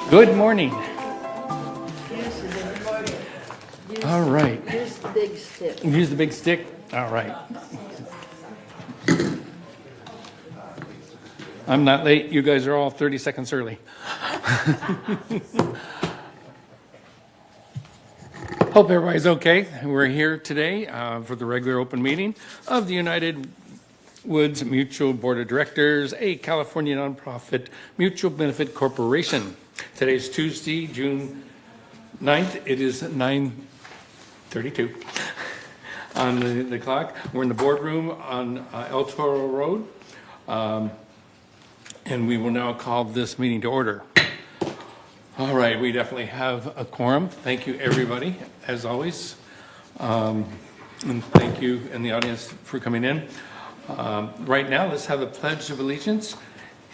Good morning. All right. Use the big stick. Use the big stick. All right. I'm not late. You guys are all 30 seconds early. Hope everybody's okay. We're here today for the regular open meeting of the United Woods Mutual Board of Directors, a California nonprofit mutual benefit corporation. Today's Tuesday, June 9th. It is 9:32 on the clock. We're in the boardroom on El Toro Road. And we will now call this meeting to order. All right, we definitely have a quorum. Thank you, everybody, as always. And thank you in the audience for coming in. Right now, let's have a Pledge of Allegiance.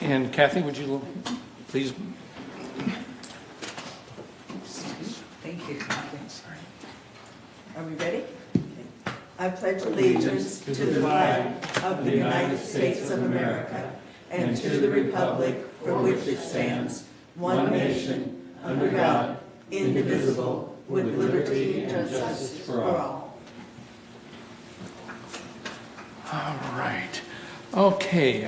And Kathy, would you please? Thank you. Are we ready? I pledge allegiance to the flag of the United States of America and to the republic for which it stands, one nation, under God, indivisible, with liberty and justice for all. All right. Okay.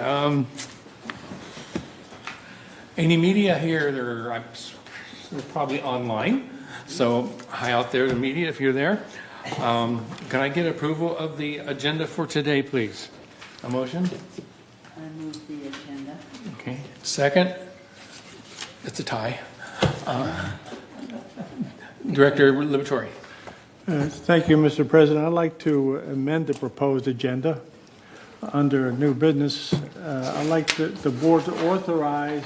Any media here? They're probably online. So hi out there, the media, if you're there. Can I get approval of the agenda for today, please? A motion? I move the agenda. Okay. Second? It's a tie. Director Liberatore. Thank you, Mr. President. I'd like to amend the proposed agenda. Under new business, I'd like the board to authorize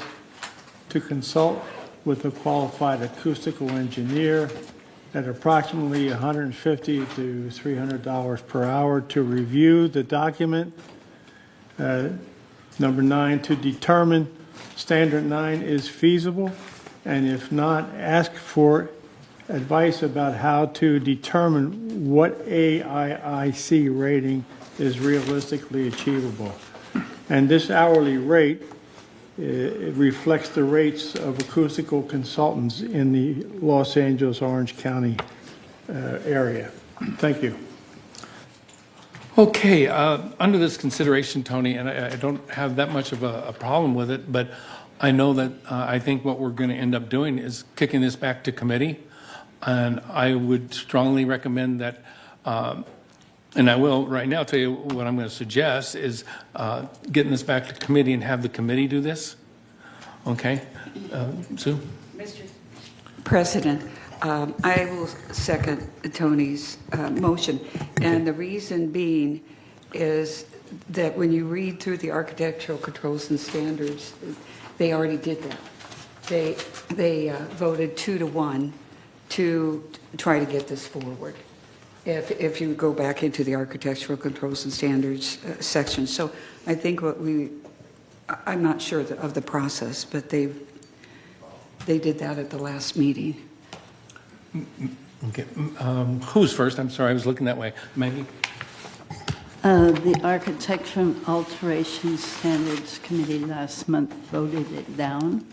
to consult with a qualified acoustical engineer at approximately $150 to $300 per hour to review the document. Number 9, to determine Standard 9 is feasible, and if not, ask for advice about how to determine what AIIC rating is realistically achievable. And this hourly rate it reflects the rates of acoustical consultants in the Los Angeles, Orange County area. Thank you. Okay, under this consideration, Tony, and I don't have that much of a problem with it, but I know that I think what we're going to end up doing is kicking this back to committee. And I would strongly recommend that, and I will right now tell you what I'm going to suggest is getting this back to committee and have the committee do this. Okay? Sue? Mr. President, I will second Tony's motion. And the reason being is that when you read through the architectural controls and standards, they already did that. They voted 2-1 to try to get this forward. If you go back into the architectural controls and standards section. So I think I'm not sure of the process, but they did that at the last meeting. Okay. Who's first? I'm sorry, I was looking that way. Maggie? The Architecture Alteration Standards Committee last month voted it down.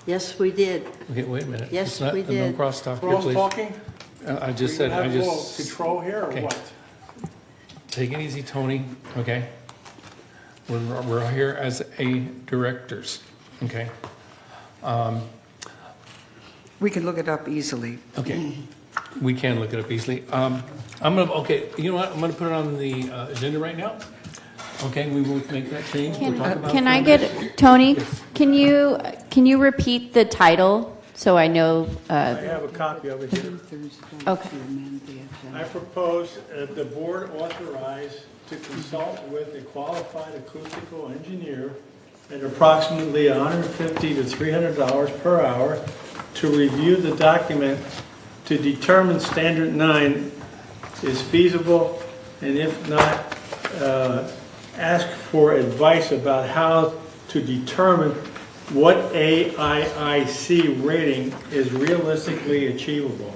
Yes, we did. Okay, wait a minute. Yes, It's not- we did. No crosstalk here, Wrong please. talking? I just We said, have I a little just, control here or okay. what? take it easy, Tony, okay? We're here as a directors, okay? We can look it up easily. Okay, we can look it up easily. Okay, you know what, I'm gonna put it on the agenda right now. Okay, we will make that change. We'll talk about it Can I further. get, Tony, Yes. can you repeat the title so I know? I have a copy of it here. Okay. To amend the agenda. I propose the board authorize to consult with a qualified acoustical engineer at approximately $150 to $300 per hour to review the document to determine Standard 9 is feasible, and if not, ask for advice about how to determine what AIIC rating is realistically achievable.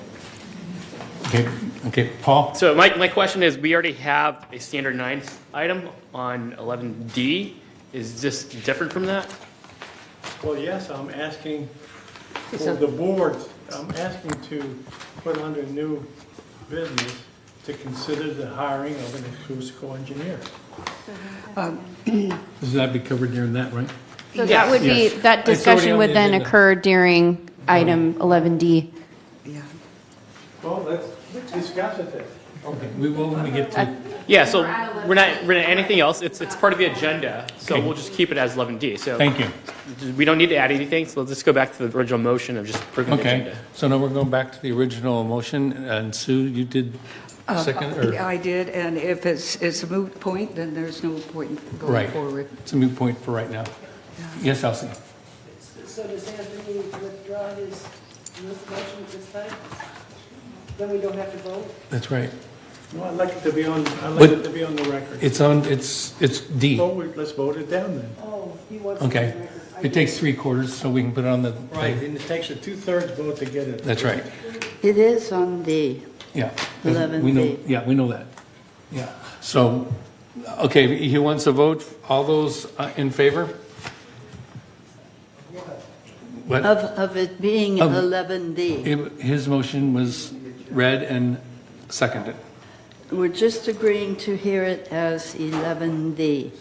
Okay, Paul? So my question is, we already have a standard 9 item on 11D. Is this different from that? Well, yes, I'm asking for the board, I'm asking to put under new business to consider the hiring of an acoustical engineer. Does that be covered during that, right? So that would be, Yes. that It's already discussion on would the then agenda. occur during item 11D. Yeah. Well, let's discuss it then. Okay, we will when we get to, Yeah, so we're not anything else. It's part of the agenda, so Okay. we'll just keep it as 11D. So thank you. we don't need to add anything, so let's just go back to the original motion of just approving the Okay, agenda. so now we're going back to the original motion, and Sue, you did second, or? I did, and if it's a moot point, then there's no point going Right. forward. It's a moot point for right now. Yes, Elsie? So does Anthony withdraw his motion at this time? Then we don't have to vote? That's right. Well, I'd like it to be on, But- the record. It's on, it's D. Let's vote it down then. Oh, he wants. it on Okay. the record. I It takes 3/4, so we can put it on the. Right, and it takes a 2/3 vote to get it. That's right, It is on D. yeah. 11B. We know, yeah, we know that. Yeah, so, okay, he wants a vote. All those in favor? What? Of it being Of- 11D. His motion was read and seconded. We're just agreeing to hear it as 11D.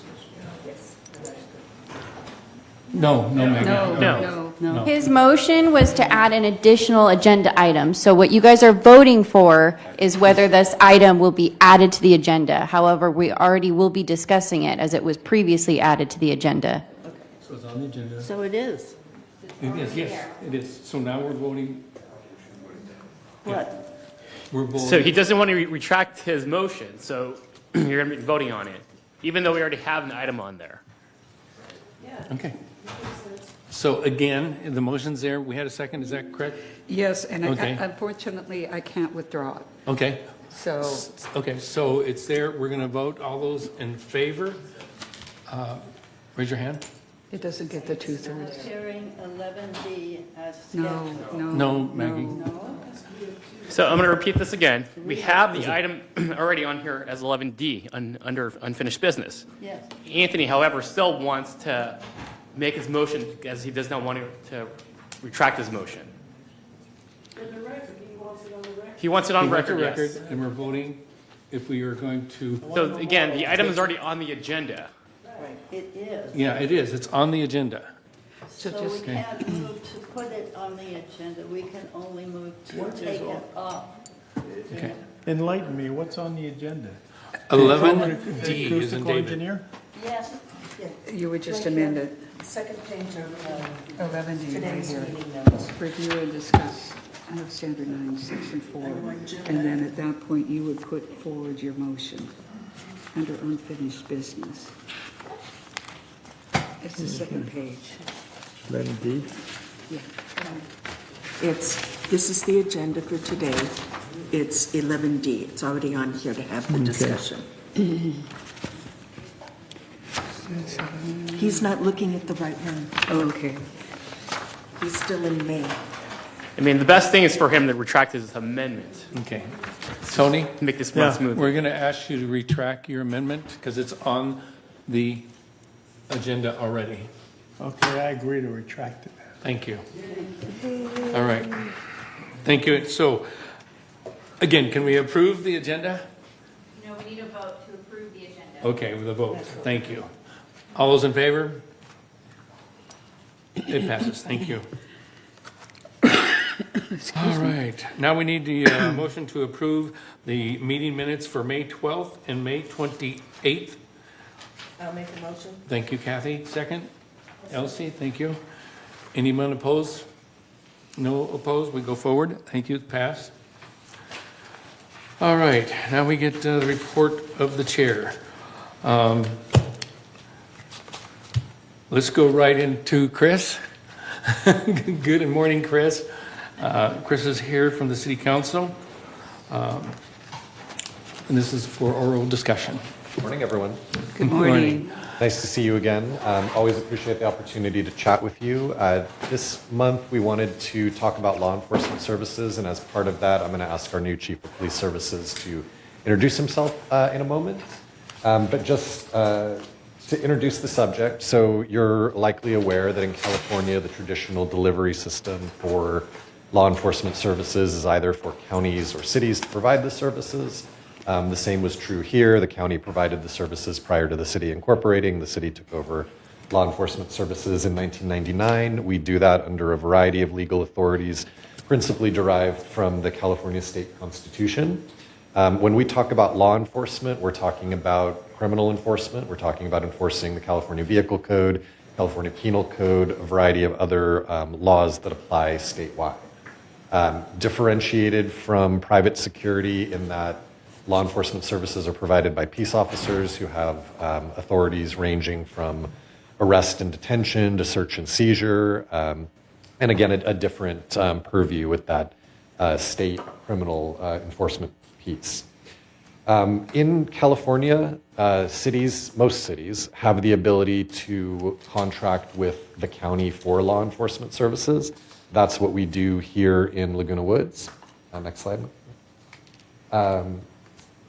No, Maggie. No. No? His motion was to add an additional agenda item. So what you guys are voting for is whether this item will be added to the agenda. However, we already will be discussing it as it was previously added to the agenda. So it's on the agenda. So it is. It is, yes, it is. So now we're voting, What? we're voting. So he doesn't want to retract his motion, so you're going to be voting on it, even though we already have an item on there. Okay. So again, the motion's there. We had a second, is that correct? Yes, and Okay. unfortunately, I can't withdraw it. Okay. So, Okay, so it's there. We're going to vote. All those in favor? Raise your hand. it doesn't get the 2/3. Hearing 11D as No, scheduled. no. No, Maggie. No? So I'm going to repeat this again. We have the item already on here as 11D, under unfinished business. Yes. Anthony, however, still wants to make his motion as he does not want to retract his motion. In the record, he wants it on the record. He wants it on We want the record, yes. And we're voting if we are going to, So again, the item is already on the agenda. It is. yeah, it is. It's on the agenda. So just- we can't move to put it on the agenda. We can only move to take it off. Okay. Enlighten me, what's on the agenda? 11D is in Acoustical David. engineer? Yes. You would just amend it. Second page of 11D right today's here. meeting notes. Review and discuss Standard 9, Section 4. And then at that point, you would put forward your motion under unfinished business. It's the second page. 11D. Yeah. This is the agenda for today. It's 11D. It's already on here to have the discussion. He's not looking at the right one. Oh, okay. He's still in May. I mean, the best thing is for him to retract his amendment, Okay. Tony, to make this run smooth. we're going to ask you to retract your amendment because it's on the agenda already. Okay, I agree to retract it. Thank you. All right. Thank you. So, again, can we approve the agenda? No, we need a vote to approve the agenda. Okay, with a vote. Thank you. All those in favor? It passes. Thank you. All right. Now we need the motion to approve the meeting minutes for May 12th and May 28th. I'll make a motion. Thank you, Kathy. Second? Elsie, thank you. Anyone opposed? No opposed? We go forward. Thank you. Pass. All right. Now we get the report of the chair. Let's go right into Chris. Good morning, Chris. Chris is here from the City Council. And this is for oral discussion. Morning, everyone. Good morning. Nice to see you again. Always appreciate the opportunity to chat with you. This month, we wanted to talk about law enforcement services, and as part of that, I'm going to ask our new Chief of Police Services to introduce himself in a moment. But just To introduce the subject, so you're likely aware that in California, the traditional delivery system for law enforcement services is either for counties or cities to provide the services. The same was true here. The county provided the services prior to the city incorporating. The city took over law enforcement services in 1999. We do that under a variety of legal authorities, principally derived from the California State Constitution. When we talk about law enforcement, we're talking about criminal enforcement. We're talking about enforcing the California Vehicle Code, California Penal Code, a variety of other laws that apply statewide. Differentiated from private security in that law enforcement services are provided by peace officers who have authorities ranging from arrest and detention to search and seizure, and again, a different purview with that state criminal enforcement piece. In California, most cities have the ability to contract with the county for law enforcement services. That's what we do here in Laguna Woods. Next slide.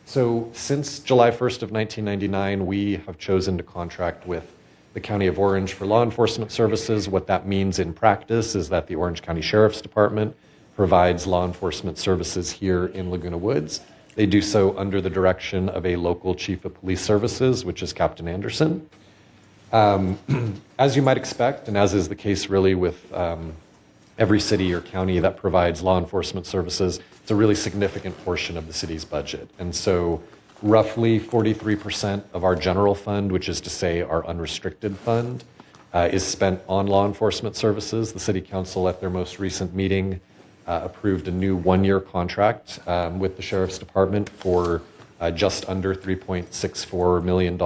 So since July 1st of 1999, we have chosen to contract with the County of Orange for law enforcement services. What that means in practice is that the Orange County Sheriff's Department provides law enforcement services here in Laguna Woods. They do so under the direction of a local chief of police services, which is Captain Anderson. As you might expect, and as is the case really with every city or county that provides law enforcement services, it's a really significant portion of the city's budget. And so roughly 43% of our general fund, which is to say our unrestricted fund, is spent on law enforcement services. The City Council at their most recent meeting approved a new one-year contract with the Sheriff's Department for just under $3.64 million.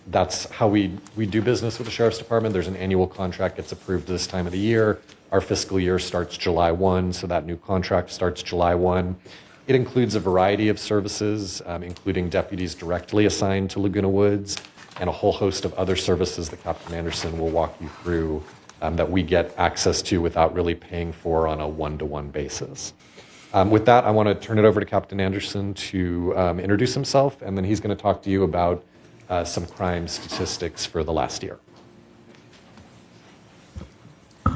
That's how we do business with the Sheriff's Department. There's an annual contract that's approved this time of the year. Our fiscal year starts July 1, so that new contract starts July 1. It includes a variety of services, including deputies directly assigned to Laguna Woods and a whole host of other services that Captain Anderson will walk you through that we get access to without really paying for on a one-to-one basis. With that, I want to turn it over to Captain Anderson to introduce himself, and then he's going to talk to you about some crime statistics for the last year.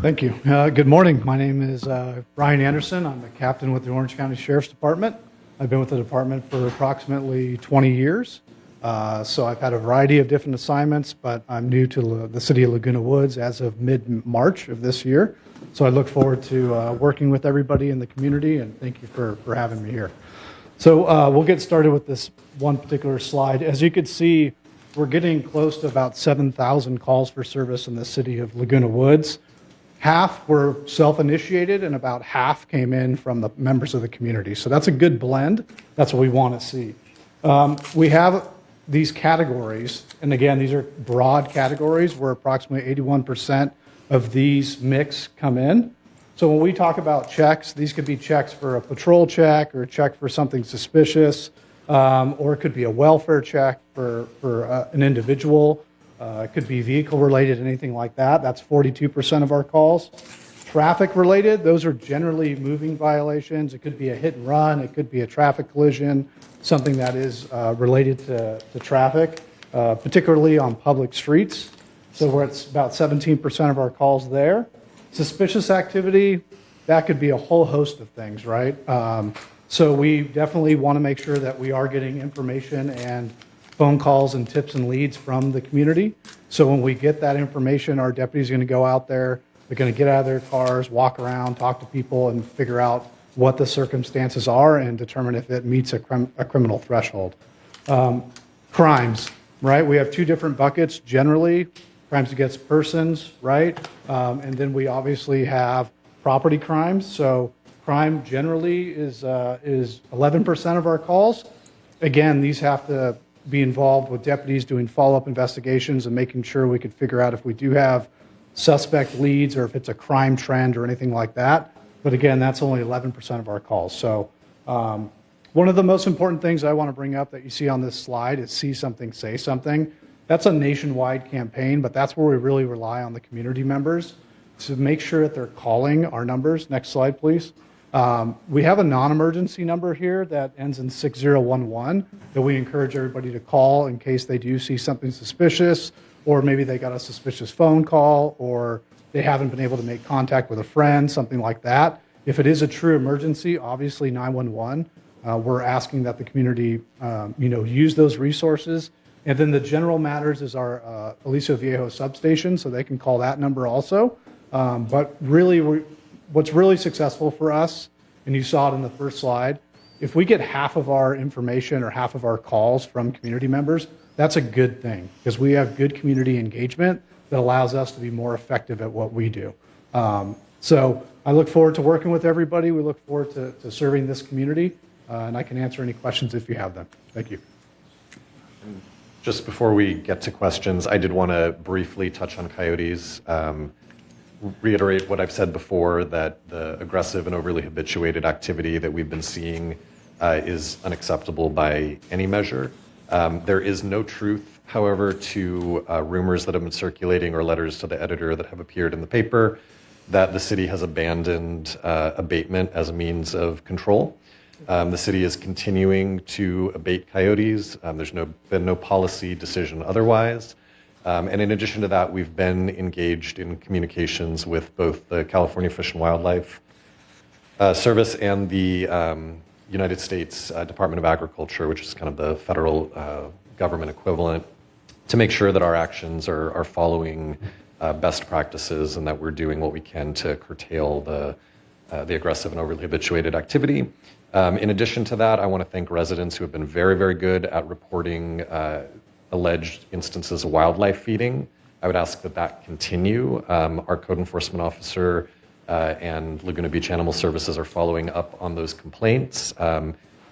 Thank you. Good morning. My name is Brian Anderson. I'm the captain with the Orange County Sheriff's Department. I've been with the department for approximately 20 years. So I've had a variety of different assignments, but I'm new to the city of Laguna Woods as of mid-March of this year. So I look forward to working with everybody in the community, and thank you for having me here. So we'll get started with this one particular slide. As you can see, we're getting close to about 7,000 calls for service in the city of Laguna Woods. Half were self-initiated, and about half came in from the members of the community. So that's a good blend. That's what we want to see. We have these categories, and again, these are broad categories where approximately 81% of these mix come in. So when we talk about checks, these could be checks for a patrol check or a check for something suspicious, or it could be a welfare check for an individual. It could be vehicle related, anything like that. That's 42% of our calls. Traffic related, those are generally moving violations. It could be a hit and run. It could be a traffic collision, something that is related to traffic, particularly on public streets. So we're at about 17% of our calls there. Suspicious activity, that could be a whole host of things, right? So we definitely want to make sure that we are getting information and phone calls and tips and leads from the community. So when we get that information, our deputies are going to go out there, they're going to get out of their cars, walk around, talk to people, and figure out what the circumstances are and determine if it meets a criminal threshold. Crimes, right? We have two different buckets generally. Crimes against persons, right? And then we obviously have property crimes. So crime generally is 11% of our calls. Again, these have to be involved with deputies doing follow-up investigations and making sure we could figure out if we do have suspect leads or if it's a crime trend or anything like that. But again, that's only 11% of our calls. So one of the most important things I want to bring up that you see on this slide is see something, say something. That's a nationwide campaign, but that's where we really rely on the community members to make sure that they're calling our numbers. Next slide, please. We have a non-emergency number here that ends in 6011 that we encourage everybody to call in case they do see something suspicious, or maybe they got a suspicious phone call, or they haven't been able to make contact with a friend, something like that. If it is a true emergency, obviously 911, we're asking that the community, use those resources. And then the general matters is our Aliso Viejo substation, so they can call that number also. But really, what's really successful for us, and you saw it in the first slide, if we get half of our information or half of our calls from community members, that's a good thing, because we have good community engagement that allows us to be more effective at what we do. So I look forward to working with everybody. We look forward to serving this community, and I can answer any questions if you have them. Thank you. Just before we get to questions, I did want to briefly touch on coyotes. Reiterate what I've said before, that the aggressive and overly habituated activity that we've been seeing is unacceptable by any measure. There is no truth, however, to rumors that have been circulating or letters to the editor that have appeared in the paper that the city has abandoned abatement as a means of control. The city is continuing to abate coyotes. There's been no policy decision otherwise. And in addition to that, we've been engaged in communications with both the California Fish and Wildlife Service and the United States Department of Agriculture, which is kind of the federal government equivalent, to make sure that our actions are following best practices and that we're doing what we can to curtail the aggressive and overly habituated activity. In addition to that, I want to thank residents who have been very, very good at reporting alleged instances of wildlife feeding. I would ask that continue. Our code enforcement officer and Laguna Beach Animal Services are following up on those complaints.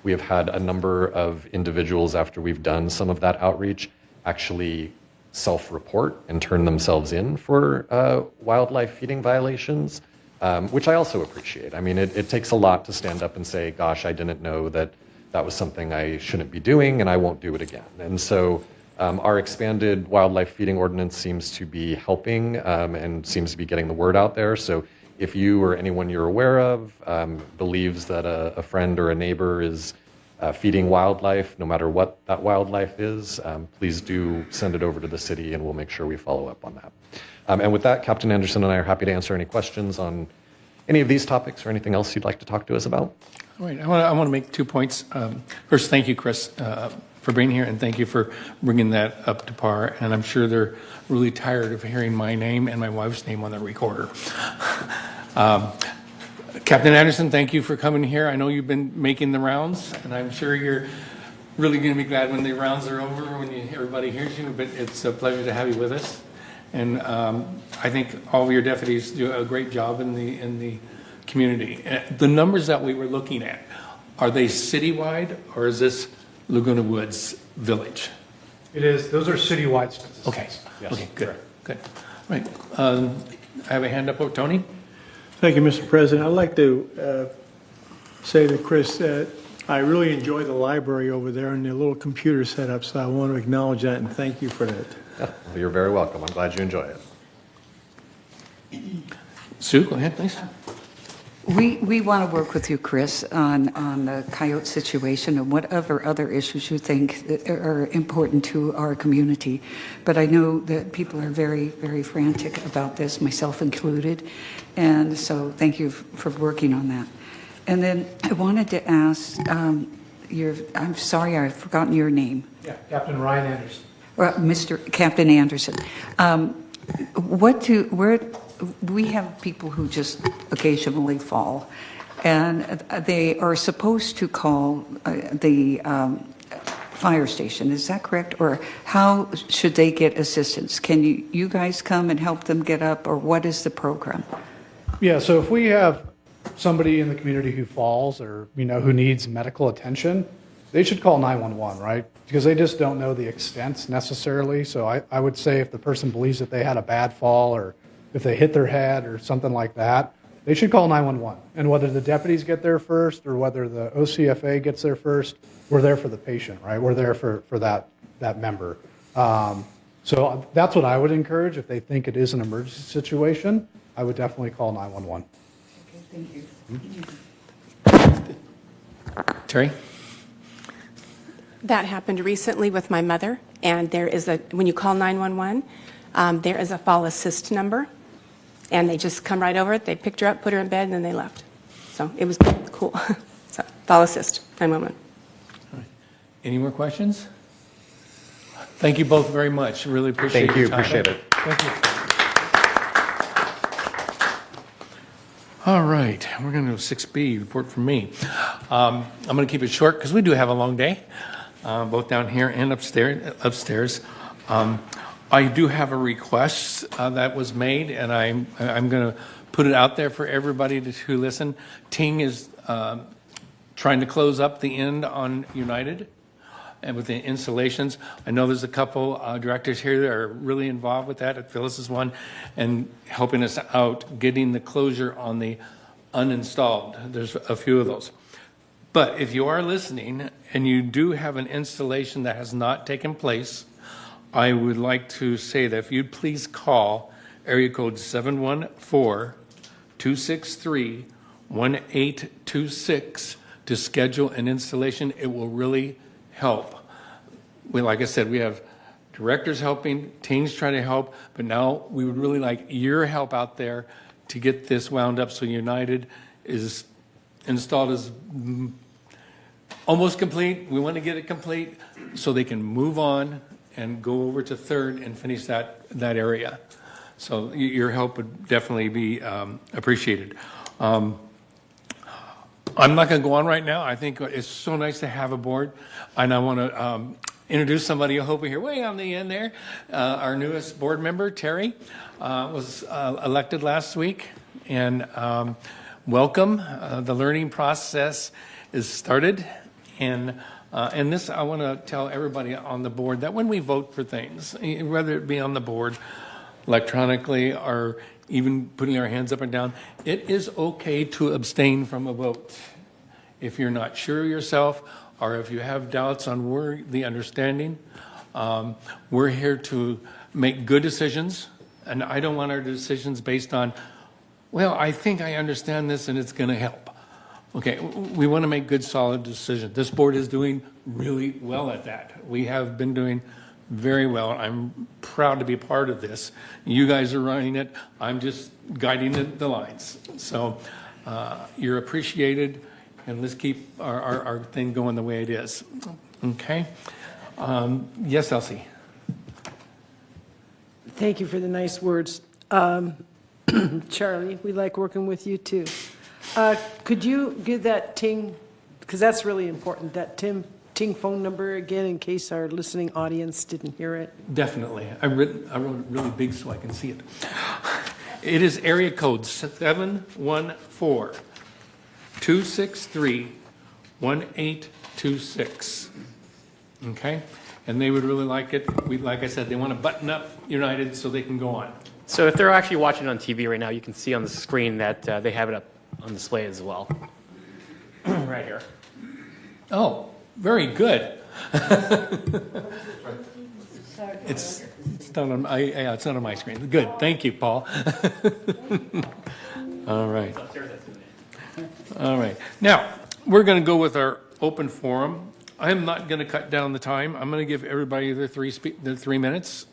We have had a number of individuals, after we've done some of that outreach, actually self-report and turn themselves in for wildlife feeding violations, which I also appreciate. I mean, it takes a lot to stand up and say, gosh, I didn't know that was something I shouldn't be doing and I won't do it again. And so our expanded wildlife feeding ordinance seems to be helping and seems to be getting the word out there. So if you or anyone you're aware of believes that a friend or a neighbor is feeding wildlife, no matter what that wildlife is, please do send it over to the city and we'll make sure we follow up on that. And with that, Captain Anderson and I are happy to answer any questions on any of these topics or anything else you'd like to talk to us about. All right, I want to make 2 points. First, thank you, Chris, for being here, and thank you for bringing that up to par. And I'm sure they're really tired of hearing my name and my wife's name on the recorder. Captain Anderson, thank you for coming here. I know you've been making the rounds, and I'm sure you're really going to be glad when the rounds are over, when everybody hears you, but it's a pleasure to have you with us. And I think all of your deputies do a great job in the community. The numbers that we were looking at, are they citywide, or is this Laguna Woods Village? It is. Those are citywide statistics. Okay. Yes. Okay, good. Good. Right. I have a hand up. Oh, Tony? Thank you, Mr. President. I'd like to say to Chris that I really enjoy the library over there and the little computer setup, so I want to acknowledge that and thank you for that. Yeah, well, you're very welcome. I'm glad you enjoy it. Sue, go ahead, please. We want to work with you, Chris, on the coyote situation and whatever other issues you think that are important to our community. But I know that people are very, very frantic about this, myself included. And so thank you for working on that. And then I wanted to ask, I'm sorry, I've forgotten your name. Yeah, Captain Ryan Anderson. Mr. Captain Anderson. We have people who just occasionally fall, and they are supposed to call the fire station. Is that correct? Or how should they get assistance? Can you guys come and help them get up, or what is the program? Yeah, so if we have somebody in the community who falls or who needs medical attention, they should call 911, right? Because they just don't know the extent necessarily. So I would say if the person believes that they had a bad fall or if they hit their head or something like that, they should call 911. And whether the deputies get there first or whether the OCFA gets there first, we're there for the patient, right? We're there for that member. So that's what I would encourage. If they think it is an emergency situation, I would definitely call 911. Okay, thank you. Terry? That happened recently with my mother, and there is when you call 911, there is a fall assist number, and they just come right over it, they picked her up, put her in bed, and then they left. So it was cool. So fall assist, 911. Any more questions? Thank you both very much. Really appreciate Thank you, your time. appreciate it. Thank you. All right, we're going to go 6B, report from me. I'm going to keep it short because we do have a long day, both down here and upstairs. I do have a request that was made, and I'm going to put it out there for everybody to listen. Ting is trying to close up the end on United and with the installations. I know there's a couple directors here that are really involved with that. Phyllis is one, and helping us out getting the closure on the uninstalled. There's a few of those. But if you are listening and you do have an installation that has not taken place, I would like to say that if you'd please call area code 714-263-1826 to schedule an installation. It will really help. Like I said, we have directors helping, teams trying to help, but now we would really like your help out there to get this wound up so United is installed as almost complete. We want to get it complete so they can move on and go over to Third and finish that area. So your help would definitely be appreciated. I'm not going to go on right now. I think it's so nice to have a board, and I want to introduce somebody over here, way on the end there. Our newest board member, Terry, was elected last week, and welcome. The learning process is started, and this I want to tell everybody on the board that when we vote for things, whether it be on the board, electronically, or even putting our hands up and down, it is okay to abstain from a vote. If you're not sure yourself, or if you have doubts on the understanding, we're here to make good decisions, and I don't want our decisions based on, well, I think I understand this and it's going to help. Okay, we want to make good, solid decisions. This board is doing really well at that. We have been doing very well. I'm proud to be part of this. You guys are running it. I'm just guiding the lines. So you're appreciated, and let's keep our thing going the way it is. Okay? Yes, Elsie? Thank you for the nice words. Charlie, we like working with you too. Could you give that Ting, because that's really important, that Ting phone number again in case our listening audience didn't hear it? Definitely. I wrote it really big so I can see it. It is area code 714-263-1826. Okay? And they would really like it. Like I said, they want to button up United so they can go on. So if they're actually watching on TV right now, you can see on the screen that they have it up on display as well. Right here. Oh, very good. It's not on it's not on my screen. Good. Thank you, Paul. All right. All right. Now, we're going to go with our open forum. I'm not going to cut down the time. I'm going to give everybody their 3 minutes.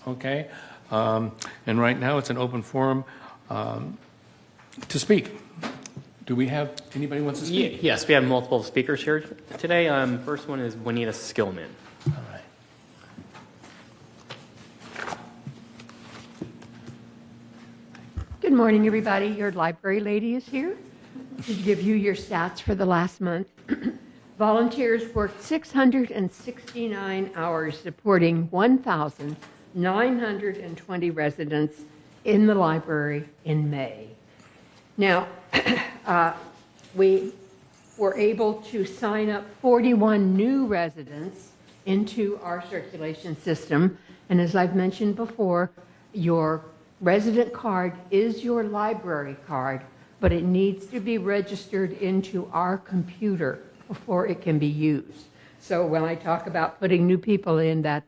Okay? And right now it's an open forum to speak. Do we have anybody who wants to speak? Yes, we have multiple speakers here today. First one is Juanita Skillman. All right. Good morning, everybody. Your library lady is here to give you your stats for the last month. Volunteers worked 669 hours supporting 1,920 residents in the library in May. Now, we were able to sign up 41 new residents into our circulation system. And as I've mentioned before, your resident card is your library card, but it needs to be registered into our computer before it can be used. So when I talk about putting new people in, that's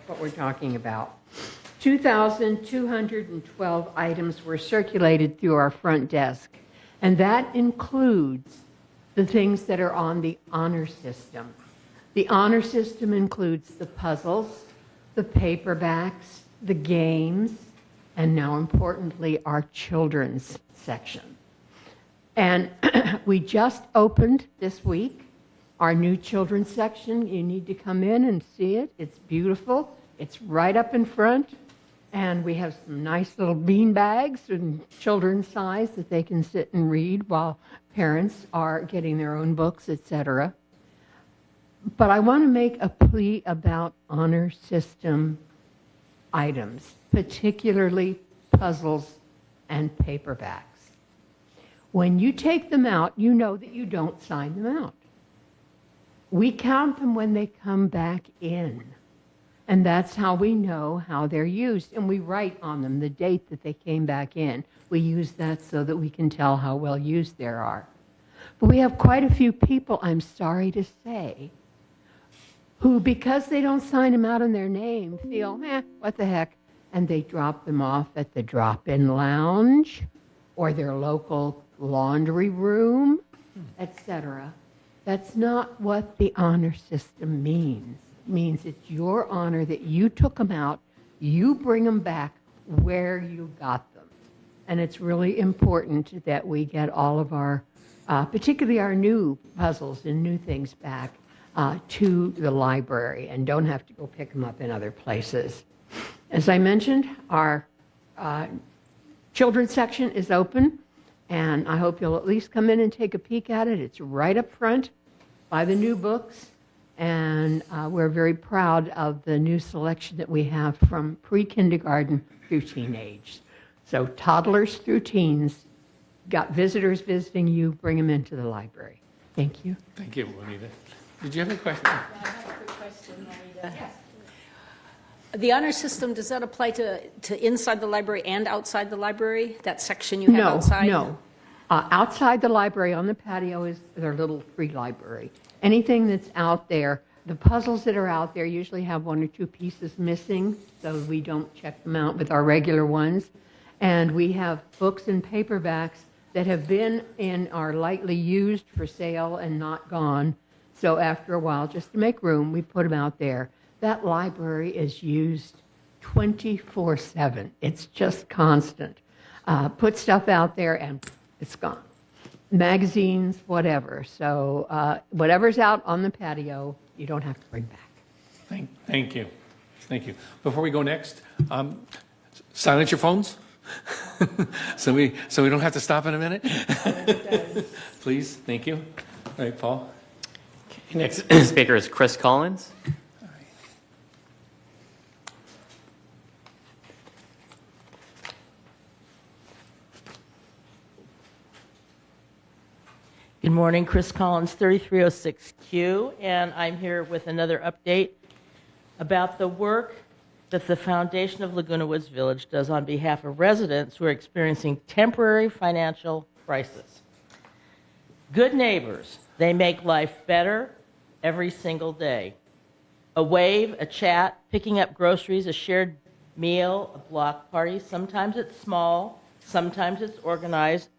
what we're talking about. 2,212 items were circulated through our front desk, and that includes the things that are on the honor system. The honor system includes the puzzles, the paperbacks, the games, and now importantly, our children's section. And we just opened this week our new children's section. You need to come in and see it. It's beautiful. It's right up in front. And we have some nice little bean bags and children's size that they can sit and read while parents are getting their own books, etc. But I want to make a plea about honor system items, particularly puzzles and paperbacks. When you take them out, you know that you don't sign them out. We count them when they come back in. And that's how we know how they're used. And we write on them the date that they came back in. We use that so that we can tell how well used they are. But we have quite a few people, I'm sorry to say, who, because they don't sign them out in their name, feel, what the heck, and they drop them off at the drop-in lounge or their local laundry room, etc. That's not what the honor system means. It means it's your honor that you took them out, you bring them back where you got them. And it's really important that we get all of our, particularly our new puzzles and new things back to the library and don't have to go pick them up in other places. As I mentioned, our children's section is open, and I hope you'll at least come in and take a peek at it. It's right up front by the new books, and we're very proud of the new selection that we have from pre-kindergarten through teenage. So toddlers through teens, got visitors visiting you, bring them into the library. Thank you. Thank you, Juanita. Did you have a question? I have a quick question, Juanita. Yes. The honor system, does that apply to inside the library and outside the library? That section you have outside? No. Outside the library on the patio is their little free library. Anything that's out there, the puzzles that are out there usually have one or two pieces missing, so we don't check them out with our regular ones. And we have books and paperbacks that have been in our lightly used for sale and not gone. So after a while, just to make room, we put them out there. That library is used 24/7. It's just constant. Put stuff out there and it's gone. Magazines, whatever. So whatever's out on the patio, you don't have to bring back. Thank you. Thank you. Before we go next, silence your phones so we don't have to stop in a minute. Please. Thank you. All right, Paul. Okay, next speaker is Chris Collins. Good morning, Chris Collins, 3306Q, and I'm here with another update about the work that the Foundation of Laguna Woods Village does on behalf of residents who are experiencing temporary financial crisis. Good neighbors, they make life better every single day. A wave, a chat, picking up groceries, a shared meal, a block party. Sometimes it's small, sometimes it's organized,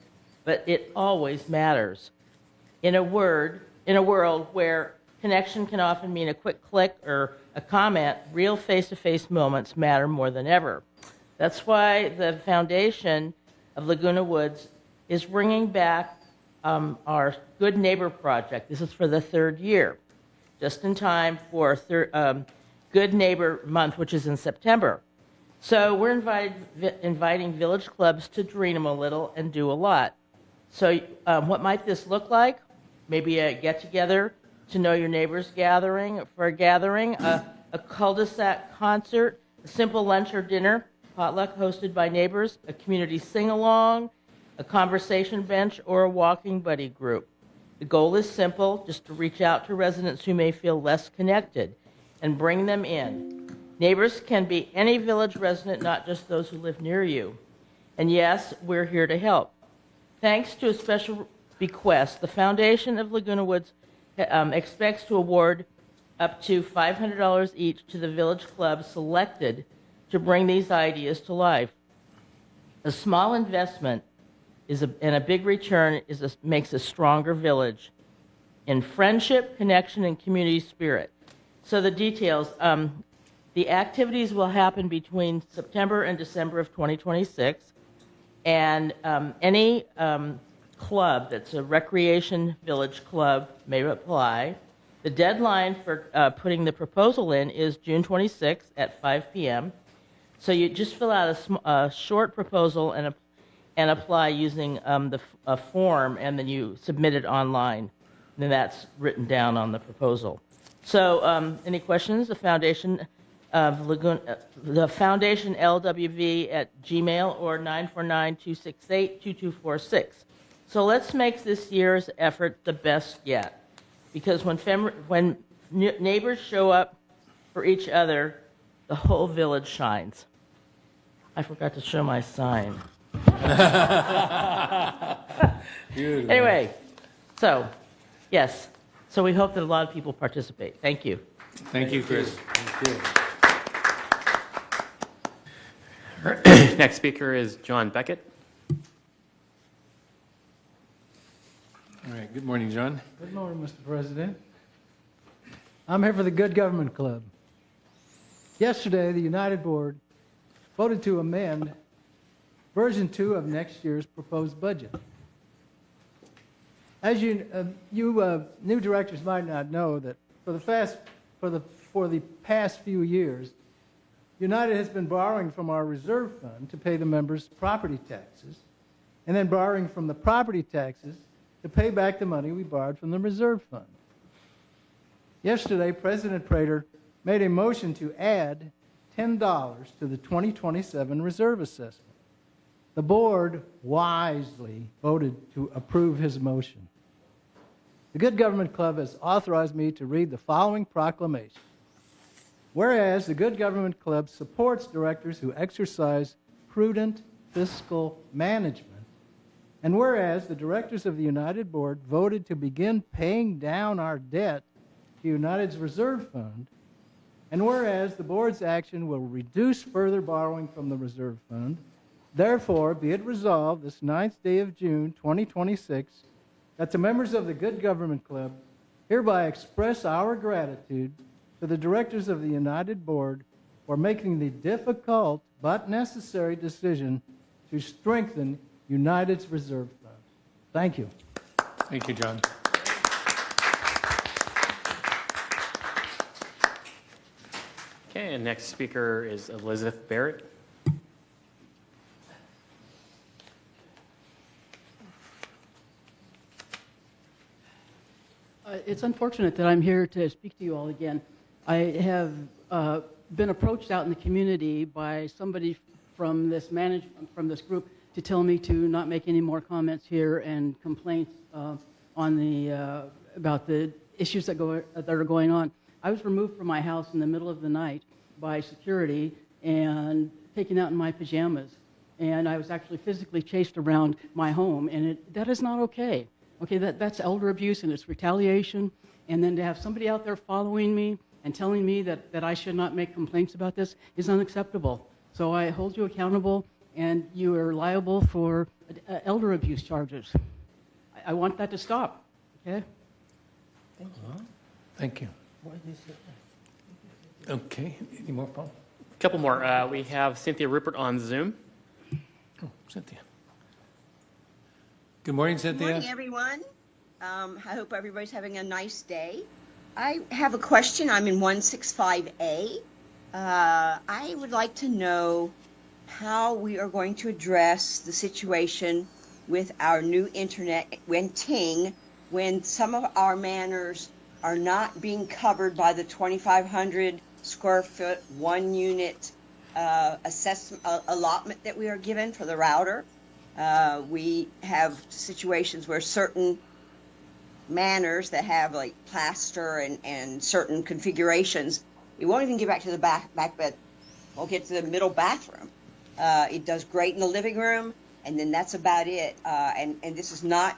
but it always matters. In a world where connection can often mean a quick click or a comment, real face-to-face moments matter more than ever. That's why the Foundation of Laguna Woods is bringing back our Good Neighbor Project. This is for the third year, just in time for Good Neighbor Month, which is in September. So we're inviting village clubs to dream a little and do a lot. So what might this look like? Maybe a get-together to know your neighbors gathering, for a gathering, a cul-de-sac concert, a simple lunch or dinner, potluck hosted by neighbors, a community sing-along, a conversation bench, or a walking buddy group. The goal is simple, just to reach out to residents who may feel less connected and bring them in. Neighbors can be any village resident, not just those who live near you. And yes, we're here to help. Thanks to a special bequest, the Foundation of Laguna Woods expects to award up to $500 each to the village clubs selected to bring these ideas to life. A small investment and a big return makes a stronger village. in friendship, connection, and community spirit. So the details, the activities will happen between September and December of 2026, and any club that's a recreation village club may apply. The deadline for putting the proposal in is June 26th at 5 p.m. So you just fill out a short proposal and apply using a form, and then you submit it online. And then that's written down on the proposal. So any questions? The Foundation of Laguna, the Foundation LWV at Gmail or 949-268-2246. So let's make this year's effort the best yet, because when neighbors show up for each other, the whole village shines. I forgot to show my sign. Anyway, so yes, so we hope that a lot of people participate. Thank you. Thank you, Chris. Next speaker is John Beckett. All right, good morning, John. Good morning, Mr. President. I'm here for the Good Government Club. Yesterday, the United Board voted to amend version 2 of next year's proposed budget. As you new directors might not know, that for the past few years, United has been borrowing from our reserve fund to pay the members' property taxes, and then borrowing from the property taxes to pay back the money we borrowed from the reserve fund. Yesterday, President Prater made a motion to add $10 to the 2027 reserve assessment. The board wisely voted to approve his motion. The Good Government Club has authorized me to read the following proclamation. Whereas the Good Government Club supports directors who exercise prudent fiscal management, and whereas the directors of the United Board voted to begin paying down our debt to United's reserve fund, and whereas the board's action will reduce further borrowing from the reserve fund, therefore be it resolved this 9th day of June 2026 that the members of the Good Government Club hereby express our gratitude to the directors of the United Board for making the difficult but necessary decision to strengthen United's reserve fund. Thank you. Thank you, John. Okay, and next speaker is Elizabeth Barrett. It's unfortunate that I'm here to speak to you all again. I have been approached out in the community by somebody from this group to tell me to not make any more comments here and complaints on the about the issues that are going on. I was removed from my house in the middle of the night by security and taken out in my pajamas, and I was actually physically chased around my home, and that is not okay. Okay, that's elder abuse and it's retaliation, and then to have somebody out there following me and telling me that I should not make complaints about this is unacceptable. So I hold you accountable, and you are liable for elder abuse charges. I want that to stop, okay? Thank you. Okay, any more, Paul? A couple more. We have Cynthia Rupert on Zoom. Oh, Cynthia. Good morning, Cynthia. Good morning, everyone. I hope everybody's having a nice day. I have a question. I'm in 165A. I would like to know how we are going to address the situation with our new internet when some of our manors are not being covered by the 2,500 square foot, 1 unit assessment allotment that we are given for the router. We have situations where certain manors that have like plaster and certain configurations, it won't even get back to the back bed. Won't get to the middle bathroom. It does great in the living room, and then that's about it. And this is not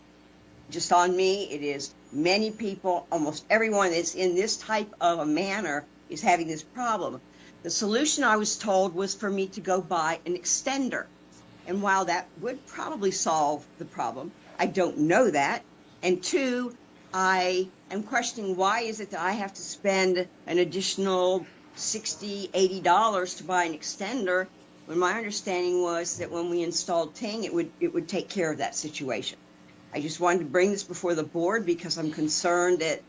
just on me. It is many people, almost everyone that's in this type of a manor is having this problem. The solution, I was told, was for me to go buy an extender. And while that would probably solve the problem, I don't know that. And two, I am questioning why is it that I have to spend an additional $60, $80 to buy an extender when my understanding was that when we installed Ting, it would take care of that situation. I just wanted to bring this before the board because I'm concerned that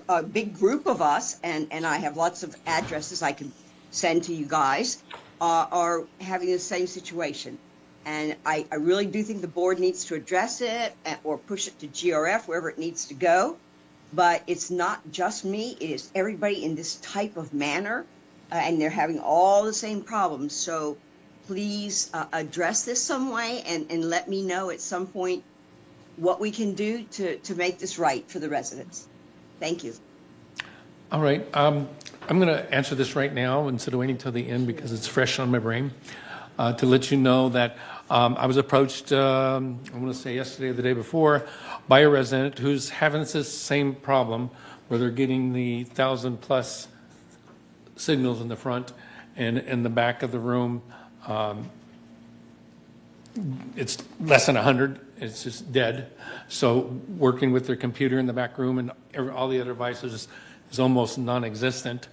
a big group of us, and I have lots of addresses I can send to you guys, are having the same situation. And I really do think the board needs to address it or push it to GRF, wherever it needs to go. But it's not just me, it is everybody in this type of manner, and they're having all the same problems. So please address this some way and let me know at some point what we can do to make this right for the residents. Thank you. All right. I'm going to answer this right now instead of waiting till the end because it's fresh on my brain. To let you know that I was approached, I want to say yesterday or the day before, by a resident who's having this same problem where they're getting the 1,000+ signals in the front and in the back of the room. It's less than 100. It's just dead. So working with their computer in the back room and all the other devices is almost non-existent.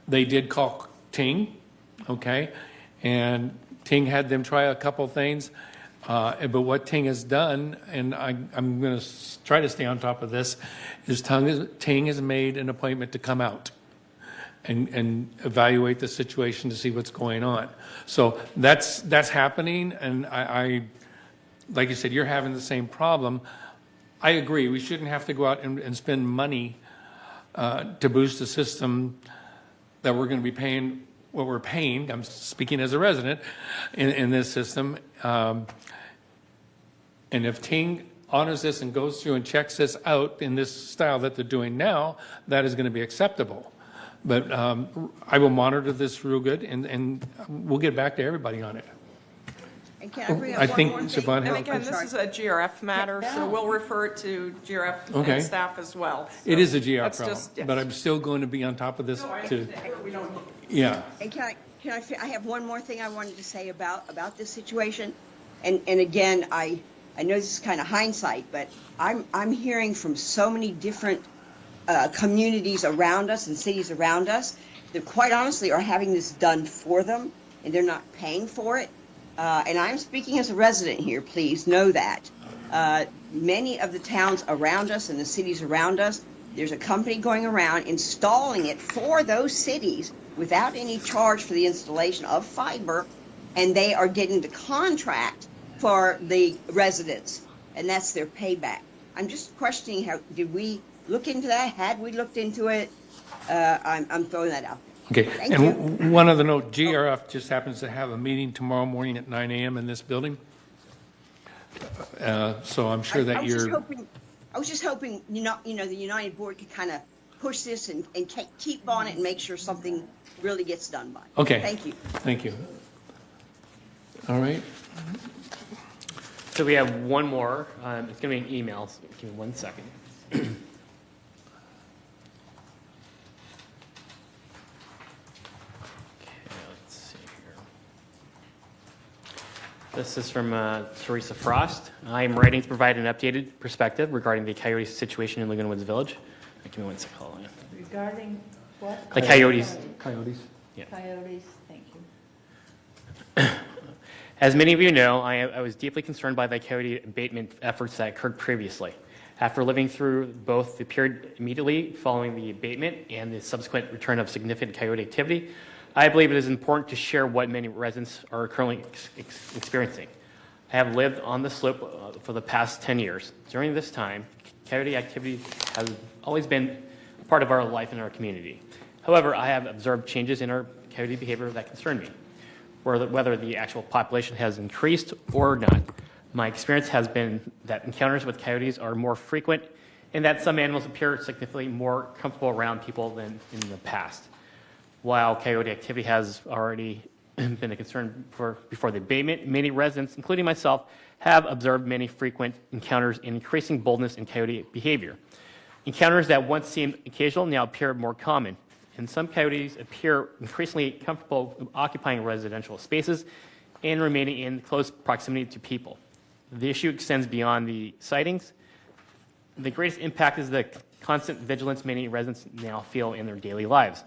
They did call Ting, okay? And Ting had them try a couple things. But what Ting has done, and I'm going to try to stay on top of this, is Ting has made an appointment to come out and evaluate the situation to see what's going on. So that's happening, and I like you said, you're having the same problem. I agree. We shouldn't have to go out and spend money to boost a system that we're going to be paying what we're paying. I'm speaking as a resident in this system. And if Ting honors this and goes through and checks this out in this style that they're doing now, that is going to be acceptable. But I will monitor this real good, and we'll get back to everybody on it. And can I bring up I one think more thing? Siobhan And has. again, this is a GRF matter, so we'll refer it to GRF Okay. and staff as well. It is a GR That's problem, just- yes. but I'm still going to be on top of this No, I too. understand. We don't. Yeah. And I have one more thing I wanted to say about this situation. And again, I know this is kind of hindsight, but I'm hearing from so many different communities around us and cities around us that quite honestly are having this done for them and they're not paying for it. And I'm speaking as a resident here, please know that. Many of the towns around us and the cities around us, there's a company going around installing it for those cities without any charge for the installation of fiber, and they are getting the contract for the residents, and that's their payback. I'm just questioning did we look into that? Had we looked into it? I'm throwing that out there. Okay, Thank and you. one other note, GRF just happens to have a meeting tomorrow morning at 9 a.m. in this building. So I'm sure that I was just hoping, the United Board could kind of push this and keep on it and make sure something really gets done by. Okay. Thank you. Thank you. All right. So we have one more. It's going to be an email. So give me 1 second. Let's see here. This is from Teresa Frost. I am writing to provide an updated perspective regarding the coyote situation in Laguna Woods Village. Give me 1 second. Hold on. Regarding what? The coyotes. Coyotes. Yeah. Coyotes, thank you. As many of you know, I was deeply concerned by the coyote abatement efforts that occurred previously. After living through both the period immediately following the abatement and the subsequent return of significant coyote activity, I believe it is important to share what many residents are currently experiencing. I have lived on the slope for the past 10 years. During this time, coyote activity has always been a part of our life in our community. However, I have observed changes in our coyote behavior that concern me, whether the actual population has increased or not. My experience has been that encounters with coyotes are more frequent and that some animals appear significantly more comfortable around people than in the past. While coyote activity has already been a concern before the abatement, many residents, including myself, have observed many frequent encounters in increasing boldness in coyote behavior. Encounters that once seemed occasional now appear more common, and some coyotes appear increasingly comfortable occupying residential spaces and remaining in close proximity to people. The issue extends beyond the sightings The greatest impact is the constant vigilance many residents now feel in their daily lives.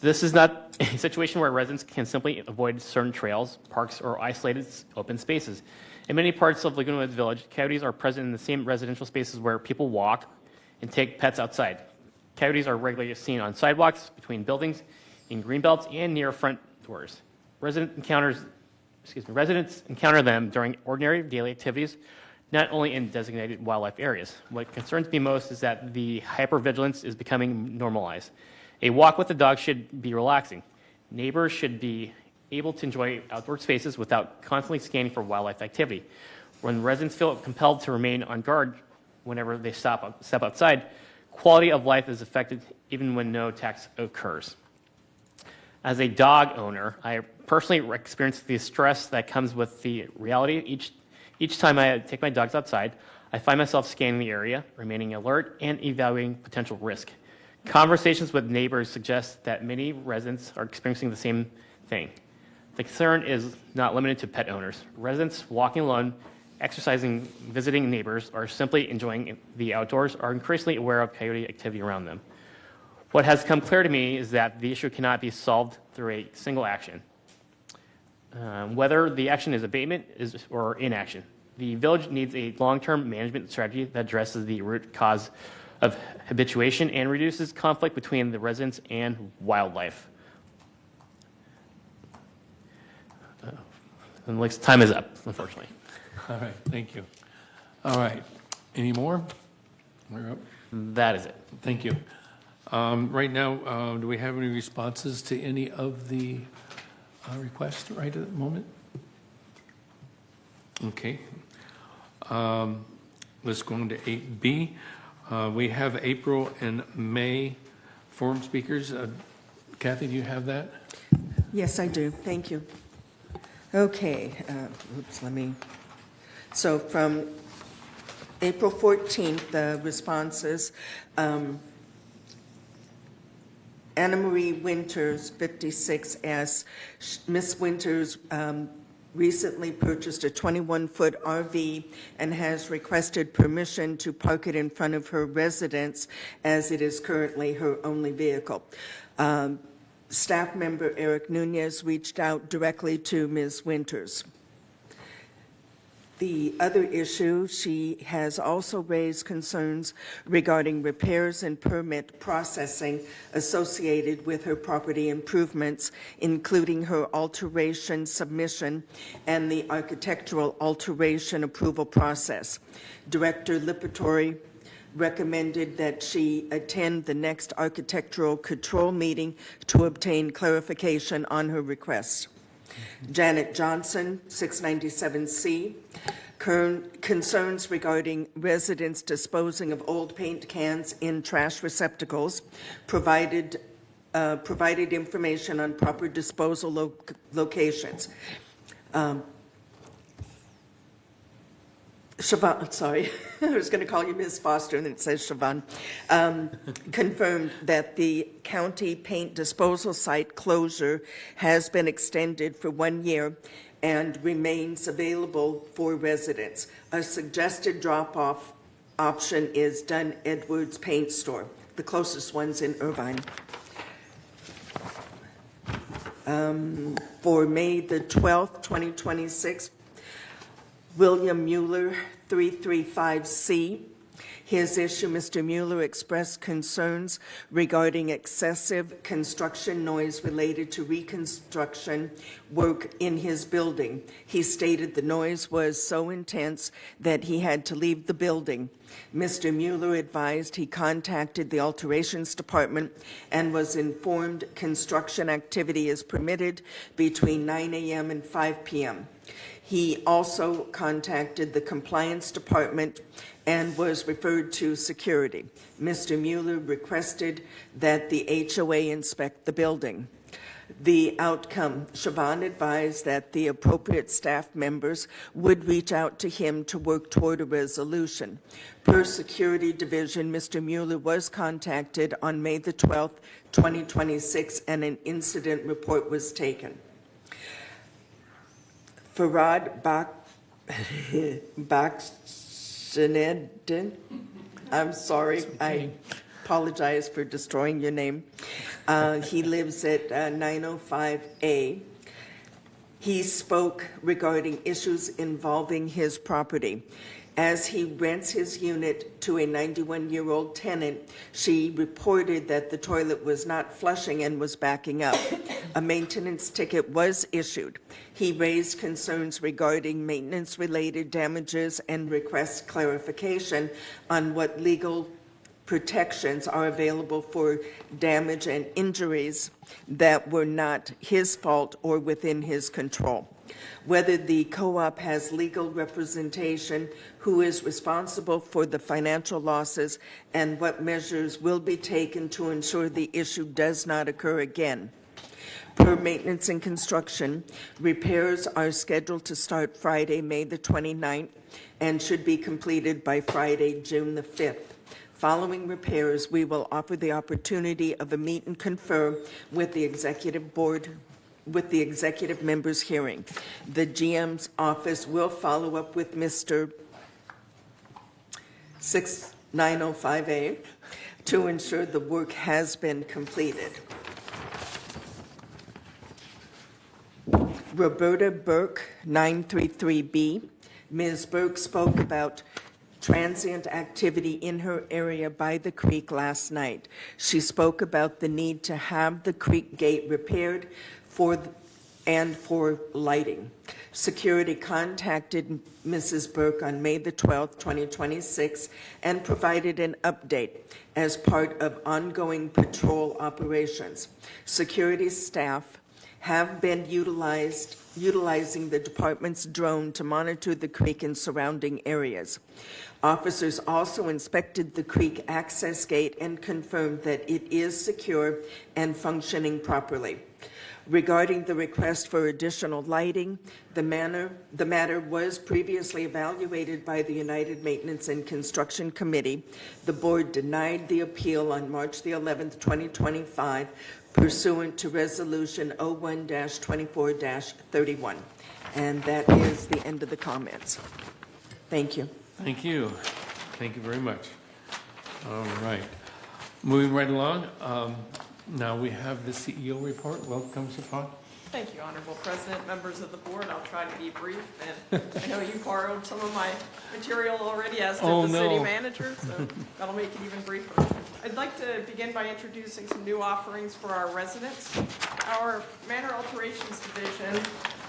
This is not a situation where residents can simply avoid certain trails, parks, or isolated open spaces. In many parts of Laguna Woods Village, coyotes are present in the same residential spaces where people walk and take pets outside. Coyotes are regularly seen on sidewalks, between buildings, in greenbelts, and near front doors. Residents encounter them during ordinary daily activities, not only in designated wildlife areas. What concerns me most is that the hypervigilance is becoming normalized. A walk with a dog should be relaxing. Neighbors should be able to enjoy outdoor spaces without constantly scanning for wildlife activity. When residents feel compelled to remain on guard whenever they step outside, quality of life is affected even when no attacks occurs. As a dog owner, I personally experience the stress that comes with the reality. Each time I take my dogs outside, I find myself scanning the area, remaining alert, and evaluating potential risk. Conversations with neighbors suggest that many residents are experiencing the same thing. The concern is not limited to pet owners. Residents walking alone, exercising, visiting neighbors, or simply enjoying the outdoors are increasingly aware of coyote activity around them. What has come clear to me is that the issue cannot be solved through a single action, whether the action is abatement or inaction. The village needs a long-term management strategy that addresses the root cause of habituation and reduces conflict between the residents and wildlife. And Lake's time is up, unfortunately. All right, thank you. All right, any more? We're up. That is it. Thank you. Right now, do we have any responses to any of the requests right at the moment? Okay. Let's go on to 8B. We have April and May forum speakers. Kathy, do you have that? Yes, I do. Thank you. Okay, so from April 14th, the responses, Anna Marie Winters, 56S. Miss Winters recently purchased a 21-foot RV and has requested permission to park it in front of her residence as it is currently her only vehicle. Staff member Eric Nunez reached out directly to Ms. Winters. The other issue, she has also raised concerns regarding repairs and permit processing associated with her property improvements, including her alteration submission and the architectural alteration approval process. Director Lipitori recommended that she attend the next architectural control meeting to obtain clarification on her request. Janet Johnson, 697C, concerns regarding residents disposing of old paint cans in trash receptacles, provided information on proper disposal locations. Siobhan, sorry, I was going to call you Ms. Foster, and it says Siobhan, confirmed that the county paint disposal site closure has been extended for 1 year and remains available for residents. A suggested drop-off option is Dunn Edwards Paint Store. The closest one's in Irvine. For May the 12th, 2026, William Mueller, 335C. His issue, Mr. Mueller expressed concerns regarding excessive construction noise related to reconstruction work in his building. He stated the noise was so intense that he had to leave the building. Mr. Mueller advised he contacted the alterations department and was informed construction activity is permitted between 9 a.m. and 5 p.m. He also contacted the compliance department and was referred to security. Mr. Mueller requested that the HOA inspect the building. The outcome, Siobhan advised that the appropriate staff members would reach out to him to work toward a resolution. Per Security Division, Mr. Mueller was contacted on May the 12th, 2026, and an incident report was taken. Farad Bakhsh, Shenedin. I'm sorry, I apologize for destroying your name. He lives at 905A. He spoke regarding issues involving his property. As he rents his unit to a 91-year-old tenant, she reported that the toilet was not flushing and was backing up. A maintenance ticket was issued. He raised concerns regarding maintenance-related damages and requests clarification on what legal protections are available for damage and injuries that were not his fault or within his control. Whether the co-op has legal representation, who is responsible for the financial losses, and what measures will be taken to ensure the issue does not occur again. Per maintenance and construction, repairs are scheduled to start Friday, May the 29th, and should be completed by Friday, June the 5th. Following repairs, we will offer the opportunity of a meet and confer with the executive board, with the executive members hearing. The GM's office will follow up with Mr. 6905A to ensure the work has been completed. Roberta Burke, 933B. Ms. Burke spoke about transient activity in her area by the creek last night. She spoke about the need to have the creek gate repaired for lighting. Security contacted Mrs. Burke on May the 12th, 2026, and provided an update as part of ongoing patrol operations. Security staff have been utilizing the department's drone to monitor the creek and surrounding areas. Officers also inspected the creek access gate and confirmed that it is secure and functioning properly. Regarding the request for additional lighting, the matter was previously evaluated by the United Maintenance and Construction Committee. The board denied the appeal on March the 11th, 2025, pursuant to Resolution 01-24-31. And that is the end of the comments. Thank you. Thank you. Thank you very much. All right. Moving right along, now we have the CEO report. Welcome, Safan. Thank you, Honorable President, members of the board. I'll try to be brief, and I know you borrowed some of my material already, as did the city manager, so that'll make it even briefer. I'd like to begin by introducing some new offerings for our residents. Our Manor Alterations Division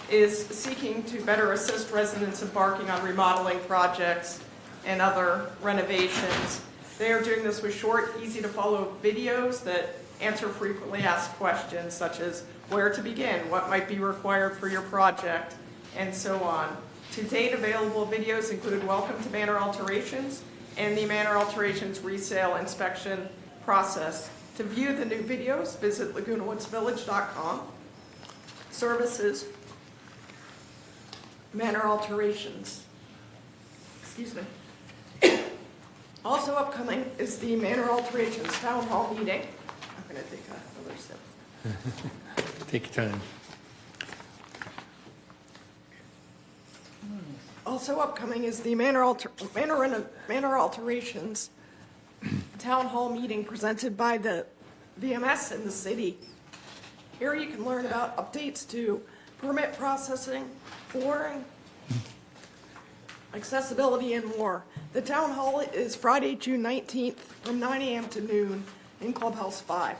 is seeking to better assist residents embarking on remodeling projects and other renovations. They are doing this with short, easy-to-follow videos that answer frequently asked questions, such as where to begin, what might be required for your project, and so on. To date, available videos include Welcome to Manor Alterations and the Manor Alterations resale inspection process. To view the new videos, visit lagunawoodsvillage.com. Services, Manor Alterations. Excuse me. Also upcoming is the Manor Alterations Town Hall meeting. I'm going to take another sip. Take your time. Also upcoming is the Manor Alterations Town Hall meeting presented by the VMS in the city. Here you can learn about updates to permit processing, flooring, accessibility, and more. The town hall is Friday, June 19th from 9 a.m. to noon in Clubhouse 5.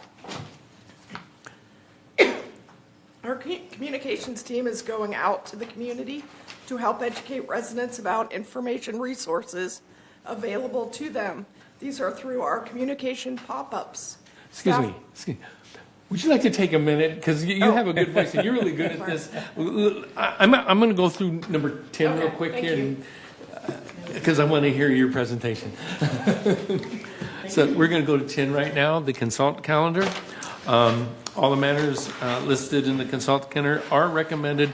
Our communications team is going out to the community to help educate residents about information resources available to them. These are through our communication pop-ups. Excuse me. Would you like to take a minute? Because you have a good voice and you're really good at this. I'm going to go through number 10 real quick here, because I want to hear your presentation. So we're going to go to 10 right now, the consult calendar. All the matters listed in the consult calendar are recommended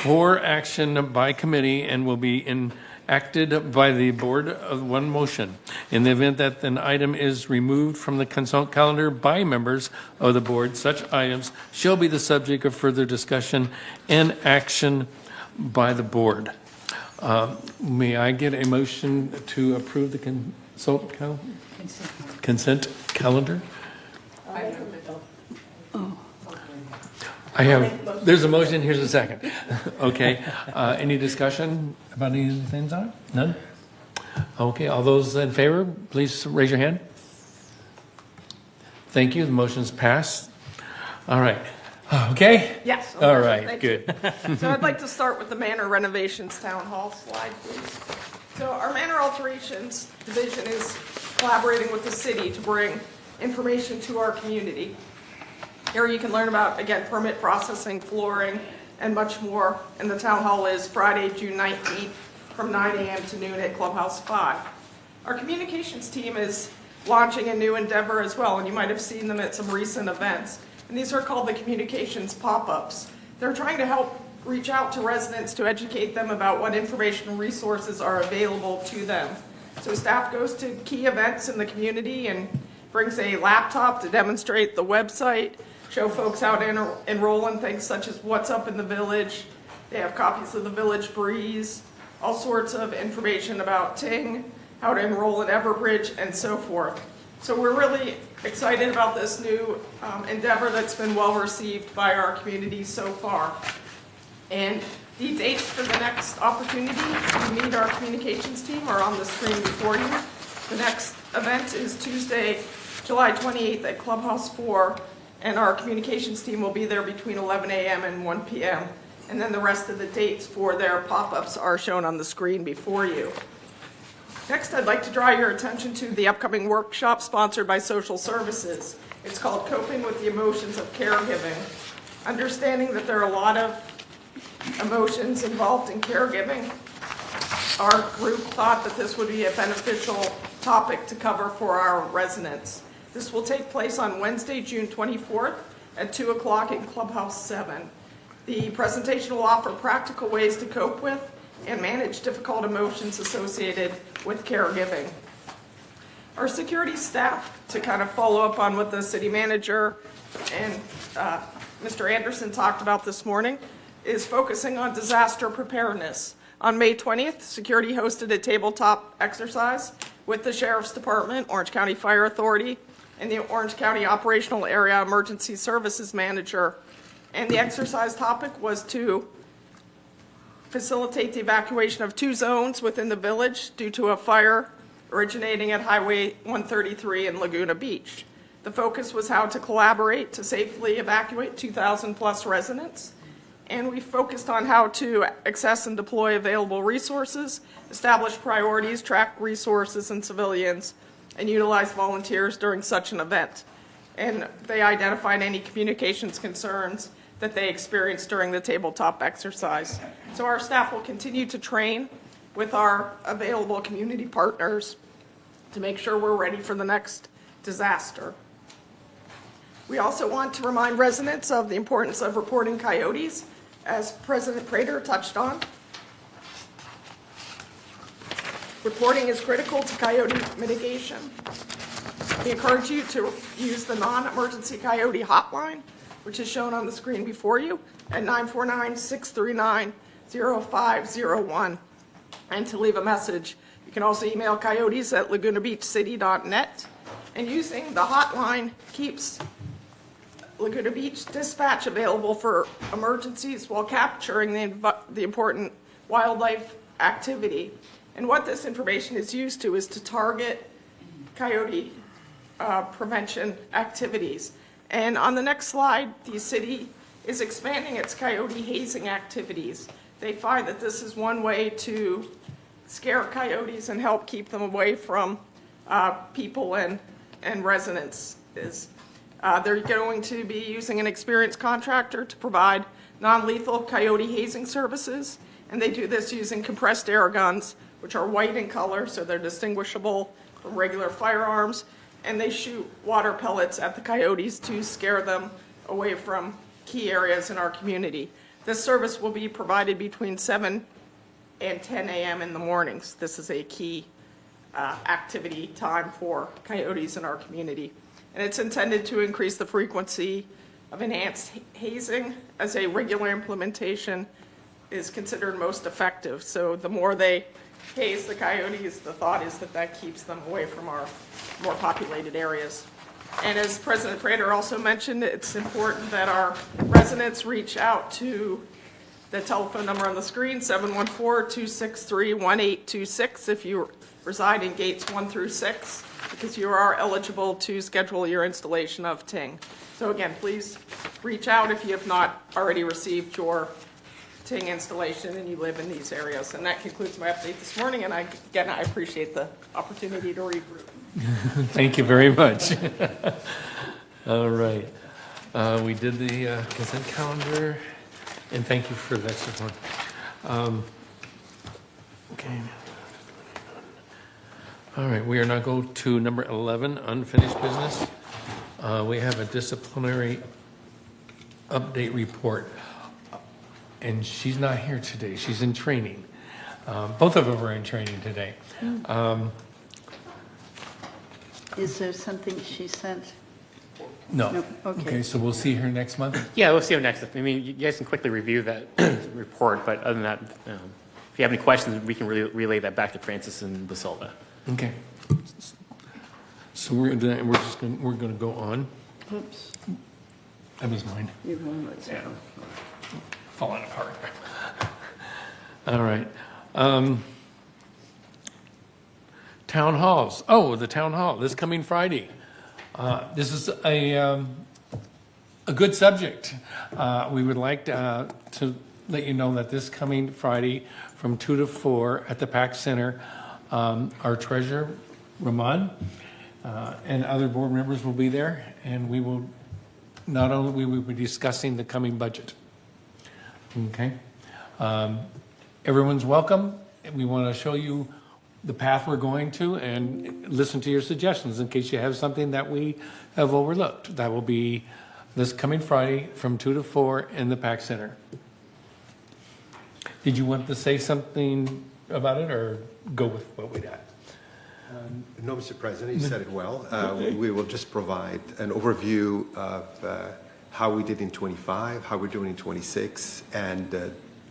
for action by committee and will be enacted by the board of one motion. In the event that an item is removed from the consult calendar by members of the board, such items shall be the subject of further discussion and action by the board. May I get a motion to approve the consent calendar? There's a motion, here's a second. Okay, any discussion about any of the things on it? None? Okay, all those in favor, please raise your hand. Thank you, the motion's passed. All right, okay? Yes. All right, Thank you. good. So I'd like to start with the Manor Renovations Town Hall slide, please. So our Manor Alterations Division is collaborating with the city to bring information to our community. Here you can learn about, again, permit processing, flooring, and much more. And the town hall is Friday, June 19th from 9 a.m. to noon at Clubhouse 5. Our communications team is launching a new endeavor as well, and you might have seen them at some recent events. And these are called the communications pop-ups. They're trying to help reach out to residents to educate them about what information and resources are available to them. So staff goes to key events in the community and brings a laptop to demonstrate the website, show folks how to enroll in things such as What's Up in the Village. They have copies of the Village Breeze, all sorts of information about Ting, how to enroll in Everbridge, and so forth. So we're really excited about this new endeavor that's been well received by our community so far. And the dates for the next opportunity to meet our communications team are on the screen before you. The next event is Tuesday, July 28th at Clubhouse 4, and our communications team will be there between 11 a.m. and 1 p.m. And then the rest of the dates for their pop-ups are shown on the screen before you. Next, I'd like to draw your attention to the upcoming workshop sponsored by Social Services. It's called Coping with the Emotions of Caregiving. Understanding that there are a lot of emotions involved in caregiving, our group thought that this would be a beneficial topic to cover for our residents. This will take place on Wednesday, June 24th at 2 o'clock in Clubhouse 7. The presentation will offer practical ways to cope with and manage difficult emotions associated with caregiving. Our security staff, to kind of follow up on what the city manager and Mr. Anderson talked about this morning, is focusing on disaster preparedness. On May 20th, security hosted a tabletop exercise with the Sheriff's Department, Orange County Fire Authority, and the Orange County Operational Area Emergency Services Manager. And the exercise topic was to facilitate the evacuation of 2 zones within the village due to a fire originating at Highway 133 in Laguna Beach. The focus was how to collaborate to safely evacuate 2,000 plus residents. And we focused on how to access and deploy available resources, establish priorities, track resources and civilians, and utilize volunteers during such an event. And they identified any communications concerns that they experienced during the tabletop exercise. So our staff will continue to train with our available community partners to make sure we're ready for the next disaster. We also want to remind residents of the importance of reporting coyotes, as President Prater touched on. Reporting is critical to coyote mitigation. We encourage you to use the non-emergency coyote hotline, which is shown on the screen before you, at 949-639-0501, and to leave a message. You can also email coyotes@lagunabeachcity.net, and using the hotline keeps Laguna Beach Dispatch available for emergencies while capturing the important wildlife activity. And what this information is used to is to target coyote prevention activities. And on the next slide, the city is expanding its coyote hazing activities. They find that this is one way to scare coyotes and help keep them away from people and residents. They're going to be using an experienced contractor to provide non-lethal coyote hazing services, and they do this using compressed air guns, which are white in color, so they're distinguishable from regular firearms, and they shoot water pellets at the coyotes to scare them away from key areas in our community. This service will be provided between 7 and 10 a.m. in the mornings. This is a key activity time for coyotes in our community. And it's intended to increase the frequency of enhanced hazing as a regular implementation is considered most effective. So the more they haze the coyotes, the thought is that that keeps them away from our more populated areas. And as President Prater also mentioned, it's important that our residents reach out to the telephone number on the screen, 714-263-1826, if you reside in gates 1 through 6, because you are eligible to schedule your installation of Ting. So again, please reach out if you have not already received your Ting installation and you live in these areas. And that concludes my update this morning, and I appreciate the opportunity to regroup. Thank you very much. All right. We did the consent calendar, and thank you for that support. Okay. All right, we are now go to number 11, unfinished business. We have a disciplinary update report, and she's not here today. She's in training. Both of them are in training today. Is there something she sent? No. No, okay. So we'll see her next month? Yeah, we'll see you next. I mean, you guys can quickly review that report, but other than that, if you have any questions, we can relay that back to Francis and Da Silva. Okay. So we're gonna go on. Oops. That was mine. You're wrong. Let's Yeah. Falling apart. All right. Town halls. Oh, the town hall, this coming Friday. This is a good subject. We would like to let you know that this coming Friday from 2 to 4 at the PAC Center, our treasurer, Ramon, and other board members will be there, and we will be discussing the coming budget. Okay? Everyone's welcome. We want to show you the path we're going to and listen to your suggestions in case you have something that we have overlooked. That will be this coming Friday from 2 to 4 in the PAC Center. Did you want to say something about it or go with what we got? No, Mr. President, you said it well. We will just provide an overview of how we did in 25, how we're doing in 26, and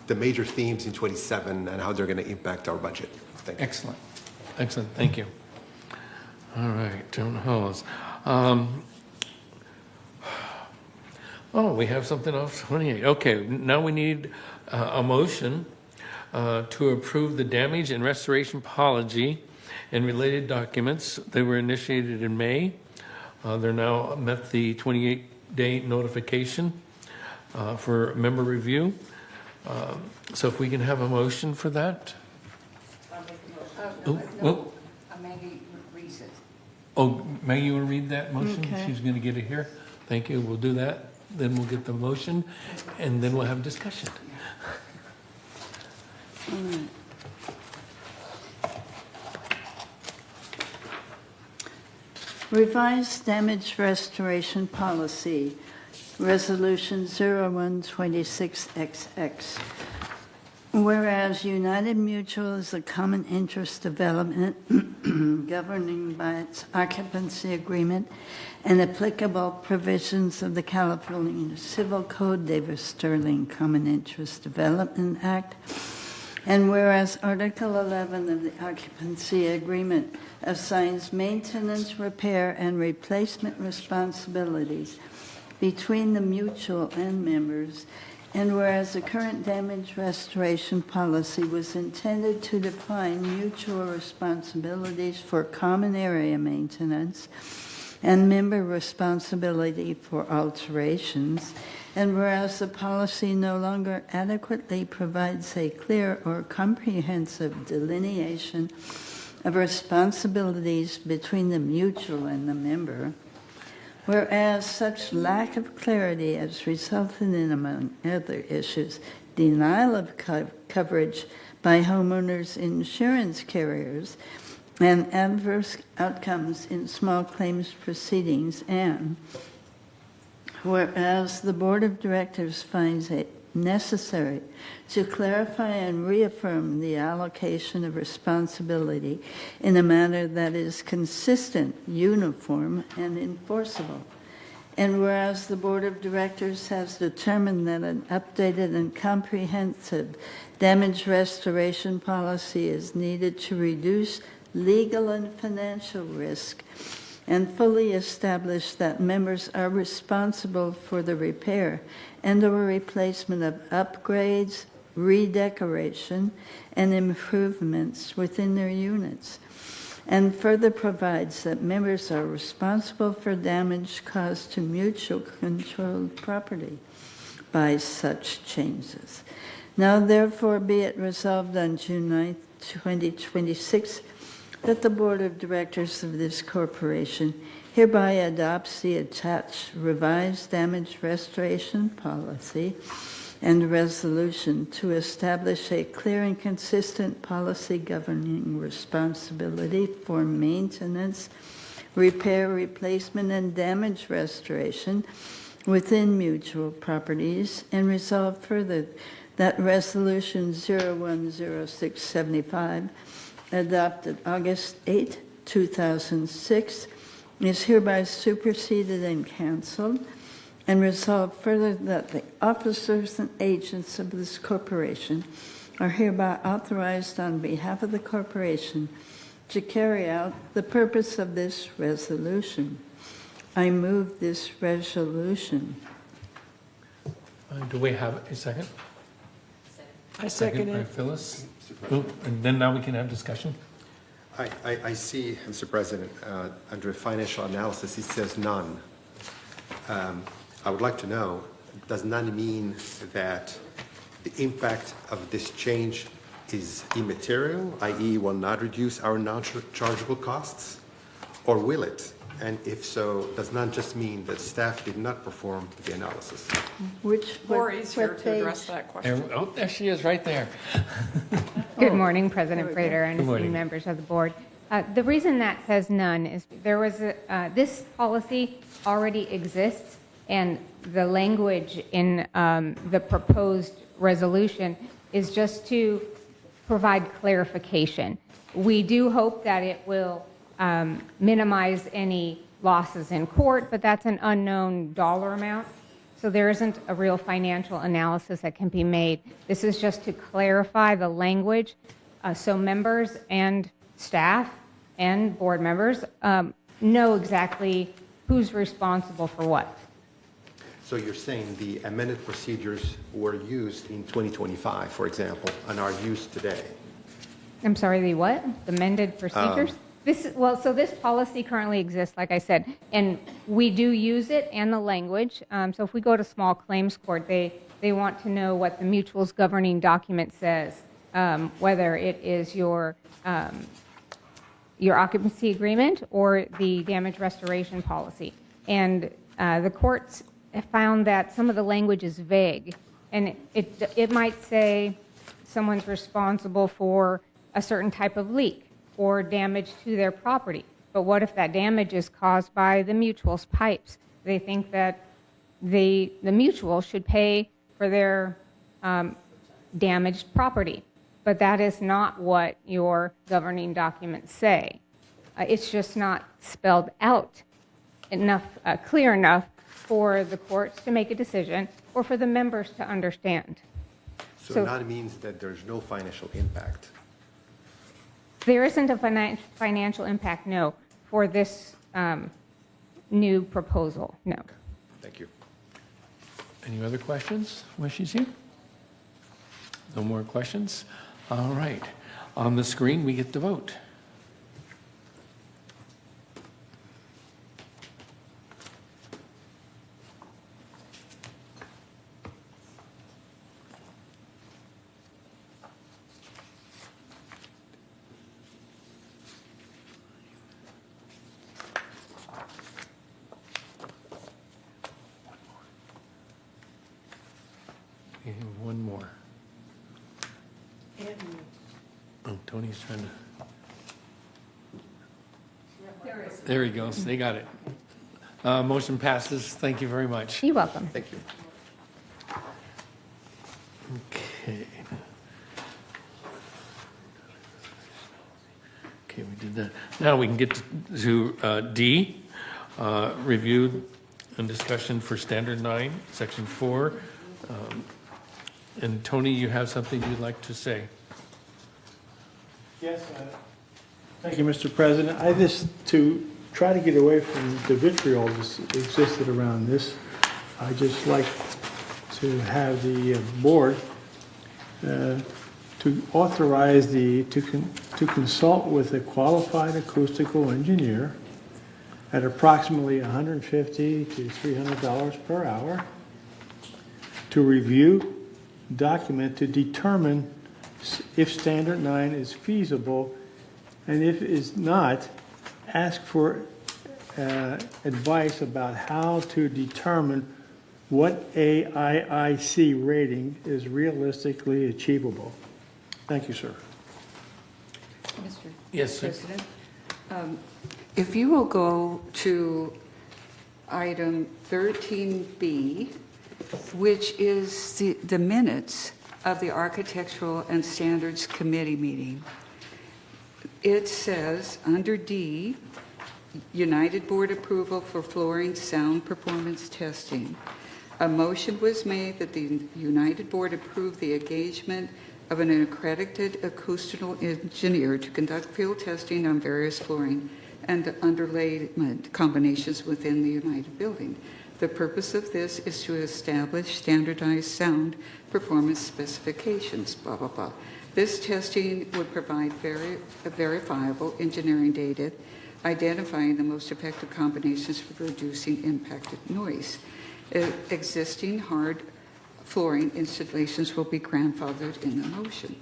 the major themes in 27 and how they're going to impact our budget. Thank you. Excellent. Excellent. Thank you. All right, town halls. Oh, we have something off 28. Okay, now we need a motion to approve the damage and restoration policy and related documents. They were initiated in May. They're now met the 28-day notification for member review. So if we can have a motion for that. Maggie reads it. Oh, Maggie, you want to read that motion? Okay. She's going to get it here. Thank you. We'll do that. Then we'll get the motion, and then we'll have discussion. All right. Revised Damage Restoration Policy, Resolution 0126XX. Whereas United Mutual is a common interest development governing by its occupancy agreement and applicable provisions of the California Civil Code, Davis-Sterling Common Interest Development Act, and whereas Article 11 of the occupancy agreement assigns maintenance, repair, and replacement responsibilities between the mutual and members, and whereas the current damage restoration policy was intended to define mutual responsibilities for common area maintenance and member responsibility for alterations, and whereas the policy no longer adequately provides a clear or comprehensive delineation of responsibilities between the mutual and the member, whereas such lack of clarity has resulted in, among other issues, denial of coverage by homeowners' insurance carriers and adverse outcomes in small claims proceedings, and whereas the Board of Directors finds it necessary to clarify and reaffirm the allocation of responsibility in a manner that is consistent, uniform, and enforceable. And whereas the Board of Directors has determined that an updated and comprehensive damage restoration policy is needed to reduce legal and financial risk and fully establish that members are responsible for the repair and/or replacement of upgrades, redecoration, and improvements within their units, and further provides that members are responsible for damage caused to mutual controlled property by such changes. Now therefore be it resolved on June 9th, 2026, that the Board of Directors of this corporation hereby adopts the attached revised damage restoration policy and resolution to establish a clear and consistent policy governing responsibility for maintenance, repair, replacement, and damage restoration within mutual properties, and resolve further that Resolution 010675, adopted August 8, 2006, is hereby superseded and canceled, and resolve further that the officers and agents of this corporation are hereby authorized on behalf of the corporation to carry out the purpose of this resolution. I move this resolution. Do we have a second? I second By it. Phyllis. Oh, and then now we can have discussion. I see, Mr. President, under financial analysis, it says none. I would like to know, does none mean that the impact of this change is immaterial, i.e. will not reduce our non-chargeable costs, or will it? And if so, does none just mean that staff did not perform the analysis? Lori's here to address page? that question. Oh, there she is, right there. Good morning, President Prater and Good morning. esteemed members of the board. The reason that says none is there was this policy already exists, and the language in the proposed resolution is just to provide clarification. We do hope that it will minimize any losses in court, but that's an unknown dollar amount. So there isn't a real financial analysis that can be made. This is just to clarify the language so members and staff and board members know exactly who's responsible for what. So you're saying the amended procedures were used in 2025, for example, and are used today? I'm sorry, the what? The amended procedures? So this policy currently exists, like I said, and we do use it and the language. So if we go to small claims court, they want to know what the mutual's governing document says, whether it is your occupancy agreement or the damage restoration policy. And the courts have found that some of the language is vague, and it might say someone's responsible for a certain type of leak or damage to their property. But what if that damage is caused by the mutual's pipes? They think that the mutual should pay for their damaged property. But that is not what your governing documents say. It's just not spelled out enough, clear enough for the courts to make a decision or for the members to understand. So none means that there's no financial impact. There isn't a financial impact, no, for this new proposal, no. Thank you. Any other questions while she's here? No more questions? All right. On the screen, we get to vote. We have one more. Oh, Tony's trying to. There he goes. They got it. Motion passes. Thank you very much. You're welcome. Thank you. Okay. Okay, we did that. Now we can get to D, review and discussion for Standard 9, Section 4. And Tony, you have something you'd like to say? Yes, thank you, Mr. President. I just, to try to get away from the vitriol that existed around this, I just like to have the board to authorize to consult with a qualified acoustical engineer at approximately $150 to $300 per hour to review, document, to determine if Standard 9 is feasible, and if it is not, ask for advice about how to determine what AIIC rating is realistically achievable. Thank you, sir. Mr. Yes, sir. President, if you will go to item 13B, which is the minutes of the Architectural and Standards Committee meeting. It says, under D, United Board approval for flooring sound performance testing. A motion was made that the United Board approve the engagement of an accredited acoustical engineer to conduct field testing on various flooring and underlayment combinations within the United building. The purpose of this is to establish standardized sound performance specifications, blah, blah, blah. This testing would provide verifiable engineering data identifying the most effective combinations for reducing impacted noise. Existing hard flooring installations will be grandfathered in the motion.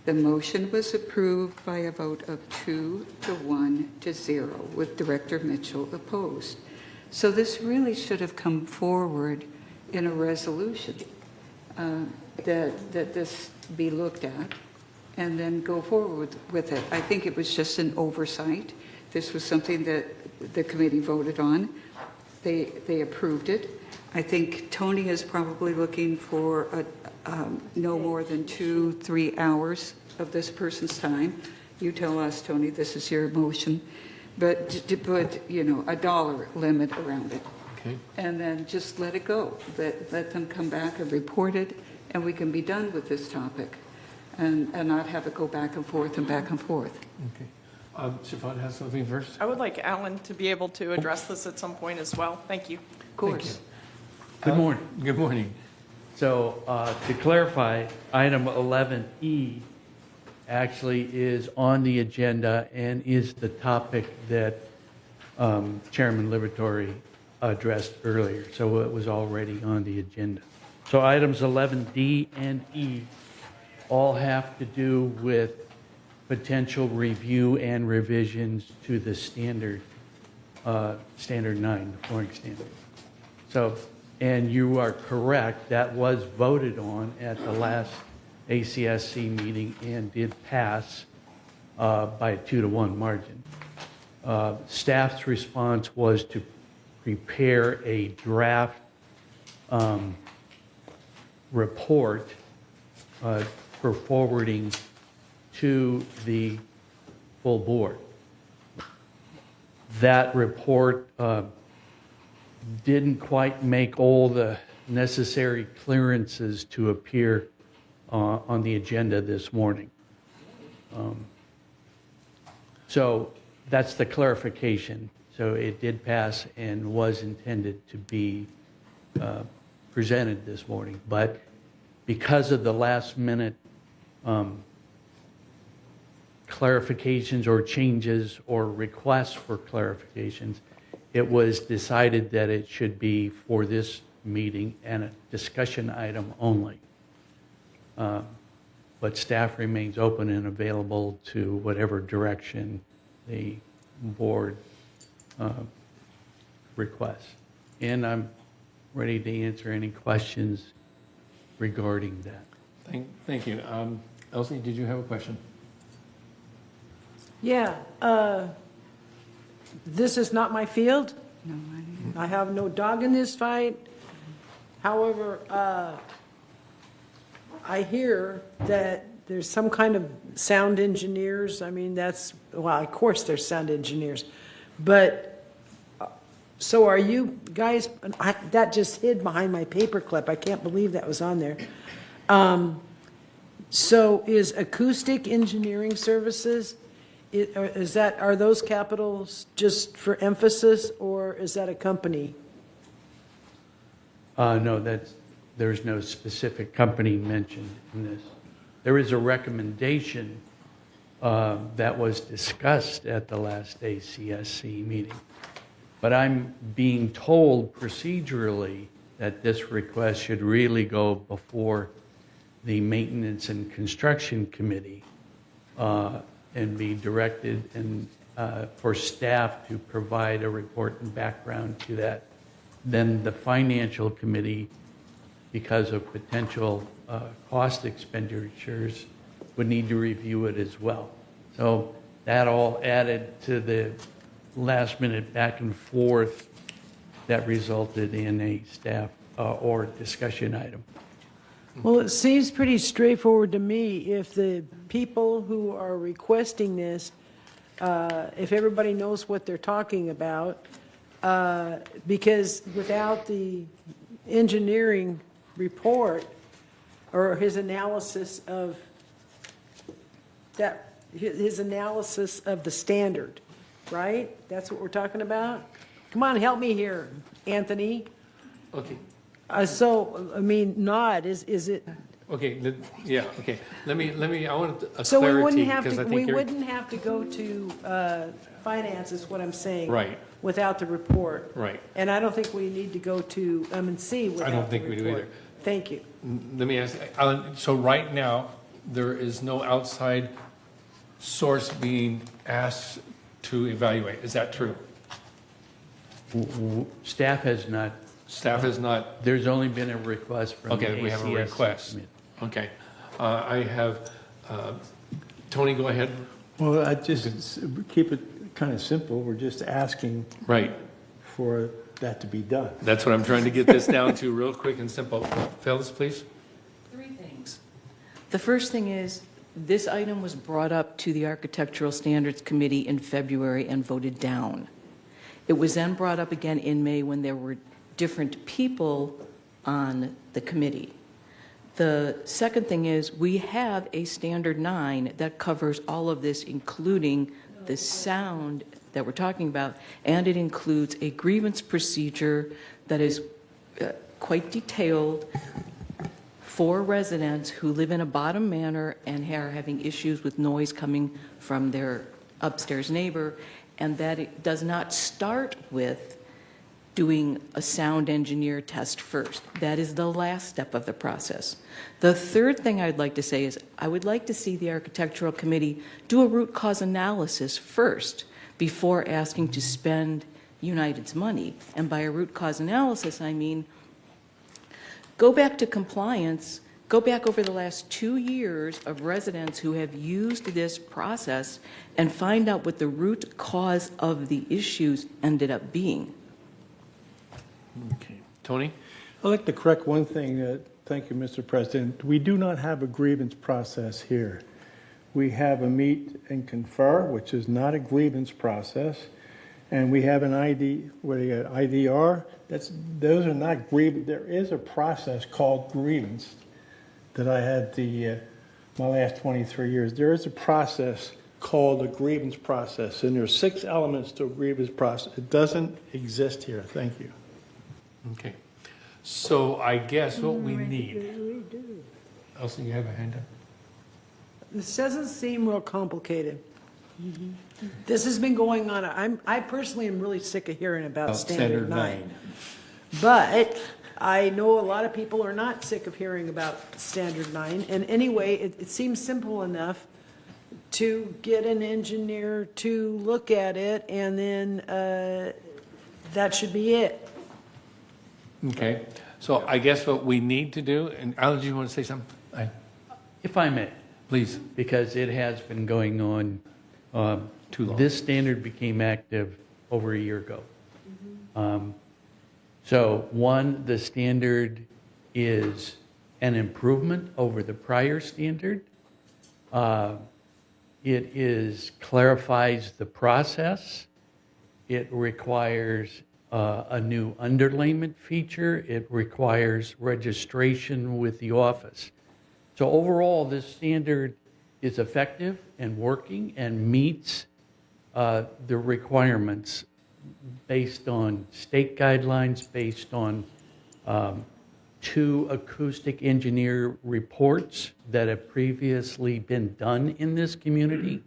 The motion was approved by a vote of 2 to 1 to 0, with Director Mitchell opposed. So this really should have come forward in a resolution that this be looked at and then go forward with it. I think it was just an oversight. This was something that the committee voted on. They approved it. I think Tony is probably looking for no more than 2-3 hours of this person's time. You tell us, Tony, this is your motion. But to put, a dollar limit around it. Okay. And then just let it go. Let them come back and report it, and we can be done with this topic and not have it go back and forth and back and forth. Okay. Siobhan has something first? I would like Alan to be able to address this at some point as well. Thank you. Of course. Good morning. Good morning. So to clarify, item 11E actually is on the agenda and is the topic that Chairman Liberatore addressed earlier. So it was already on the agenda. So items 11D and E all have to do with potential review and revisions to the standard 9, the flooring standard. So, and you are correct, that was voted on at the last ACSC meeting and did pass by a 2-to-1 margin. Staff's response was to prepare a draft report for forwarding to the full board. That report didn't quite make all the necessary clearances to appear on the agenda this morning. So that's the clarification. So it did pass and was intended to be presented this morning. But because of the last minute clarifications or changes or requests for clarifications, it was decided that it should be for this meeting and a discussion item only. But staff remains open and available to whatever direction the board requests. And I'm ready to answer any questions regarding that. Thank you. Elsie, did you have a question? Yeah, this is not my field. No, I have no dog in this fight. However, I hear that there's some kind of sound engineers. I mean, well, of course there's sound engineers. But So are you guys, that just hid behind my paperclip. I can't believe that was on there. So is acoustic engineering services, are those capitals just for emphasis, or is that a company? No, there's no specific company mentioned in this. There is a recommendation that was discussed at the last ACSC meeting. But I'm being told procedurally that this request should really go before the Maintenance and Construction Committee and be directed and for staff to provide a report and background to that. Then the Financial Committee, because of potential cost expenditures, would need to review it as well. So that all added to the last minute back and forth that resulted in a staff or discussion item. Well, it seems pretty straightforward to me. If the people who are requesting this, if everybody knows what they're talking about, because without the engineering report or his analysis of that, his analysis of the standard, right? That's what we're talking about? Come on, help me here, Anthony. Okay. So, I mean, nod, is it? Okay, yeah, okay. Let me, I want a So we wouldn't clarity, have because I to, think we you're. wouldn't have to go to finance, is what I'm saying. Right. Without the report. Right. And I don't think we need to go to M&C without the report. I don't think we do either. Thank you. Let me ask, Alan, so right now, there is no outside source being asked to evaluate, is that true? Staff has not. Staff has not. There's only been a request from the Okay, we have a ACSC request. committee. Okay. I have, Tony, go ahead. Well, I just keep it kind of simple. We're just asking Right. for that to be done. That's what I'm trying to get this down to, real quick and simple. Phyllis, please. Three things. The first thing is, this item was brought up to the Architectural Standards Committee in February and voted down. It was then brought up again in May when there were different people on the committee. The second thing is, we have a Standard 9 that covers all of this, including the sound that we're talking about, and it includes a grievance procedure that is quite detailed for residents who live in a bottom manor and are having issues with noise coming from their upstairs neighbor, and that it does not start with doing a sound engineer test first. That is the last step of the process. The third thing I'd like to say is I would like to see the Architectural Committee do a root cause analysis first before asking to spend United's money. And by a root cause analysis, I mean go back to compliance, go back over the last 2 years of residents who have used this process and find out what the root cause of the issues ended up being. Okay. Tony? I'd like to correct one thing. Thank you, Mr. President. We do not have a grievance process here. We have a meet and confer, which is not a grievance process, and we have an IDR. Those are not grievance. There is a process called grievance that I had my last 23 years. There is a process called a grievance process, and there's 6 elements to a grievance process. It doesn't exist here. Thank you. Okay. So I guess what we need. Elsie, you have a hand up? This doesn't seem real complicated. This has been going on. I personally am really sick of hearing about Standard 9. But I know a lot of people are not sick of hearing about Standard 9. And anyway, it seems simple enough to get an engineer to look at it, and then that should be it. Okay. So I guess what we need to do, and Alan, do you want to say something? If I may. Please. Because it has been going on. Too long. This standard became active over a year ago. So one, the standard is an improvement over the prior standard. It clarifies the process. It requires a new underlayment feature. It requires registration with the office. So overall, this standard is effective and working and meets the requirements based on state guidelines, based on 2 acoustic engineer reports that have previously been done in this community.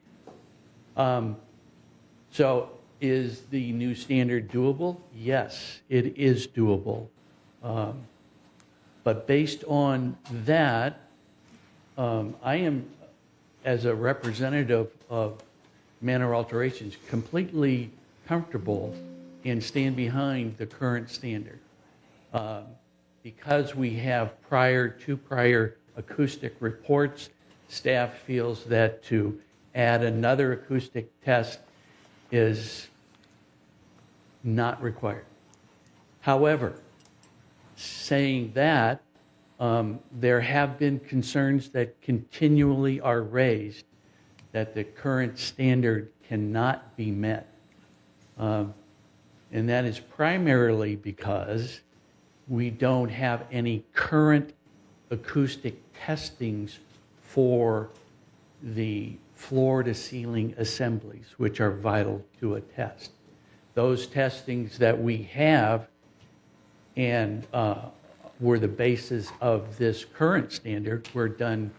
So is the new standard doable? Yes, it is doable. But based on that, I am, as a representative of Manor Alterations, completely comfortable and stand behind the current standard. Because we have two prior acoustic reports, staff feels that to add another acoustic test is not required. However, saying that, there have been concerns that continually are raised that the current standard cannot be met. And that is primarily because we don't have any current acoustic testings for the floor-to-ceiling assemblies, which are vital to a test. Those testings that we have and were the basis of this current standard were done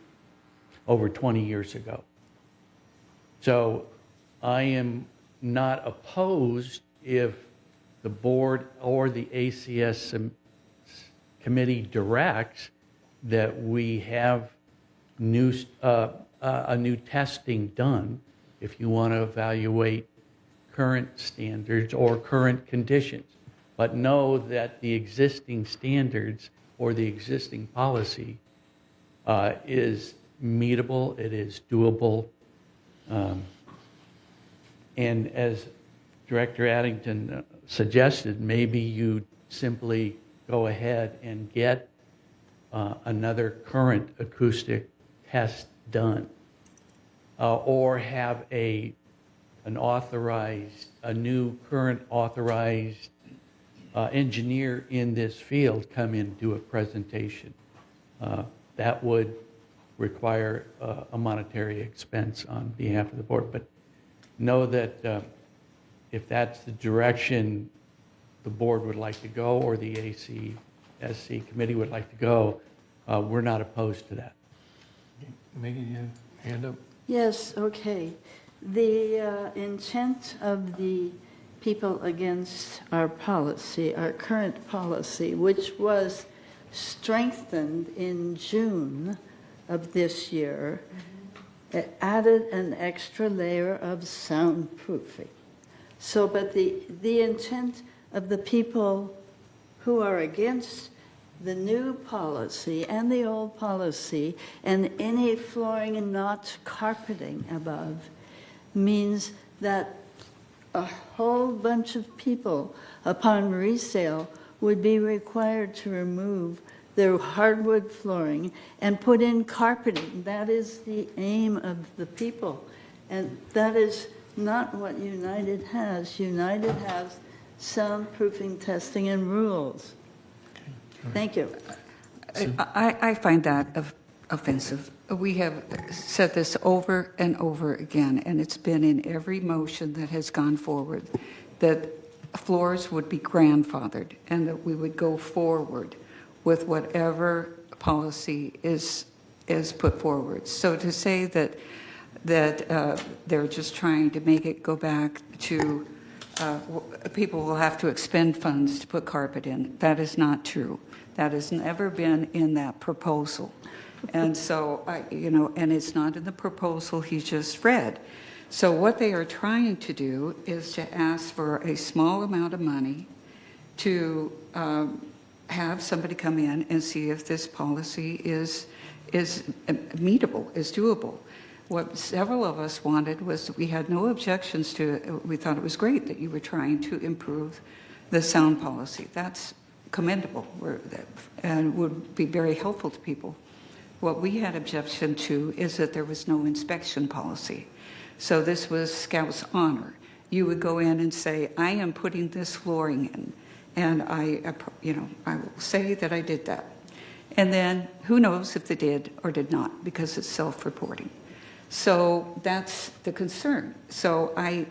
over 20 years ago. So I am not opposed if the board or the ACS committee directs that we have a new testing done if you want to evaluate current standards or current conditions. But know that the existing standards or the existing policy is meetable, it is doable. And as Director Addington suggested, maybe you simply go ahead and get another current acoustic test done, or have a new current authorized engineer in this field come in and do a presentation. That would require a monetary expense on behalf of the board, but know that if that's the direction the board would like to go or the ACSC committee would like to go, we're not opposed to that. Maggie, you have a hand up? Yes, okay. The intent of the people against our policy, our current policy, which was strengthened in June of this year, it added an extra layer of soundproofing. So, but the intent of the people who are against the new policy and the old policy and any flooring and not carpeting above means that a whole bunch of people upon resale would be required to remove their hardwood flooring and put in carpeting. That is the aim of the people. And that is not what United has. United has soundproofing testing and rules. Thank you. I find that offensive. We have said this over and over again, and it's been in every motion that has gone forward, that floors would be grandfathered and that we would go forward with whatever policy is put forward. So to say that they're just trying to make it go back to people will have to expend funds to put carpet in, that is not true. That has never been in that proposal. And so, and it's not in the proposal he just read. So what they are trying to do is to ask for a small amount of money to have somebody come in and see if this policy is meetable, is doable. What several of us wanted was we had no objections to it. We thought it was great that you were trying to improve the sound policy. That's commendable and would be very helpful to people. What we had objection to is that there was no inspection policy. So this was Scout's honor. you would go in and say, I am putting this flooring in, and I will say that I did that. And then who knows if they did or did not, because it's self-reporting. So that's the concern. So I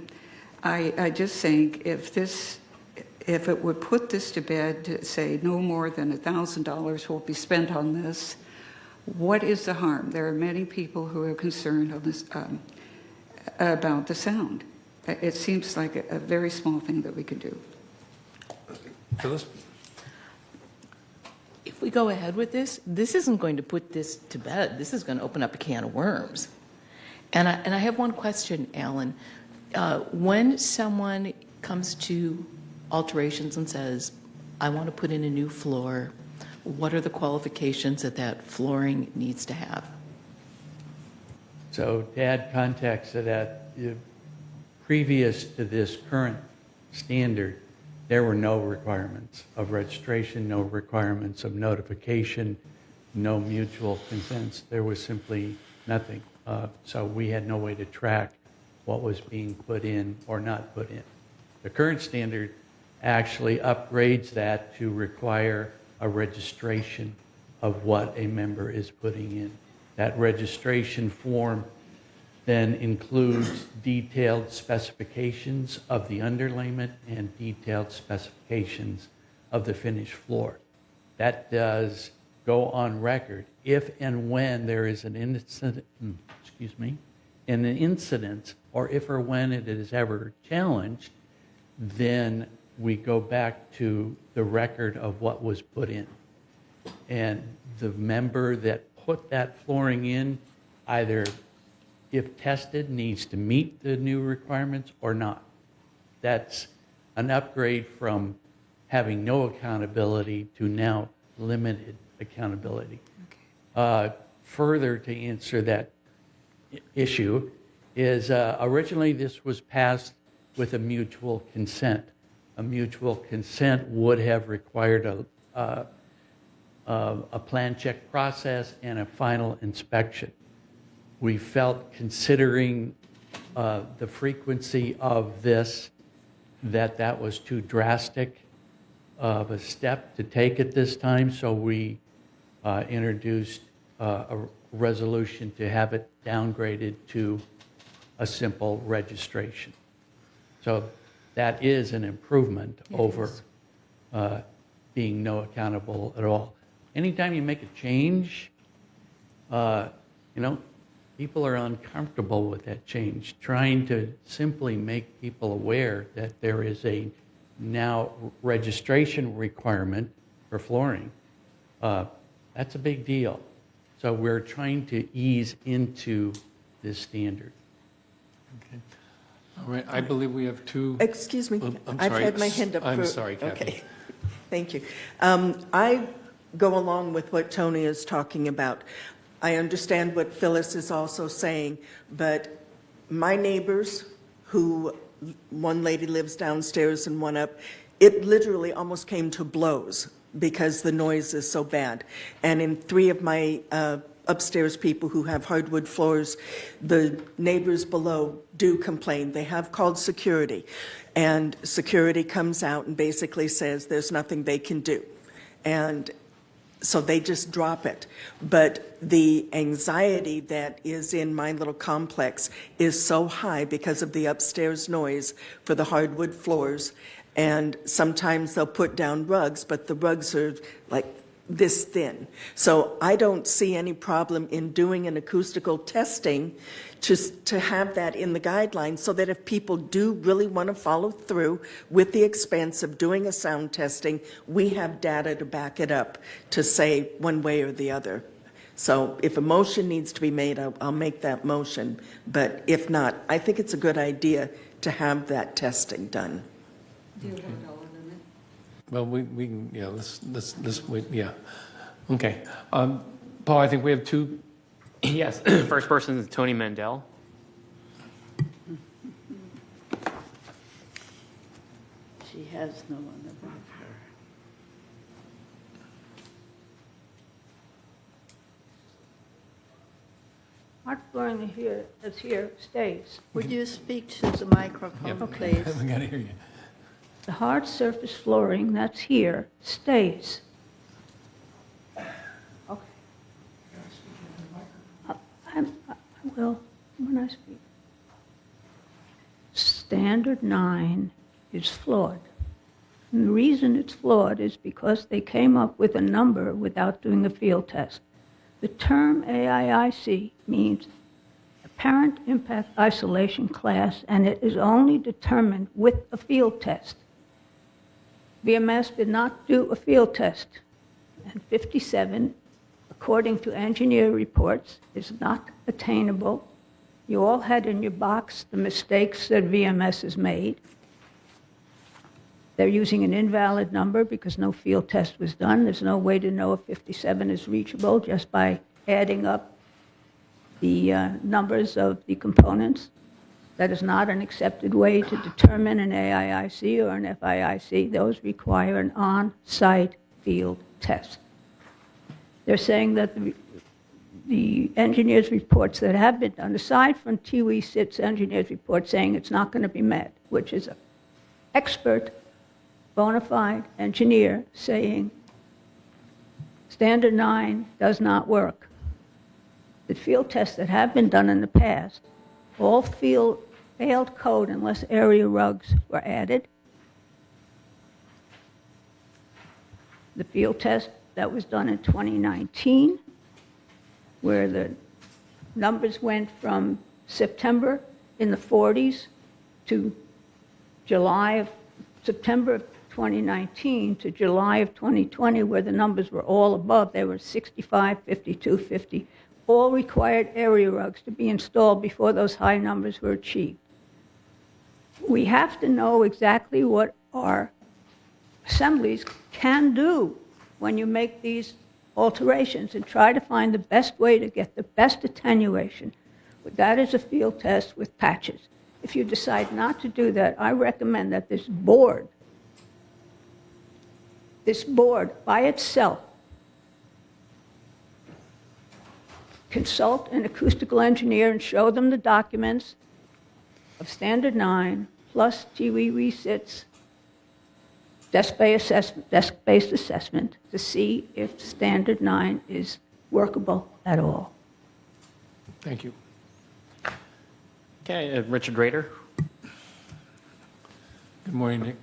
just think if it would put this to bed, to say no more than $1,000 will be spent on this, what is the harm? There are many people who are concerned on this, about the sound. It seems like a very small thing that we could do. Phyllis? If we go ahead with this, this isn't going to put this to bed. This is going to open up a can of worms. And I have one question, Alan. When someone comes to alterations and says, I want to put in a new floor, what are the qualifications that that flooring needs to have? So to add context to that, previous to this current standard, there were no requirements of registration, no requirements of notification, no mutual consents. There was simply nothing. So we had no way to track what was being put in or not put in. The current standard actually upgrades that to require a registration of what a member is putting in. That registration form then includes detailed specifications of the underlayment and detailed specifications of the finished floor. That does go on record if and when there is an incident, or if or when it is ever challenged, then we go back to the record of what was put in. And the member that put that flooring in, either if tested, needs to meet the new requirements or not. That's an upgrade from having no accountability to now limited accountability. Further, to answer that issue, is originally this was passed with a mutual consent. A mutual consent would have required a plan check process and a final inspection. We felt, considering the frequency of this, that was too drastic of a step to take at this time, so we introduced a resolution to have it downgraded to a simple registration. So that is an improvement over being no accountable at all. Anytime you make a change, people are uncomfortable with that change. Trying to simply make people aware that there is a now registration requirement for flooring, that's a big deal. So we're trying to ease into this standard. Okay. All right, I believe we have two. Excuse me, I'm I've sorry. had my hand up. I'm sorry, Kathy. Okay, thank you. I go along with what Tony is talking about. I understand what Phyllis is also saying, but my neighbors, who one lady lives downstairs and one up, it literally almost came to blows because the noise is so bad. And in 3 of my upstairs people who have hardwood floors, the neighbors below do complain. They have called security, and security comes out and basically says there's nothing they can do. And so they just drop it. But the anxiety that is in my little complex is so high because of the upstairs noise for the hardwood floors. And sometimes they'll put down rugs, but the rugs are like this thin. So I don't see any problem in doing an acoustical testing to have that in the guidelines, so that if people do really want to follow through with the expense of doing a sound testing, we have data to back it up to say one way or the other. So if a motion needs to be made, I'll make that motion. But if not, I think it's a good idea to have that testing done. Well, we can, yeah, let's wait, yeah. Okay. Paul, I think we have two. Yes, first person is Tony Mandel. She has no one above her. hard flooring here, that's here, stays. Would you speak to the microphone, please? We got to hear you. The hard surface flooring that's here stays. Okay. I will when I speak. Standard 9 is flawed. And the reason it's flawed is because they came up with a number without doing a field test. The term AIIC means Apparent Impact Isolation Class, and it is only determined with a field test. VMS did not do a field test, and 57, according to engineer reports, is not attainable. You all had in your box the mistakes that VMS has made. They're using an invalid number because no field test was done. There's no way to know if 57 is reachable just by adding up the numbers of the components. That is not an accepted way to determine an AIIC or an FIIC. Those require an on-site field test. They're saying that the engineers' reports that have been done, aside from TWE-SIT's engineers' report saying it's not going to be met, which is an expert, bona fide engineer saying Standard 9 does not work. The field tests that have been done in the past all failed code unless area rugs were added. The field test that was done in 2019, where the numbers went from September in the 40s to September of 2019 to July of 2020, where the numbers were all above. They were 65, 52, 50. All required area rugs to be installed before those high numbers were achieved. We have to know exactly what our assemblies can do when you make these alterations and try to find the best way to get the best attenuation. That is a field test with patches. If you decide not to do that, I recommend that this board by itself consult an acoustical engineer and show them the documents of Standard 9 plus TWE-SIT's desk-based assessment to see if Standard 9 is workable at all. Thank you. Okay, Richard Rader. Good morning, Nick.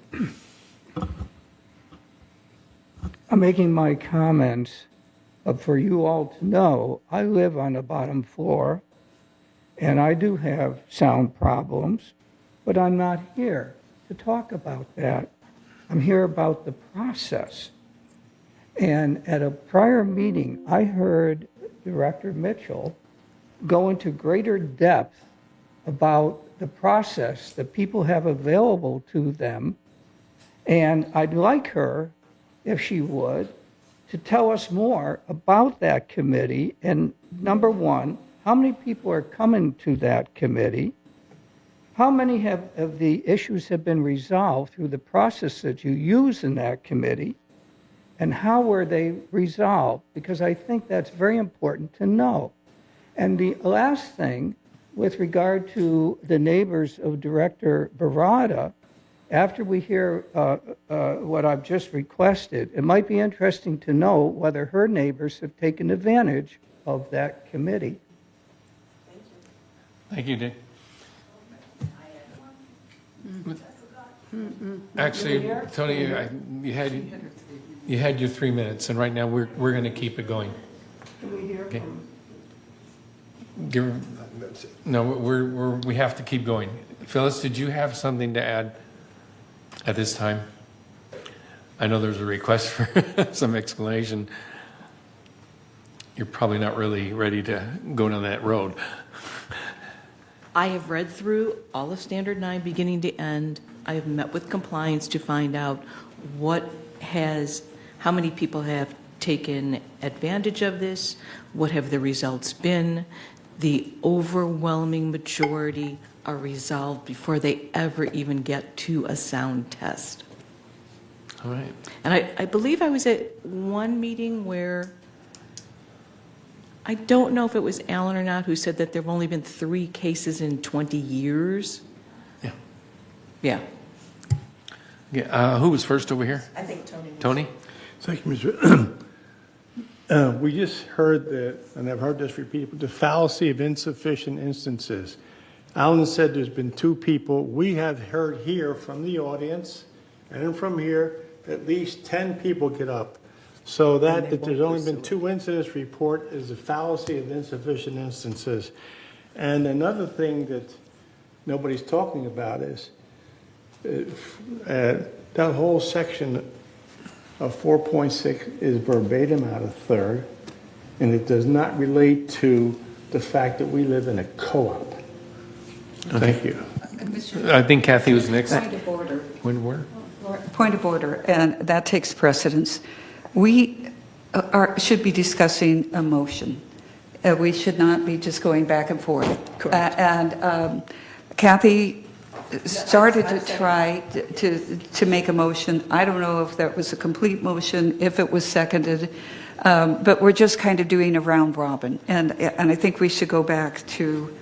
I'm making my comments for you all to know I live on the bottom floor and I do have sound problems, but I'm not here to talk about that. I'm here about the process. And at a prior meeting, I heard Director Mitchell go into greater depth about the process that people have available to them. And I'd like her, if she would, to tell us more about that committee. And number one, how many people are coming to that committee? How many of the issues have been resolved through the process that you use in that committee? And how were they resolved? Because I think that's very important to know. And the last thing, with regard to the neighbors of Director Barada, after we hear what I've just requested, it might be interesting to know whether her neighbors have taken advantage of that committee. Thank you, Dick. Actually, Tony, you had your 3 minutes, and right now we're going to keep it going. Can we hear Okay. No, we have to keep going. Phyllis, did you have something to add at this time? I know there's a request for some explanation. You're probably not really ready to go down that road. I have read through all of Standard 9 beginning to end. I have met with compliance to find out how many people have taken advantage of this, what have the results been. The overwhelming majority are resolved before they ever even get to a sound test. All right. And I believe I was at one meeting where I don't know if it was Alan or not who said that there have only been 3 cases in 20 years. Yeah. Yeah. Yeah, who was first over here? I think Tony. Tony? Thank you, Mr. We just heard that, and I've heard this repeated, the fallacy of insufficient instances. Alan said there's been 2 people. We have heard here from the audience and from here, at least 10 people get up. So that there's only been 2 incidents report is a fallacy of insufficient instances. And another thing that nobody's talking about is that whole section of 4.6 is verbatim out of third, and it does not relate to the fact that we live in a co-op. Thank you. I think Kathy was next. Point of order. Point of order? Point of order, and that takes precedence. We should be discussing a motion. We should not be just going back and forth. And Kathy started to try to make a motion. I don't know if that was a complete motion, if it was seconded, but we're just kind of doing a round robin. And I think we should go back to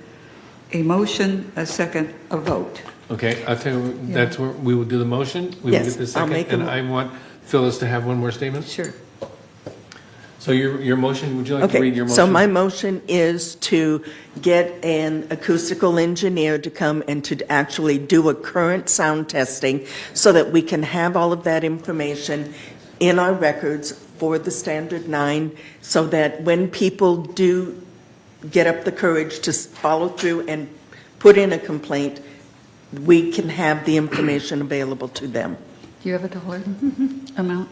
a motion, a second, a vote. Okay, I'll tell you, that's where we will do the motion. We will Yes, get the I'll second, make a and I want Phyllis to have one more statement. Sure. So your motion, would you like to read your motion? So my motion is to get an acoustical engineer to come and to actually do a current sound testing so that we can have all of that information in our records for the Standard 9, so that when people do get up the courage to follow through and put in a complaint, we can have the information available to them. Do you have a dollar amount?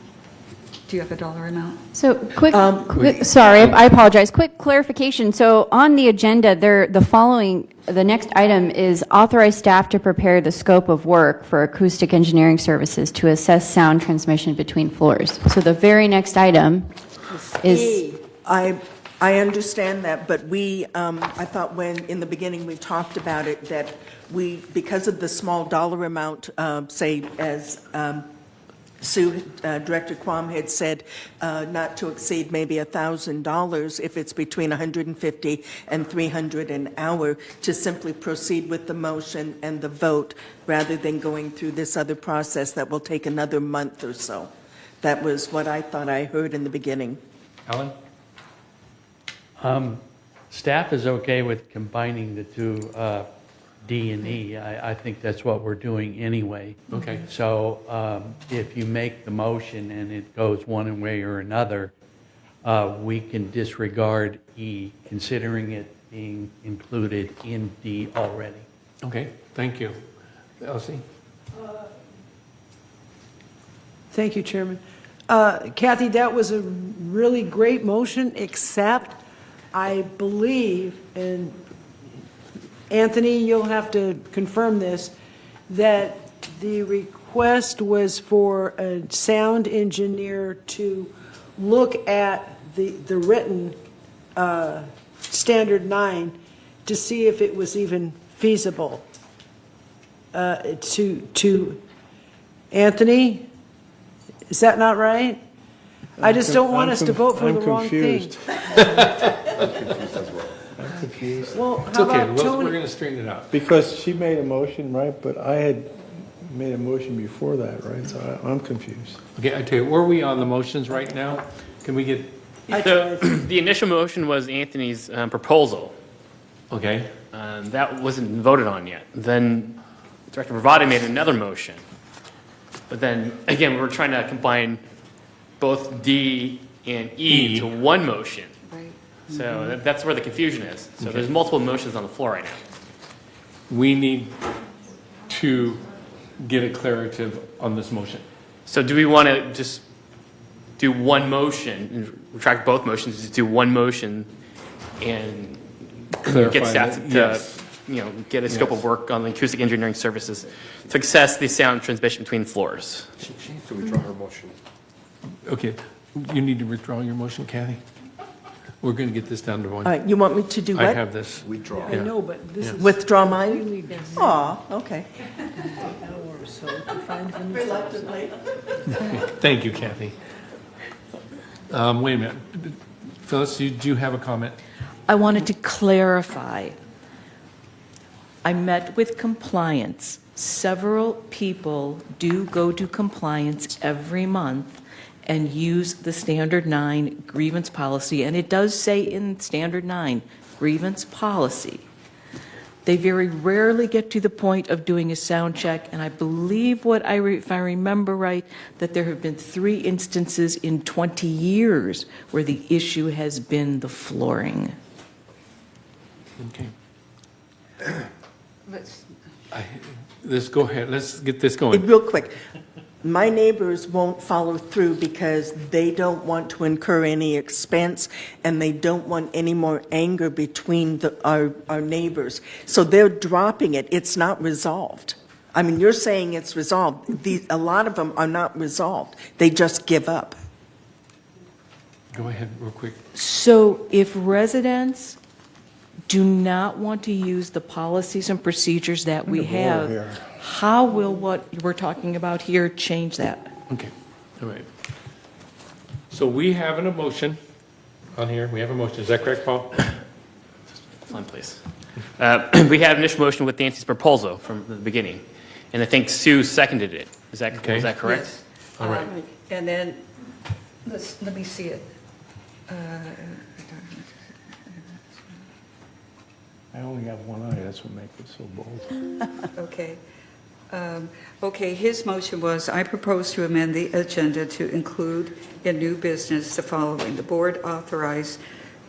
Do you have a dollar amount? So quick, sorry, I apologize. Quick clarification. So on the agenda, the next item is authorize staff to prepare the scope of work for acoustic engineering services to assess sound transmission between floors. So the very next item is. I understand that, but I thought when, in the beginning, we talked about it, that we, because of the small dollar amount, say, as Sue, Director Quam had said, not to exceed maybe $1,000 if it's between $150 and $300 an hour, to simply proceed with the motion and the vote rather than going through this other process that will take another month or so. That was what I thought I heard in the beginning. Alan? Staff is okay with combining the 2 D and E. I think that's what we're doing anyway. Okay. So if you make the motion and it goes one way or another, we can disregard E, considering it being included in D already. Okay, thank you. Elsie? Thank you, Chairman. Kathy, that was a really great motion, except I believe, and Anthony, you'll have to confirm this, that the request was for a sound engineer to look at the written Standard 9 to see if it was even feasible. To Anthony, is that not right? I just don't want us to vote for the wrong thing. I'm confused. Well, It's how okay, about we're Tony? going to straighten it out. Because she made a motion, right, but I had made a motion before that, right, so I'm confused. Okay, I tell you, where are we on the motions right now? Can we get, So the initial motion was Anthony's proposal. okay, That wasn't voted on yet. Then Director Bravati made another motion. But then, again, we were trying to combine both D and E to one motion. Right. So that's where the confusion is. So there's multiple motions on the floor right now. we need to get a declarative on this motion. So do we want to just do one motion, and retract both motions, just do one motion and Clarify get staff that, to, yes. get a scope Yes. of work on the acoustic engineering services to assess the sound transmission between floors? She needs to withdraw her motion. Okay, you need to withdraw your motion, Kathy? We're going to get this down to one. You want me to do what? I have this. Withdraw. I know, but this is. Withdraw mine? Aw, okay. Thank you, Kathy. Wait a minute. Phyllis, do you have a comment? I wanted to clarify. I met with compliance. Several people do go to compliance every month and use the Standard 9 grievance policy, and it does say in Standard 9, grievance policy. They very rarely get to the point of doing a sound check, and I believe if I remember right, that there have been 3 instances in 20 years where the issue has been the flooring. Okay. Let's go ahead. Let's get this going. Real quick, my neighbors won't follow through because they don't want to incur any expense and they don't want any more anger between our neighbors. So they're dropping it. It's not resolved. I mean, you're saying it's resolved. A lot of them are not resolved. They just give up. Go ahead real quick. So if residents do not want to use the policies and procedures that we have, how will what we're talking about here change that? Okay, all right. So we have an motion on here. We have a motion. Is that correct, Paul? Line, please. We had an initial motion with Nancy's proposal from the beginning, and I think Sue seconded it. Is that correct? Yes. All right. And then, let me see it. I only have one eye, that's what makes it so bold. Okay. Okay, his motion was, I propose to amend the agenda to include in new business the following. The board authorized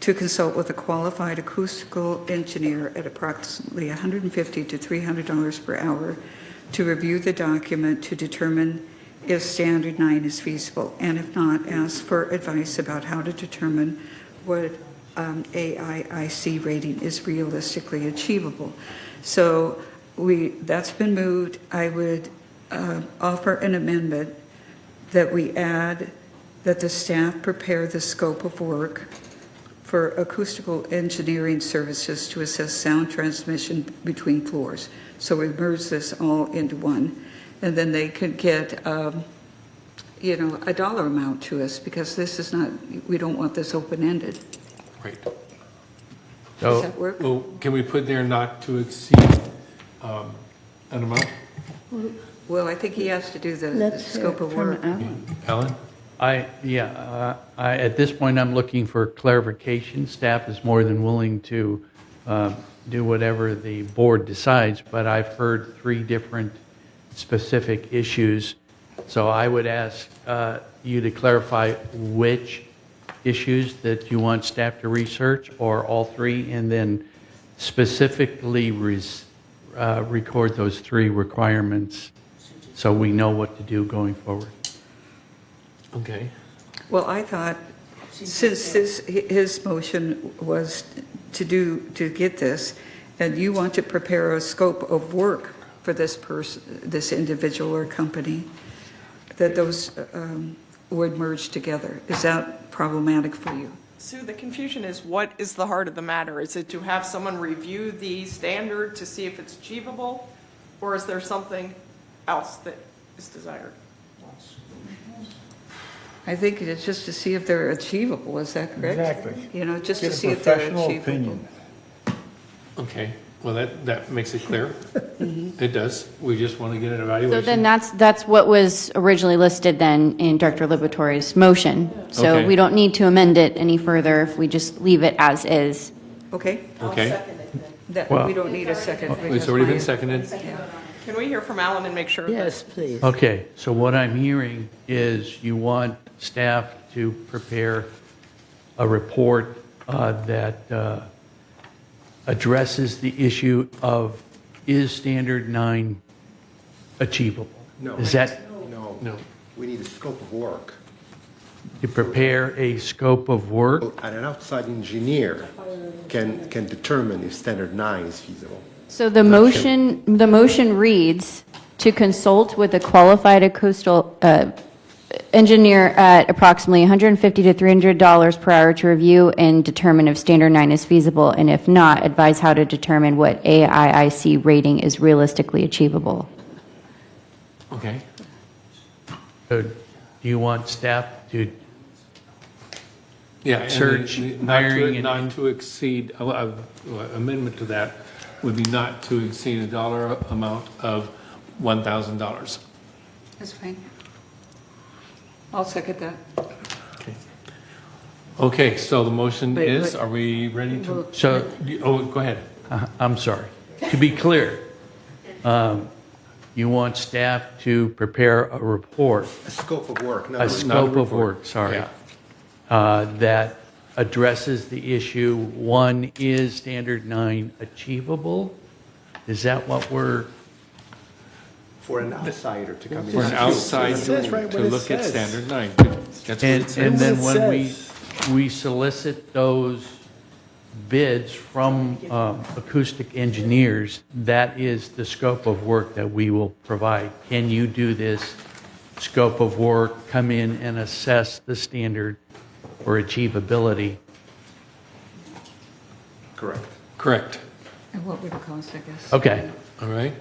to consult with a qualified acoustical engineer at approximately $150 to $300 per hour to review the document to determine if Standard 9 is feasible, and if not, ask for advice about how to determine what AIIC rating is realistically achievable. So that's been moved. I would offer an amendment that we add that the staff prepare the scope of work for acoustical engineering services to assess sound transmission between floors. So we merge this all into one, and then they could get a dollar amount to us, because this is not, we don't want this open-ended. Great. Does that work? Well, can we put there not to exceed an amount? Well, I think he has to do the Let's hear scope it of from work. Alan. Alan? At this point, I'm looking for clarification. Staff is more than willing to do whatever the board decides, but I've heard 3 different specific issues. So I would ask you to clarify which issues that you want staff to research, or all 3, and then specifically record those 3 requirements so we know what to do going forward. Okay. Well, I thought, since his motion was to get this, and you want to prepare a scope of work for this person, this individual or company, that those would merge together. Is that problematic for you? Sue, the confusion is, what is the heart of the matter? Is it to have someone review the standard to see if it's achievable, or is there something else that is desired? I think it's just to see if they're achievable. Is that correct? Exactly. Just Get to a see if they're professional achievable. opinion. Okay. Well, that makes it clear. It does. We just want to get an evaluation. So then that's what was originally listed then in Director Liberatore's motion. So Okay. we don't need to amend it any further if we just leave it as is. Okay? Okay. We don't need a second. It's already been seconded. Can we hear from Alan and make sure? Yes, please. Okay, so what I'm hearing is you want staff to prepare a report that addresses the issue of, is Standard 9 achievable? No. Is that No. We need a scope of work. to prepare a scope of work? And an outside engineer can determine if Standard 9 is feasible. So the motion reads to consult with a qualified acoustical engineer at approximately $150 to $300 per hour to review and determine if Standard 9 is feasible, and if not, advise how to determine what AIIC rating is realistically achievable. Okay. So do you want staff to Yeah, and search, hiring, not and to exceed, amendment to that would be not to exceed a dollar amount of $1,000. That's fine. I'll second that. Okay, so the motion Wait, is, wait. are we ready to? So- Oh, go ahead. I'm sorry. To be clear, you want staff to prepare a report, A scope of work, not a a scope of report. work, sorry, Yeah. that addresses the issue. One, is Standard 9 achievable? Is that what we're, for an outsider to come in. For an outside It says right to what it look at says. Standard 9. That's what and it says. and then What it when says. we solicit those bids from acoustic engineers, that is the scope of work that we will provide. Can you do this scope of work, come in and assess the standard for achievability? Correct. Correct. And what would it cost, I guess? Okay. All right.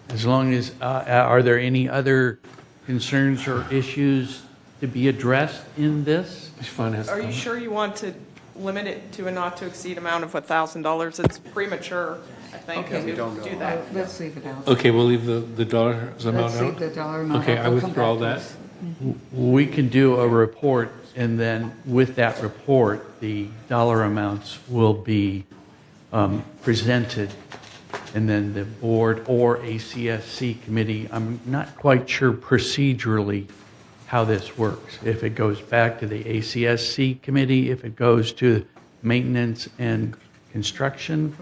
As long as, are there any other concerns or issues to be addressed in this? Are you sure you want to limit it to a not to exceed amount of $1,000? It's premature, I think, Okay. to We don't know. do that. Let's leave it out. Okay, we'll leave the dollars amount Let's leave out? the dollar amount Okay, out. I They'll come withdraw back to that. us. We can do a report, and then with that report, the dollar amounts will be presented, and then the board or ACSC committee, I'm not quite sure procedurally how this works. If it goes back to the ACSC committee, if it goes to maintenance and construction.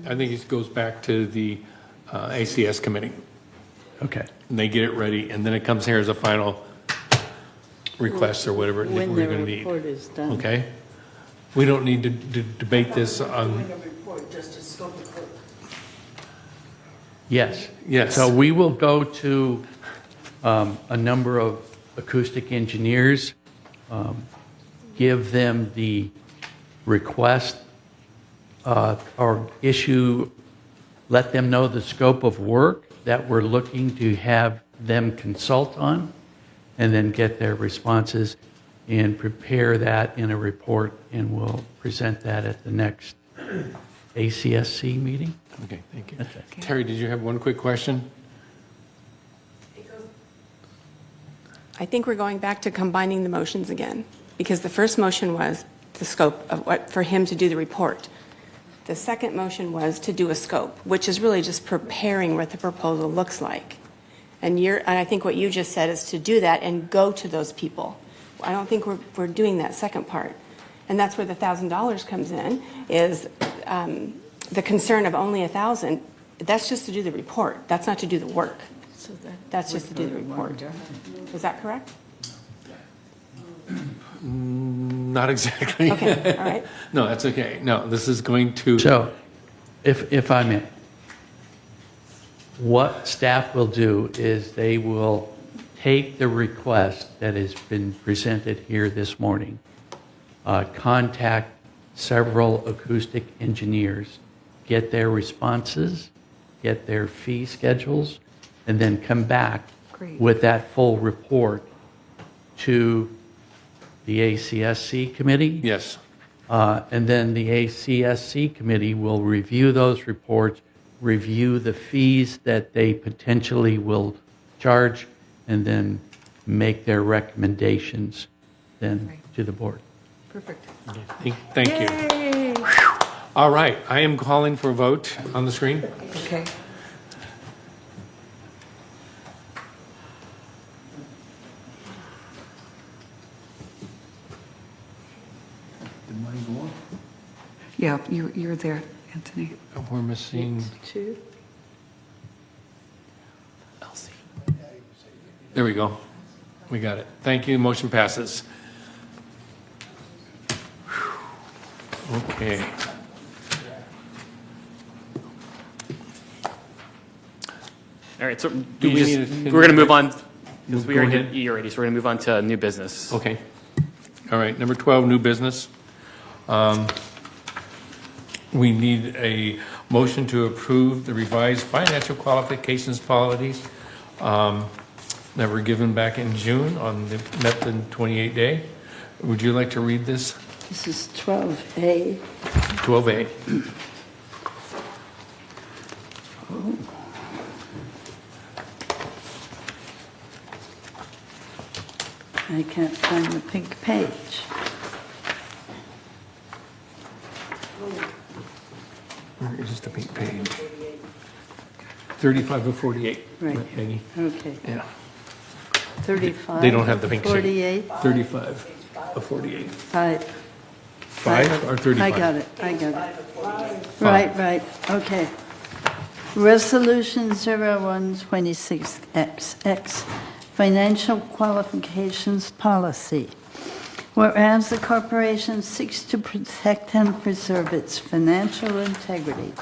I think it goes back to the ACS committee. Okay. And they get it ready, and then it comes here as a final request or whatever we're When going the to need. report is done. Okay? We don't need to debate this on, Doing a report, just a scope of work. Yes. Yes. So we will go to a number of acoustic engineers, give them the request or issue, let them know the scope of work that we're looking to have them consult on, and then get their responses and prepare that in a report, and we'll present that at the next ACSC meeting. okay, thank you. Okay. Terry, did you have one quick question? I think we're going back to combining the motions again, because the first motion was the scope of what, for him to do the report. The second motion was to do a scope, which is really just preparing what the proposal looks like. And I think what you just said is to do that and go to those people. I don't think we're doing that second part. And that's where the $1,000 comes in, is the concern of only 1,000. That's just to do the report. That's not to do the work. That's just to do the report. Is that correct? Not exactly. Okay, all right. No, that's okay. No, this is going to. So, if I may, what staff will do is they will take the request that has been presented here this morning, contact several acoustic engineers, get their responses, get their fee schedules, and then come back Great. with that full report to the ACSC committee. Yes. And then the ACSC committee will review those reports, review the fees that they potentially will charge, and then make their recommendations then to the board. Perfect. Thank you. All right, I am calling for a vote on the screen. Okay. Did mine go on? Yeah, you're there, Anthony. We're missing. Two. There we go. We got it. Thank you. Motion passes. Okay. All right, so Do we're we need a- going to move on. Go We already ahead. did E already, so we're going to move on to new business. Okay. All right, number 12, new business. We need a motion to approve the revised financial qualifications policies that were given back in June on the met the 28 day. Would you like to read this? This is 12A. 12A. I can't find the pink page. Where is the pink page? 35 of 48. Right. Maggie. Okay. Yeah. 35. They don't have the pink sheet. 48. 35 of 48. 5. 5 or 35? I got it. Right. Okay. Resolution 0126XX, Financial Qualifications Policy. Whereas the corporation seeks to protect and preserve its financial integrity,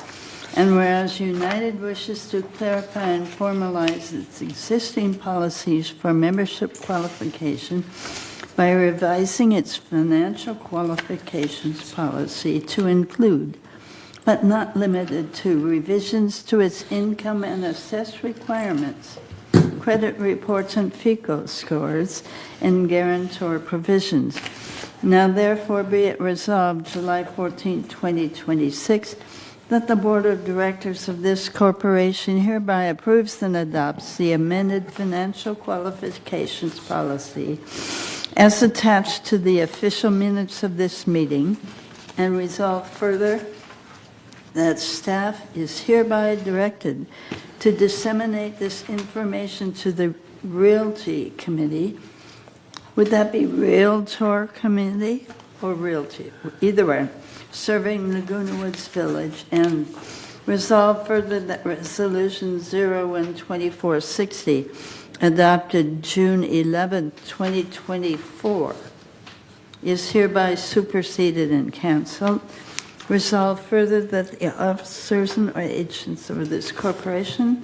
and whereas United wishes to clarify and formalize its existing policies for membership qualification by revising its financial qualifications policy to include, but not limited to, revisions to its income and assess requirements, credit reports and FICO scores, and guarantor provisions. Now therefore be it resolved July 14, 2026, that the Board of Directors of this corporation hereby approves and adopts the amended financial qualifications policy as attached to the official minutes of this meeting, and resolve further that staff is hereby directed to disseminate this information to the Realty Committee. Would that be Realtor Committee or Realty? Either way, serving Laguna Woods Village, and resolve further that Resolution 012460, adopted June 11, 2024, is hereby superseded and canceled. Resolve further that the officers and agents of this corporation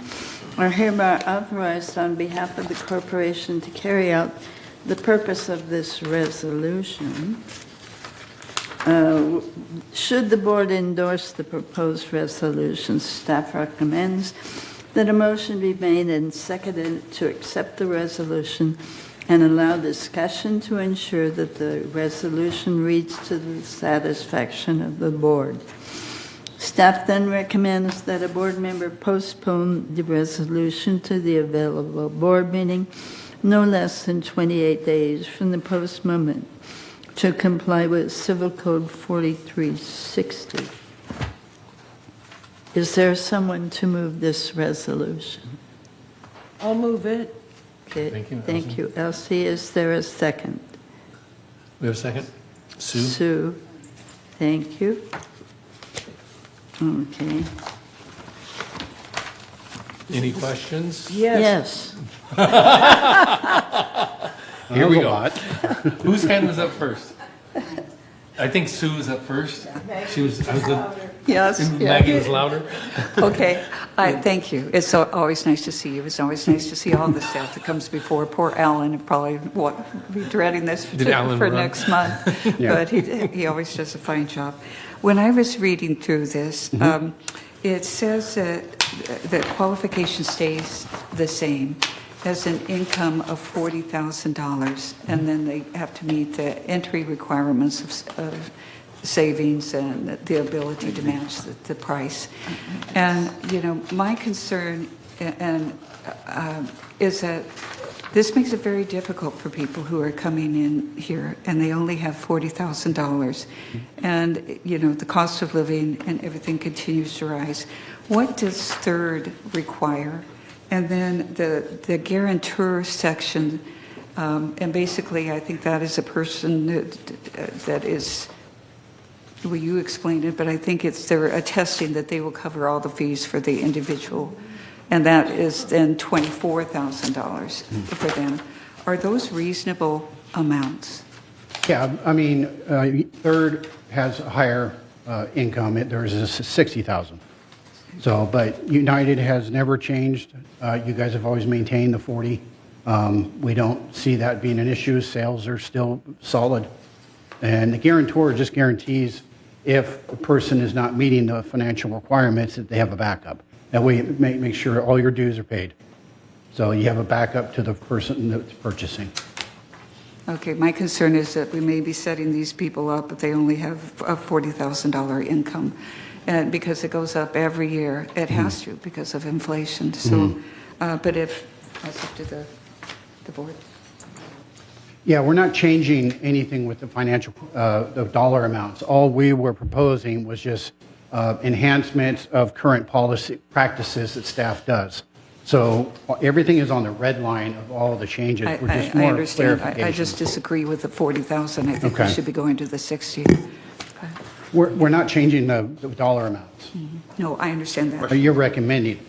are hereby authorized on behalf of the corporation to carry out the purpose of this resolution. Should the board endorse the proposed resolution, staff recommends that a motion be made and seconded to accept the resolution and allow discussion to ensure that the resolution reads to the satisfaction of the board. Staff then recommends that a board member postpone the resolution to the available board meeting no less than 28 days from the post moment to comply with Civil Code 4360. Is there someone to move this resolution? I'll move it. Okay, Thank you, thank you. Elsie, is there a second? We have a second? Sue? Sue, thank you. Okay. Any questions? Yes. Here we go. Whose hand was up first? I think Sue was up first. She was, I was the, Yes. Maggie was louder. Okay, thank you. It's always nice to see you. It's always nice to see all the staff that comes before. Poor Alan probably will be dreading this Did Alan for run? next month, but he always does a fine job. When I was reading through this, it says that qualification stays the same as an income of $40,000, and then they have to meet the entry requirements of savings and the ability to match the price. And, you know, my concern is that this makes it very difficult for people who are coming in here and they only have $40,000. And, you know, the cost of living and everything continues to rise. What does third require? And then the guarantor section, and basically I think that is a person that is, well, you explained it, but I think they're attesting that they will cover all the fees for the individual, and that is then $24,000 for them. Are those reasonable amounts? Yeah, I mean, third has a higher income. There's a 60,000. So, but United has never changed. You guys have always maintained the 40. We don't see that being an issue. Sales are still solid. And the guarantor just guarantees if the person is not meeting the financial requirements that they have a backup. That way it make sure all your dues are paid. So you have a backup to the person that's purchasing. Okay, my concern is that we may be setting these people up, but they only have a $40,000 income. And because it goes up every year, it has to because of inflation. So, but if, that's up to the board. Yeah, we're not changing anything with the financial, the dollar amounts. All we were proposing was just enhancements of current policy practices that staff does. So everything is on the red line of all the changes. We're just I more understand. clarification. I just disagree with the 40,000. I think we Okay. should be going to the 60. We're not changing the dollar amounts. No, I understand that. You're recommending.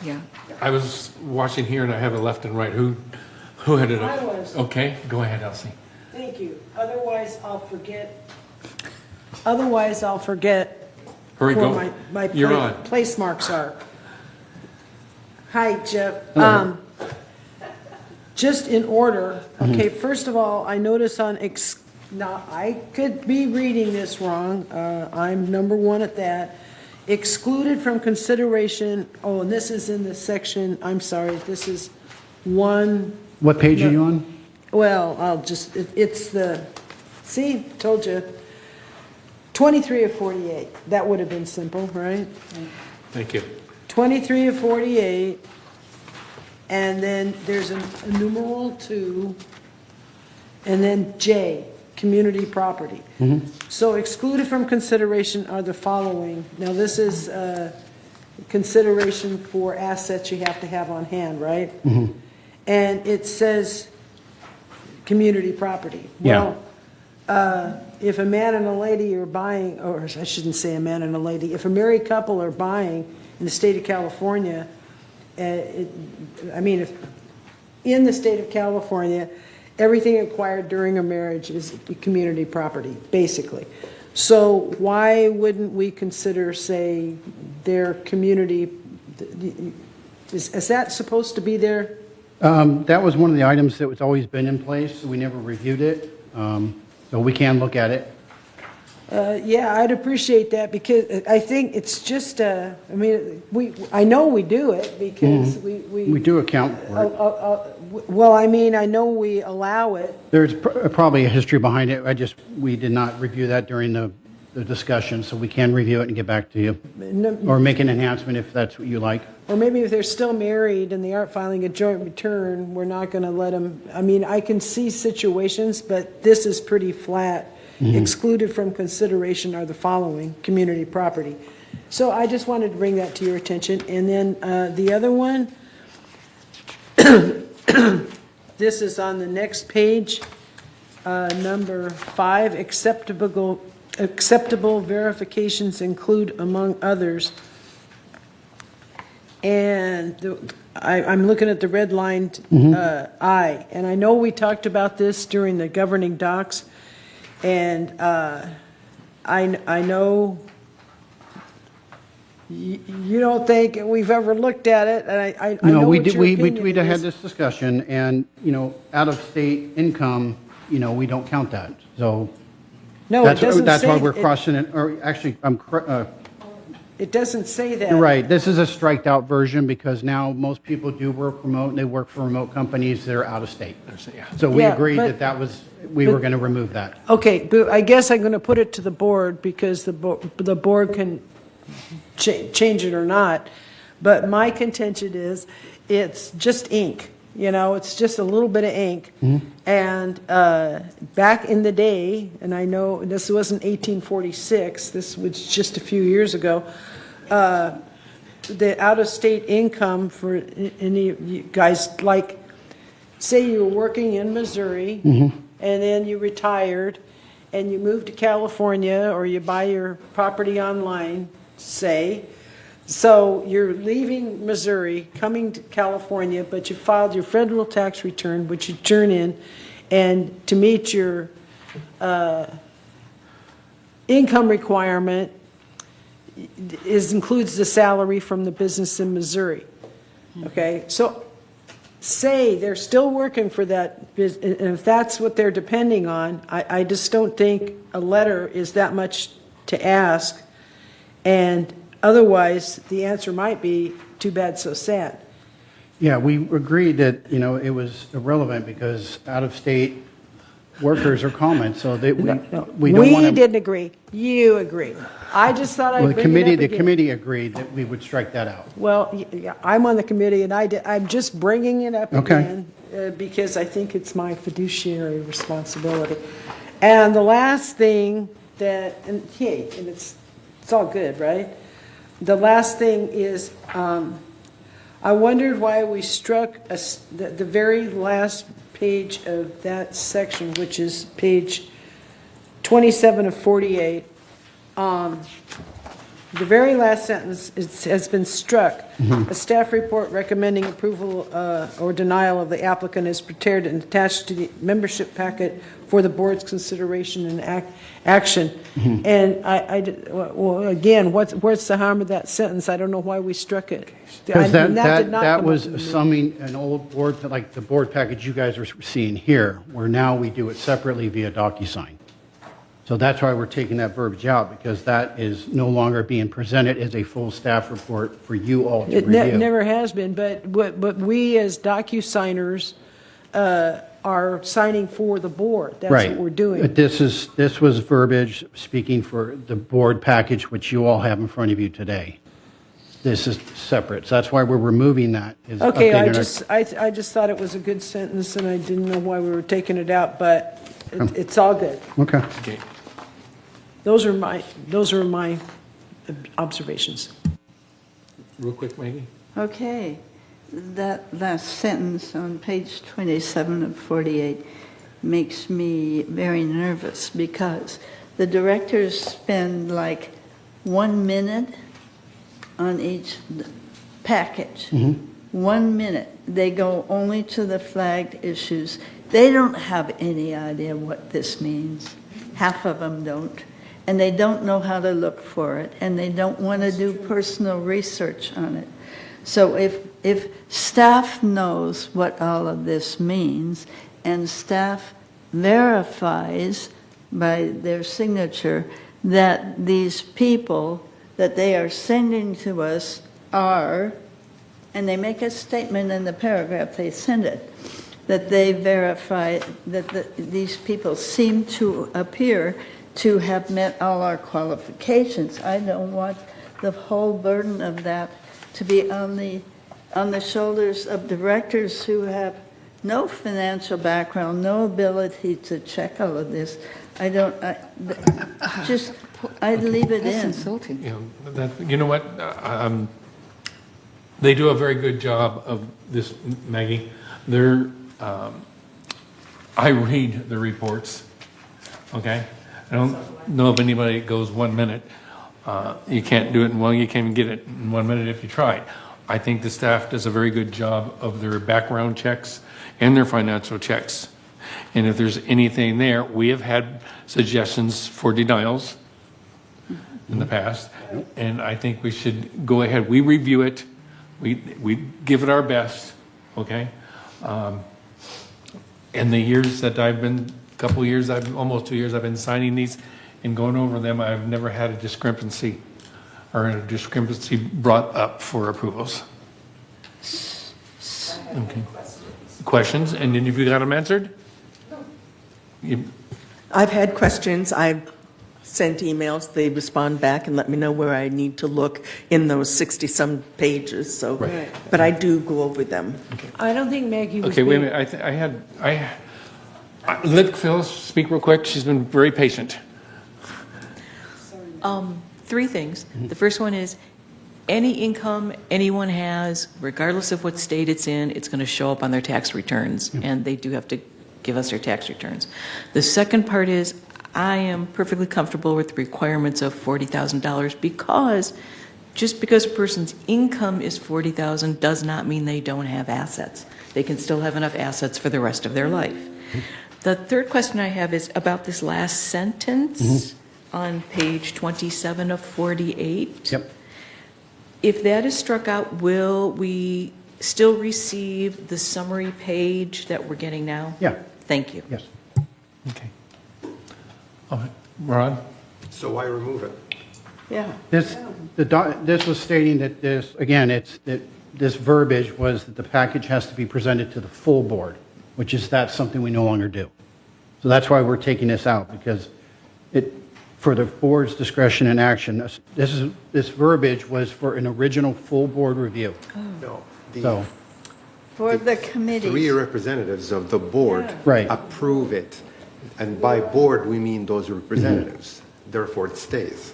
Yeah. I was watching here and I have a left and right. Who had it up? I was. Okay, go ahead, Elsie. Thank you. Otherwise, I'll forget Hurry, where go. my You're on. place marks are. Hi, Jeff. Just in order, okay, first of all, I notice on, now, I could be reading this wrong. I'm number one at that. Excluded from consideration, oh, and this is in the section, I'm sorry, this is one. What page are you on? Well, I'll just, it's the, see, told you. 23 of 48. That would have been simple, right? Thank you. 23 of 48. And then there's a numeral 2. And then J, community property. So excluded from consideration are the following. Now, this is consideration for assets you have to have on hand, right? And it says community property. Yeah. Well, if a man and a lady are buying, or I shouldn't say a man and a lady, if a married couple are buying in the state of California, if in the state of California, everything acquired during a marriage is community property, basically. So why wouldn't we consider, say, their community, is that supposed to be there? That was one of the items that was always been in place. We never reviewed it. So we can look at it. Yeah, I'd appreciate that because I think it's just, I know we do it because We do account for it. well, I know we allow it. There's probably a history behind it. We did not review that during the discussion, so we can review it and get back to you. Or make an enhancement if that's what you like. Or maybe if they're still married and they aren't filing a joint return, we're not going to let them, I can see situations, but this is pretty flat. Excluded from consideration are the following: community property. So I just wanted to bring that to your attention. And then the other one, this is on the next page, number 5, acceptable verifications include, among others. And I'm looking at the red line I, and I know we talked about this during the governing docs, and I know you don't think we've ever looked at it, and I know No, we what did. your We opinion had is. this discussion, and out of state income, we don't count that. So No, it doesn't that's why say- we're it- crossing it. Or actually, It doesn't say that. you're right. This is a striked out version because now most people do work remote, and they work for remote companies that are out of state. So we Yeah, agreed but- that we were going to remove that. Okay, but I guess I'm going to put it to the board because the board can change it or not. But my contention is it's just ink. It's just a little bit of ink. And back in the day, and I know this wasn't 1846, this was just a few years ago, the out-of-state income for any of you guys, like, say you were working in Missouri, and then you retired, and you moved to California, or you buy your property online, say. So you're leaving Missouri, coming to California, but you filed your federal tax return, which you turn in, and to meet your income requirement includes the salary from the business in Missouri. Okay, so say they're still working for that business, and if that's what they're depending on, I just don't think a letter is that much to ask, and otherwise, the answer might be, too bad, so sad. Yeah, we agreed that, it was irrelevant because out of state workers or comments, so that we don't want We to. didn't agree. You agreed. I just thought I'd Well, bring it up the again. committee agreed that we would strike that out. Well, yeah, I'm on the committee, and I'm just bringing it up Okay. again because I think it's my fiduciary responsibility. And the last thing that, and it's all good, right? The last thing is, I wondered why we struck the very last page of that section, which is page 27 of 48. The very last sentence has been struck. A staff report recommending approval or denial of the applicant is prepared and attached to the membership packet for the board's consideration and action. And well, again, what's the harm of that sentence? I don't know why we struck it. Because did not that come was up in the meeting. summing an old board, like the board package you guys are seeing here, where now we do it separately via DocuSign. So that's why we're taking that verbiage out, because that is no longer being presented as a full staff report for you all to It review. never has been, but we as DocuSigners are signing for the board. That's Right. what we're doing. But this was verbiage speaking for the board package, which you all have in front of you today. This is separate, so that's why we're removing that. is Okay, updating our- I just thought it was a good sentence, and I didn't know why we were taking it out, but it's all good. Okay. Those are my observations. Real quick, Maggie? Okay, that last sentence on page 27 of 48 makes me very nervous because the directors spend like 1 minute on each package. 1 minute. They go only to the flagged issues. They don't have any idea what this means. Half of them don't. And they don't know how to look for it, and they don't want to do personal research on it. So if staff knows what all of this means, and staff verifies by their signature that these people that they are sending to us are, and they make a statement in the paragraph they send it, that they verify that these people seem to appear to have met all our qualifications. I don't want the whole burden of that to be on the shoulders of directors who have no financial background, no ability to check all of this. I'd leave it That's in. insulting. You know what? They do a very good job of this, Maggie. I read the reports, okay? I don't know if anybody goes 1 minute. You can't do it you can't even get it in 1 minute if you try. I think the staff does a very good job of their background checks and their financial checks. And if there's anything there, we have had suggestions for denials in the past, and I think we should go ahead. We review it. We give it our best, okay? In the years that I've been, almost 2 years, I've been signing these and going over them, I've never had a discrepancy brought up for approvals. Okay. Questions? And then if you got them answered? I've had questions. I've sent emails. They respond back and let me know where I need to look in those 60-some pages. So, Right. but I do go over them. I don't think Maggie was Okay, wait a being- minute. Let Phyllis speak real quick. She's been very patient. 3 things. The first one is, any income anyone has, regardless of what state it's in, it's going to show up on their tax returns, and they do have to give us their tax returns. The second part is, I am perfectly comfortable with the requirements of $40,000 because just because a person's income is $40,000 does not mean they don't have assets. They can still have enough assets for the rest of their life. The third question I have is about this last sentence on page 27 of 48. Yep. If that is struck out, will we still receive the summary page that we're getting now? Yeah. Thank you. Yes. Okay. All right. Ron? So why remove it? Yeah. This was stating that this verbiage was that the package has to be presented to the full board, which is that's something we no longer do. So that's why we're taking this out, because for the board's discretion and action, this verbiage was for an original full board review. No. So, For the committees. 3 representatives of the board Right. approve it. And by board, we mean those representatives. Therefore, it stays.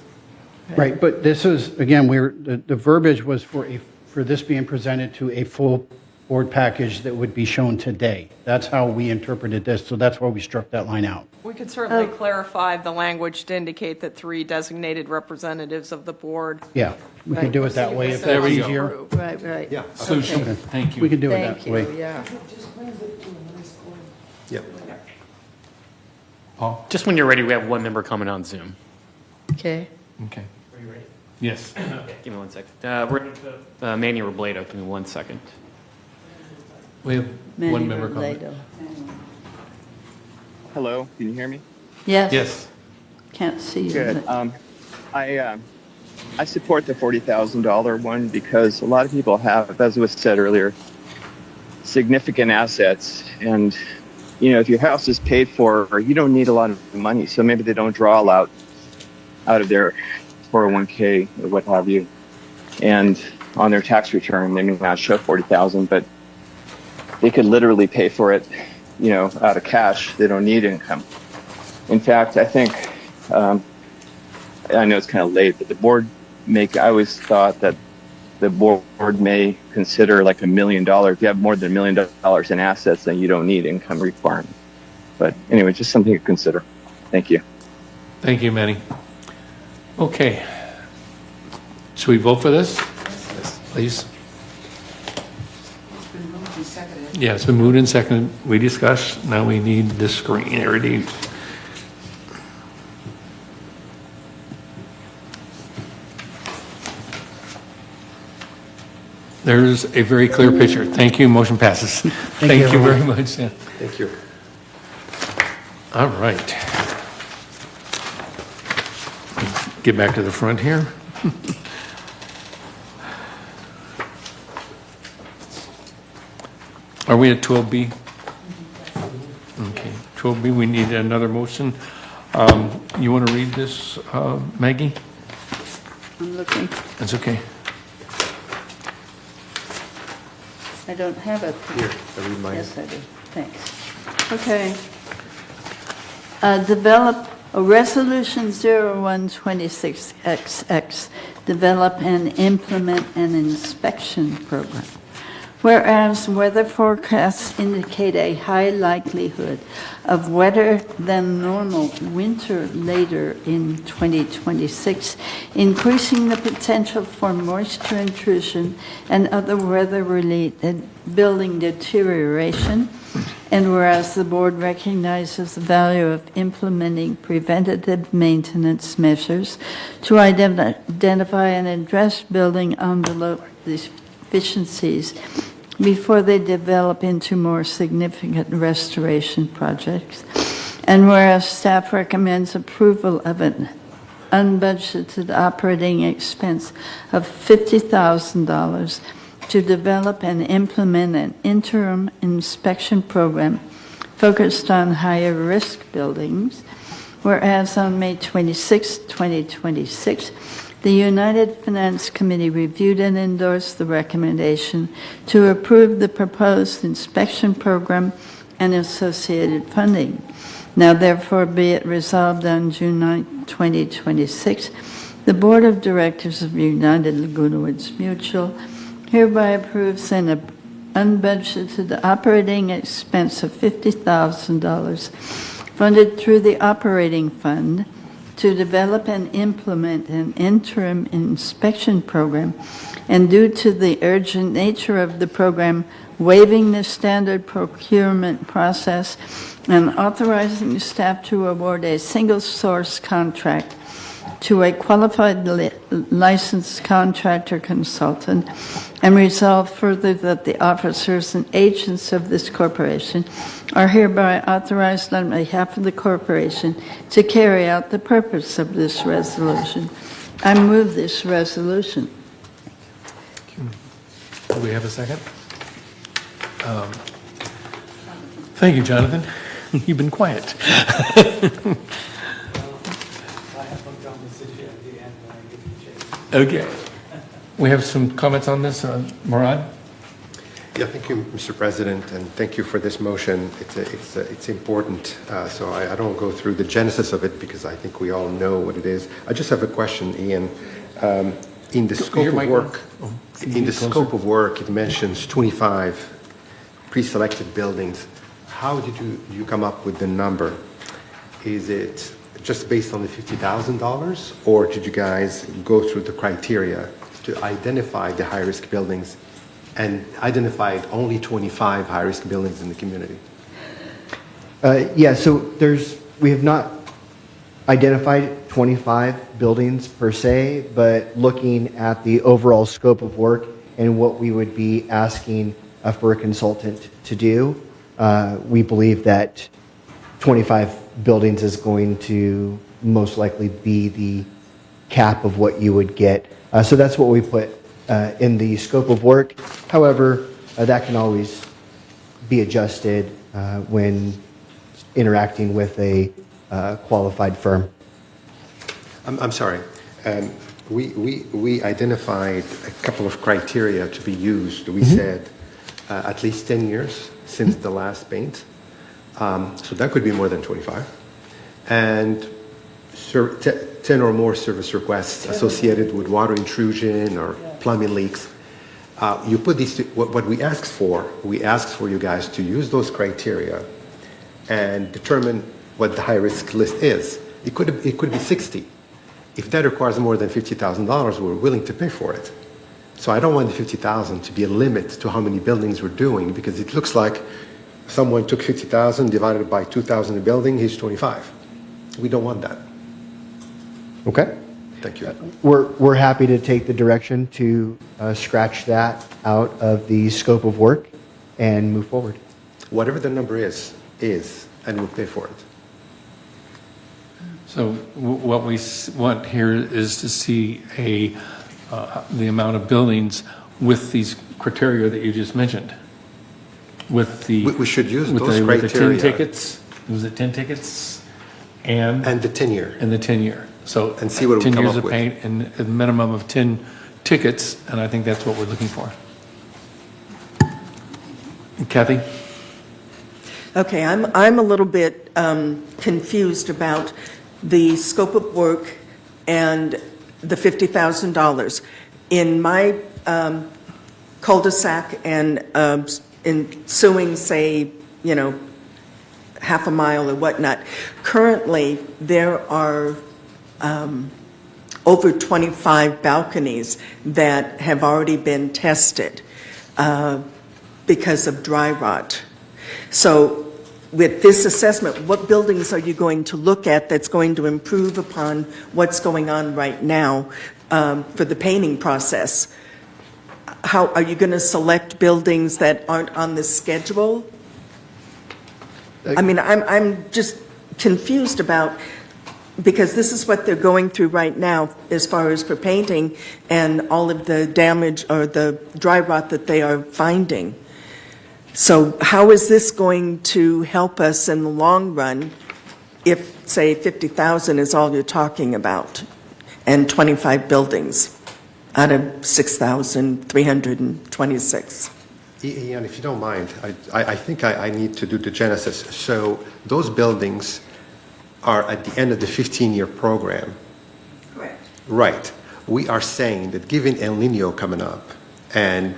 right, but this is, again, the verbiage was for this being presented to a full board package that would be shown today. That's how we interpreted this, so that's why we struck that line out. We could certainly clarify the language to indicate that 3 designated representatives of the board. Yeah, we can do it that way if There that's we go. easier. Right, right. Yeah. Solution, Okay. thank you. We can do it Thank that way. you, yeah. Yep. Paul? Just when you're ready, we have one member coming on Zoom. Okay. Okay. Are you ready? Yes. Okay, give me 1 second. We're going to Manny Robledo. Give me 1 second. We have Manny one member coming. Robledo. Hello, can you hear me? Yes. Yes. Can't see you. Good. but- I support the $40,000 one because a lot of people have, as was said earlier, significant assets, and if your house is paid for, you don't need a lot of money, so maybe they don't draw out of their 401k or what have you, and on their tax return they may not show 40,000, but they could literally pay for it, out of cash. They don't need income. In fact, I think, I know it's kind of late, but the board I always thought that the board may consider like $1 million. If you have more than $1 million in assets, then you don't need income requirement. But anyway, just something to consider. Thank you. Thank you, Manny. Okay. Should we vote for this? Yes. Please. Yeah, it's been moved and seconded. We discussed. Now we need the screen already. There's a very clear picture. Thank you. Motion passes. Thank you very much, Sam. Thank you. All right. Get back to the front here. Are we at 12B? Okay, 12B, we need another motion. You want to read this, Maggie? I'm looking. That's okay. I don't have it. Here, I read mine. Yes, I do. Thanks. Okay. Develop a resolution 0126XX, develop and implement an inspection program. Whereas weather forecasts indicate a high likelihood of wetter than normal winter later in 2026, increasing the potential for moisture intrusion and other weather-related building deterioration. And whereas the board recognizes the value of implementing preventative maintenance measures to identify and address building envelope deficiencies before they develop into more significant restoration projects. And whereas staff recommends approval of an unbudgeted operating expense of $50,000 to develop and implement an interim inspection program focused on higher risk buildings, whereas on May 26, 2026, the United Finance Committee reviewed and endorsed the recommendation to approve the proposed inspection program and associated funding. Now therefore be it resolved on June 9, 2026, the Board of Directors of United Laguna Woods Mutual hereby approves an unbudgeted operating expense of $50,000 funded through the operating fund to develop and implement an interim inspection program, and due to the urgent nature of the program, waiving the standard procurement process and authorizing staff to award a single source contract to a qualified licensed contractor consultant, and resolve further that the officers and agents of this corporation are hereby authorized on behalf of the corporation to carry out the purpose of this resolution. I move this resolution. Do we have a second? Thank you, Jonathan. You've been quiet. Okay. We have some comments on this, Murad? Yeah, thank you, Mr. President, and thank you for this motion. It's important, so I don't go through the genesis of it because I think we all know what it is. I just have a question, Ian. In the scope of work, it mentions 25 pre-selected buildings. How did you come up with the number? Is it just based on the $50,000, or did you guys go through the criteria to identify the high-risk buildings and identified only 25 high-risk buildings in the community? Yeah, so we have not identified 25 buildings per se, but looking at the overall scope of work and what we would be asking for a consultant to do, we believe that 25 buildings is going to most likely be the cap of what you would get. So that's what we put in the scope of work. However, that can always be adjusted when interacting with a qualified firm. I'm sorry. We identified a couple of criteria to be used. We said at least 10 years since the last paint. So that could be more than 25. And 10 or more service requests associated with water intrusion or plumbing leaks. You put these, what we asked for you guys to use those criteria and determine what the high-risk list is. It could be 60. If that requires more than $50,000, we're willing to pay for it. So I don't want the $50,000 to be a limit to how many buildings we're doing, because it looks like someone took $50,000 divided by 2,000 a building, he's 25. We don't want that. Okay. Thank you. We're happy to take the direction to scratch that out of the scope of work and move forward. Whatever the number is, and we'll pay for it. So what we want here is to see the amount of buildings with these criteria that you just mentioned. With the We should use with those with the 10 criteria. tickets. Was it 10 tickets? And the 10-year. And the 10-year. So and see what we 10 come years up of with. paint and a minimum of 10 tickets, and I think that's what we're looking for. Kathy? Okay, I'm a little bit confused about the scope of work and the $50,000. In my cul-de-sac and in suing, say, half a mile or whatnot, currently there are over 25 balconies that have already been tested because of dry rot. So with this assessment, what buildings are you going to look at that's going to improve upon what's going on right now for the painting process? How are you going to select buildings that aren't on the schedule? I mean, I'm just confused about, because this is what they're going through right now as far as for painting and all of the damage or the dry rot that they are finding. So how is this going to help us in the long run if, say, 50,000 is all you're talking about and 25 buildings out of 6,326? Ian, if you don't mind, I think I need to do the genesis. So those buildings are at the end of the 15-year program. Correct. Right. We are saying that given El Nino coming up, and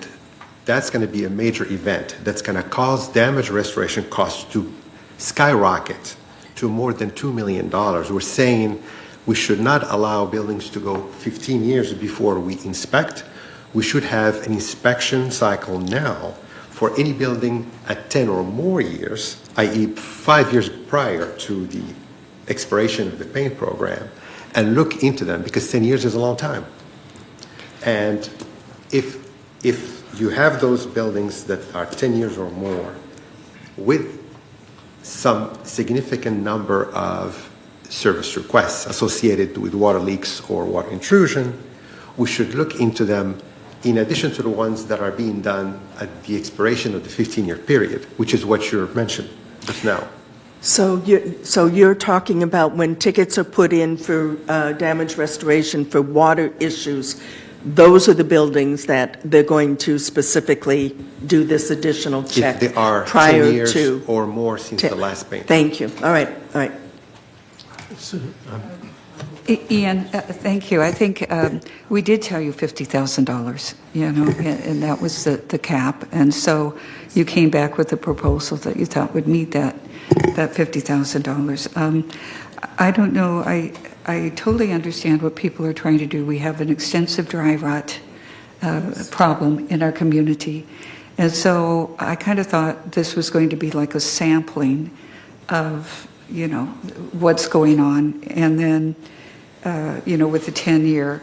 that's going to be a major event that's going to cause damage restoration costs to skyrocket to more than $2 million. We're saying we should not allow buildings to go 15 years before we inspect. We should have an inspection cycle now for any building at 10 or more years, i.e. 5 years prior to the expiration of the paint program, and look into them, because 10 years is a long time. And if you have those buildings that are 10 years or more with some significant number of service requests associated with water leaks or water intrusion, we should look into them in addition to the ones that are being done at the expiration of the 15-year period, which is what you mentioned just now. So you're talking about when tickets are put in for damage restoration for water issues, those are the buildings that they're going to specifically do this additional check If they are prior 10 years to. or more since the last paint. Thank you. All right, all right. Ian, thank you. I think we did tell you $50,000, and that was the cap. And so you came back with a proposal that you thought would meet that $50,000. I don't know. I totally understand what people are trying to do. We have an extensive dry rot problem in our community. And so I kind of thought this was going to be like a sampling of, what's going on. And then, with the 10-year,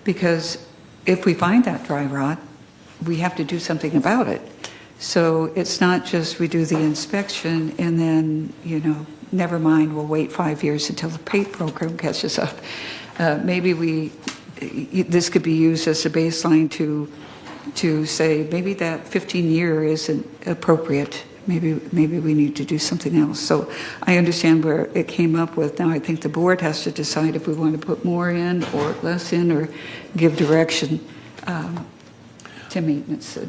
because if we find that dry rot, we have to do something about it. So it's not just we do the inspection and then, never mind, we'll wait 5 years until the paint program catches up. Maybe this could be used as a baseline to say maybe that 15-year isn't appropriate. Maybe we need to do something else. So I understand where it came up with. Now I think the board has to decide if we want to put more in or less in or give direction to maintenance.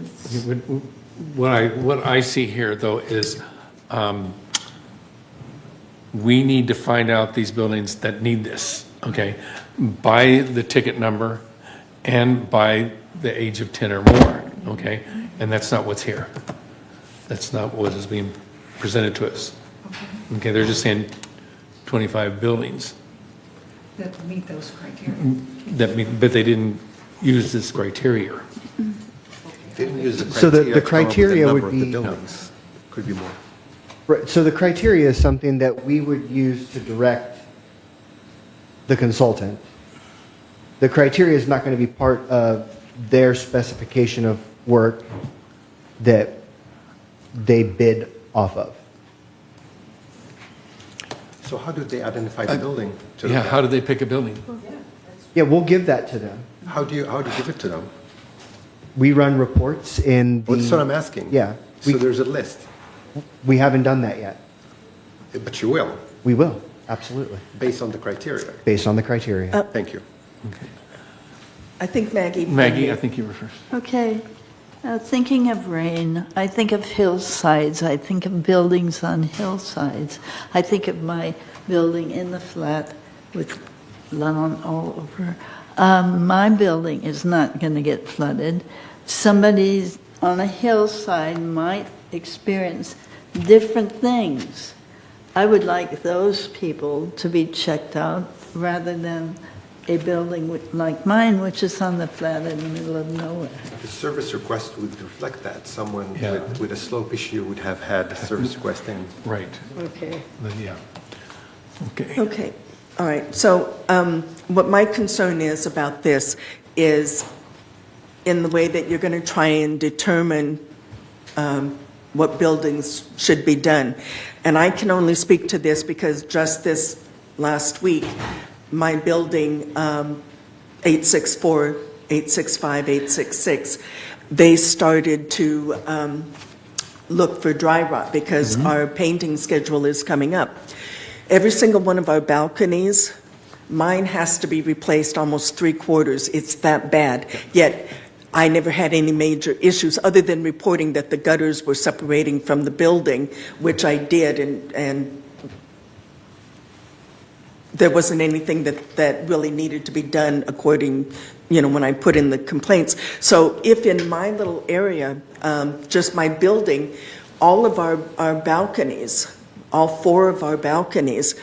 What I see here, though, is we need to find out these buildings that need this, okay, by the ticket number and by the age of 10 or more, okay? And that's not what's here. That's not what is being presented to us. Okay, they're just saying 25 buildings. That meet those criteria. But they didn't use this criteria. Didn't use the So criteria. the to come up with criteria number would of the be- buildings. Could be more. Right, so the criteria is something that we would use to direct the consultant. The criteria is not going to be part of their specification of work that they bid off of. So how do they identify the building? to Yeah, them? how do they pick a building? Yeah, we'll give that to them. How do you give it to them? We run reports in the... Well, that's what I'm asking. Yeah. So there's a list, We haven't done that yet. but you will, We will, absolutely, based on the criteria. based on the criteria. Thank you. I think Maggie. Maggie, I think you were first. Okay. Thinking of rain, I think of hillsides, I think of buildings on hillsides. I think of my building in the flat with lawn all over. My building is not going to get flooded. Somebody's on a hillside might experience different things. I would like those people to be checked out rather than a building like mine, which is on the flat in the middle of nowhere. The service request would reflect that. Someone Yeah. with a slope issue would have had a service requesting. Right. Okay. Yeah. Okay. Okay, all right. So what my concern is about this is in the way that you're going to try and determine what buildings should be done. And I can only speak to this because just this last week, my building, 864, 865, 866, they started to look for dry rot because our painting schedule is coming up. Every single one of our balconies, mine has to be replaced almost 3/4. It's that bad. Yet I never had any major issues other than reporting that the gutters were separating from the building, which I did, and there wasn't anything that really needed to be done according, when I put in the complaints. So if in my little area, just my building, all of our balconies, all 4 of our balconies,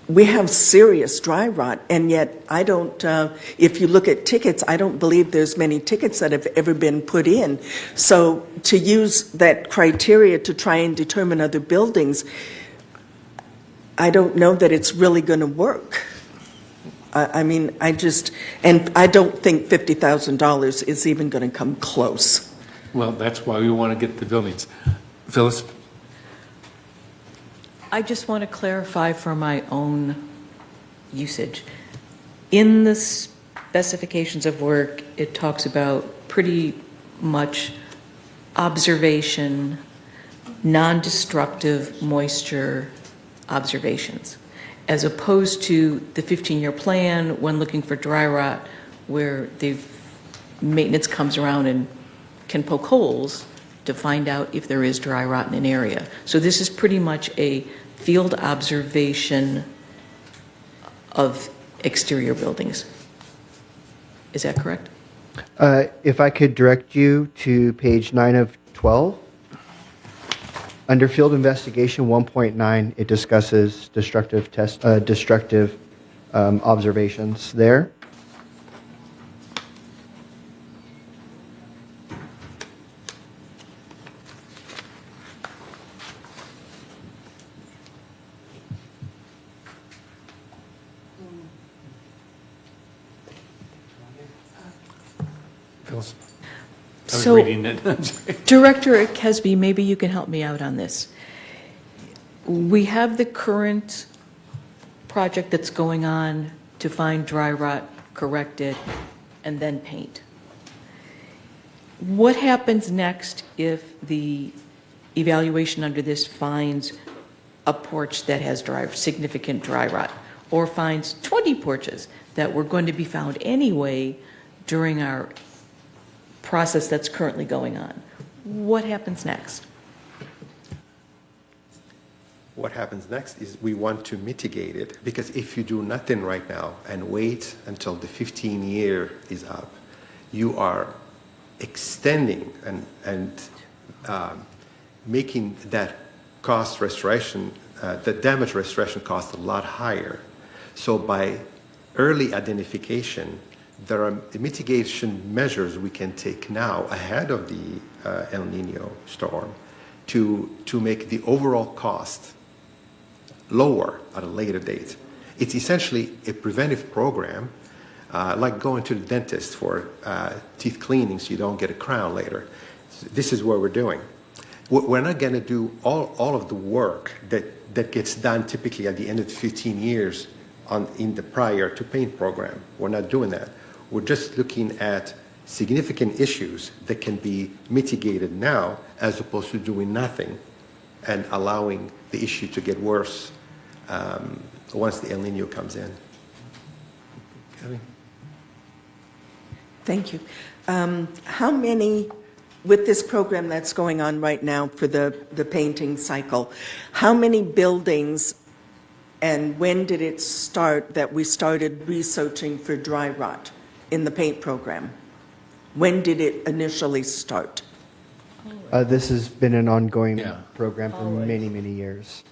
we have serious dry rot, and yet I don't, if you look at tickets, I don't believe there's many tickets that have ever been put in. So to use that criteria to try and determine other buildings, I don't know that it's really going to work. And I don't think $50,000 is even going to come close. Well, that's why we want to get the buildings. Phyllis? I just want to clarify for my own usage. In the specifications of work, it talks about pretty much observation, non-destructive moisture observations, as opposed to the 15-year plan when looking for dry rot, where maintenance comes around and can poke holes to find out if there is dry rot in an area. So this is pretty much a field observation of exterior buildings. Is that correct? If I could direct you to page 9 of 12. Under field investigation 1.9, it discusses destructive observations there. Phyllis? I was So, reading it. I'm sorry. Director Kesby, maybe you can help me out on this. We have the current project that's going on to find dry rot, correct it, and then paint. What happens next if the evaluation under this finds a porch that has significant dry rot, or finds 20 porches that were going to be found anyway during our process that's currently going on? What happens next? What happens next is we want to mitigate it, because if you do nothing right now and wait until the 15-year is up, you are extending and making that cost restoration, the damage restoration cost a lot higher. So by early identification, there are mitigation measures we can take now ahead of the El Nino storm to make the overall cost lower at a later date. It's essentially a preventive program, like going to the dentist for teeth cleaning so you don't get a crown later. This is what we're doing. We're not going to do all of the work that gets done typically at the end of 15 years in the prior to paint program. We're not doing that. We're just looking at significant issues that can be mitigated now, as opposed to doing nothing and allowing the issue to get worse once the El Nino comes in. Kelly? Thank you. How many, with this program that's going on right now for the painting cycle, how many buildings and when did it start that we started researching for dry rot in the paint program? When did it initially start? This has been an ongoing program for many, many years.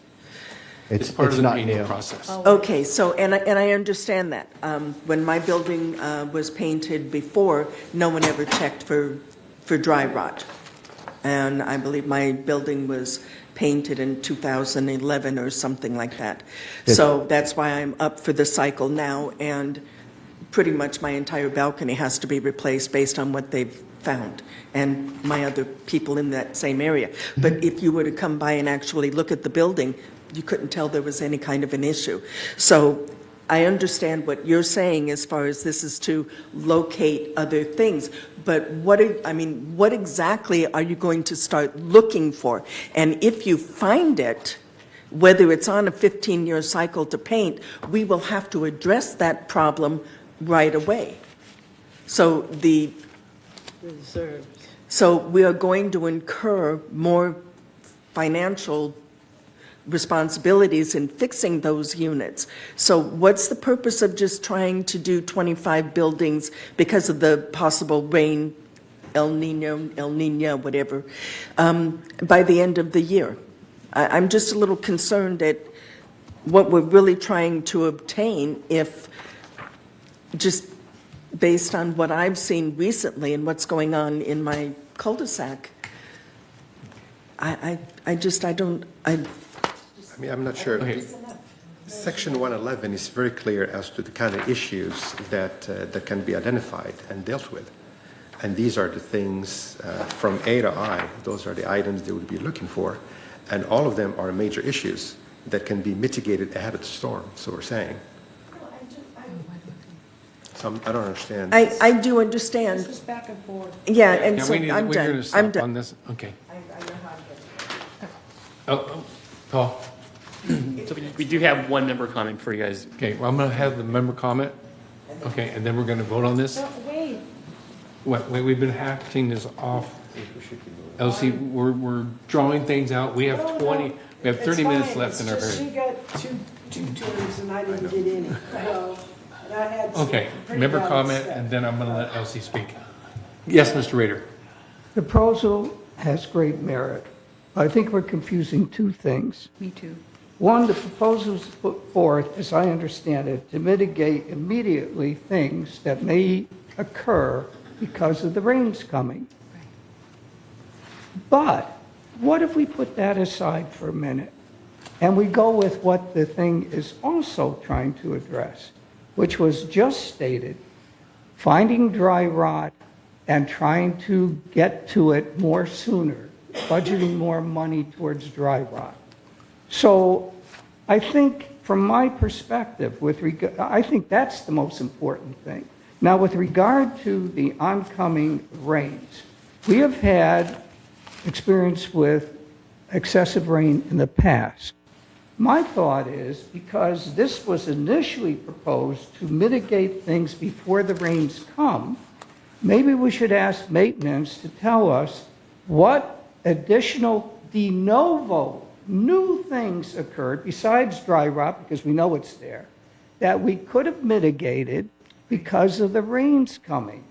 It's part of the not painting new. process. Okay, so, and I understand that. When my building was painted before, no one ever checked for dry rot. And I believe my building was painted in 2011 or something like that. Yes. So that's why I'm up for the cycle now, and pretty much my entire balcony has to be replaced based on what they've found, and my other people in that same area. But if you were to come by and actually look at the building, you couldn't tell there was any kind of an issue. So I understand what you're saying as far as this is to locate other things, but what exactly are you going to start looking for? And if you find it, whether it's on a 15-year cycle to paint, we will have to address that problem right away. So we are going to incur more financial responsibilities in fixing those units. So what's the purpose of just trying to do 25 buildings because of the possible rain, El Nino, whatever, by the end of the year? I'm just a little concerned at what we're really trying to obtain, if just based on what I've seen recently and what's going on in my cul-de-sac. I'm not sure. Section 111 is very clear as to the kind of issues that can be identified and dealt with. And these are the things from A to I. Those are the items they would be looking for. And all of them are major issues that can be mitigated ahead of the storm, so we're saying. So I don't understand. I do understand. This is back and forth. Yeah, and Yeah, so we're I'm going to done. stop on this. Okay. Call. So we do have one member comment for you guys. Okay, well, I'm going to have the member comment. Okay, and then we're going to vote on this. Wait. Wait, we've been hacking this off. Elsie, we're drawing things out. We have 20, we have 30 minutes left in our It's just hearing. she got two turns and I didn't get any. Well, and I had some Okay, pretty member bad comment, stuff. and then I'm going to let Elsie speak. Yes, Mr. Rader. The proposal has great merit. I think we're confusing two things. Me too. One, the proposal is put forth, as I understand it, to mitigate immediately things that may occur because of the rains coming. But what if we put that aside for a minute and we go with what the thing is also trying to address, which was just stated, finding dry rot and trying to get to it more sooner, budgeting more money towards dry rot. So I think from my perspective, I think that's the most important thing. Now, with regard to the oncoming rains, we have had experience with excessive rain in the past. My thought is, because this was initially proposed to mitigate things before the rains come, maybe we should ask maintenance to tell us what additional de novo new things occurred besides dry rot, because we know it's there, that we could have mitigated because of the rains coming.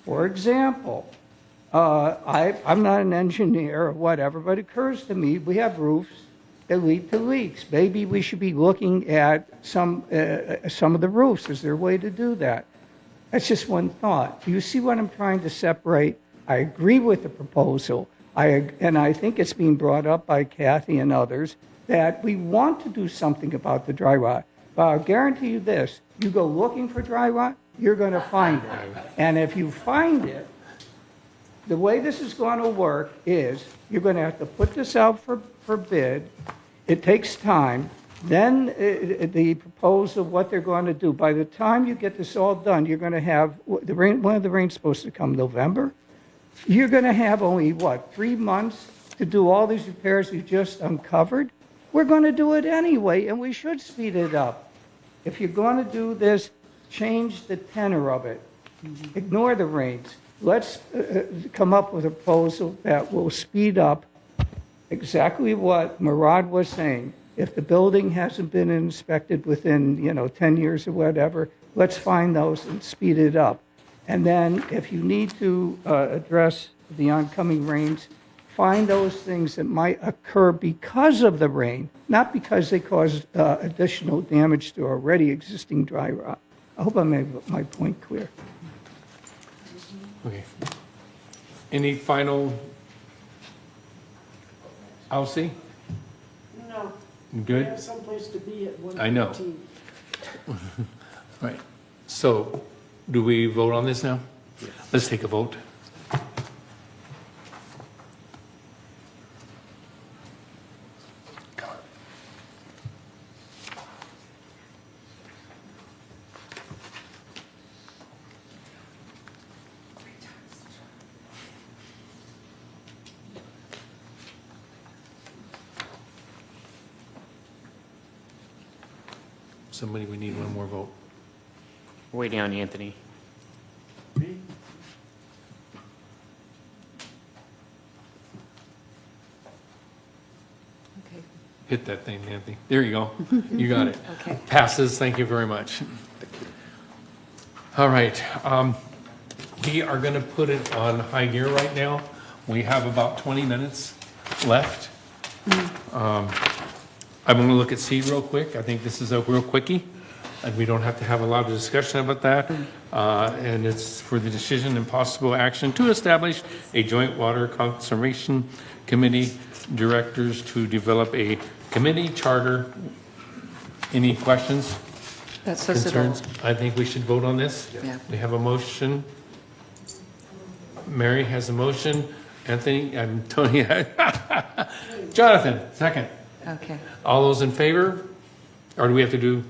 For example, I'm not an engineer or whatever, but it occurs to me we have roofs that lead to leaks. Maybe we should be looking at some of the roofs. Is there a way to do that? That's just one thought. Do you see what I'm trying to separate? I agree with the proposal, and I think it's being brought up by Kathy and others, that we want to do something about the dry rot. But I'll guarantee you this, you go looking for dry rot, you're going to find it. And if you find it, the way this is going to work is you're going to have to put this out for bid. It takes time. Then the proposal, what they're going to do, by the time you get this all done, you're going to have, the rain. One of the rain's supposed to come November. You're going to have only, 3 months to do all these repairs you just uncovered? We're going to do it anyway, and we should speed it up. If you're going to do this, change the tenor of it. Ignore the rains. Let's come up with a proposal that will speed up exactly what Murad was saying. If the building hasn't been inspected within, 10 years or whatever, let's find those and speed it up. And then if you need to address the oncoming rains, find those things that might occur because of the rain, not because they caused additional damage to already existing dry rot. I hope I made my point clear. Okay. Any final? Elsie? No. Good? I have someplace to be at 1:15. I know. Right. So, do we vote on this now? Yes. Let's take a vote. Somebody, we need one more vote. Waiting on Anthony. Hit that thing, Nancy. There you go. You got it. Okay. Passes. Thank you very much. All right. We are going to put it on high gear right now. We have about 20 minutes left. I'm going to look at C real quick. I think this is a real quickie, and we don't have to have a lot of discussion about that. And it's for the decision and possible action to establish a joint water conservation committee, directors to develop a committee charter. Any questions? That says it all. Concerns? I think we should vote on this. Yeah. We have a motion. Mary has a motion. Anthony, I'm Tony. Jonathan, second. Okay. All those in favor? Or do we have to do?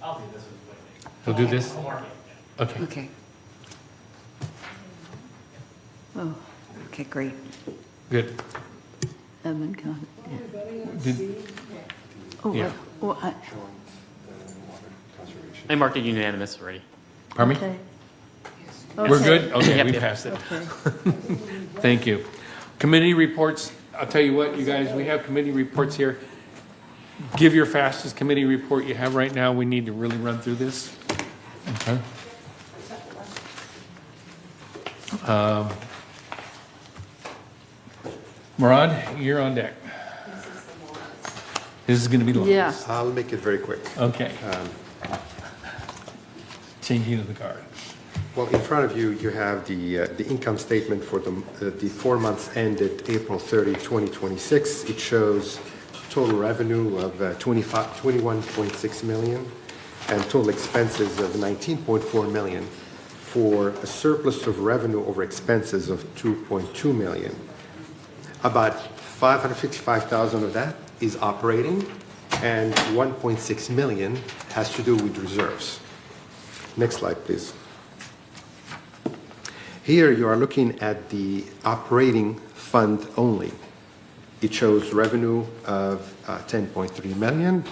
I'll do this. We'll do this? Okay. Okay. Oh, okay, great. Good. Haven't got it. Did- Oh, Yeah. well, I marked it unanimous already. Pardon me? okay. We're Okay. good? Okay, Yep, we yep. passed it. Okay. Thank you. Committee reports, I'll tell you what, you guys, we have committee reports here. Give your fastest committee report you have right now. We need to really run through this. Okay. Murad, you're on deck. This is going to be long. Yeah. I'll make it very quick. Okay. Changing of the guard. Well, in front of you, you have the income statement for the 4 months ended April 30, 2026. It shows total revenue of 21.6 million and total expenses of 19.4 million for a surplus of revenue over expenses of 2.2 million. About 555,000 of that is operating, and 1.6 million has to do with reserves. Next slide, please. Here you are looking at the operating fund only. It shows revenue of 10.3 million,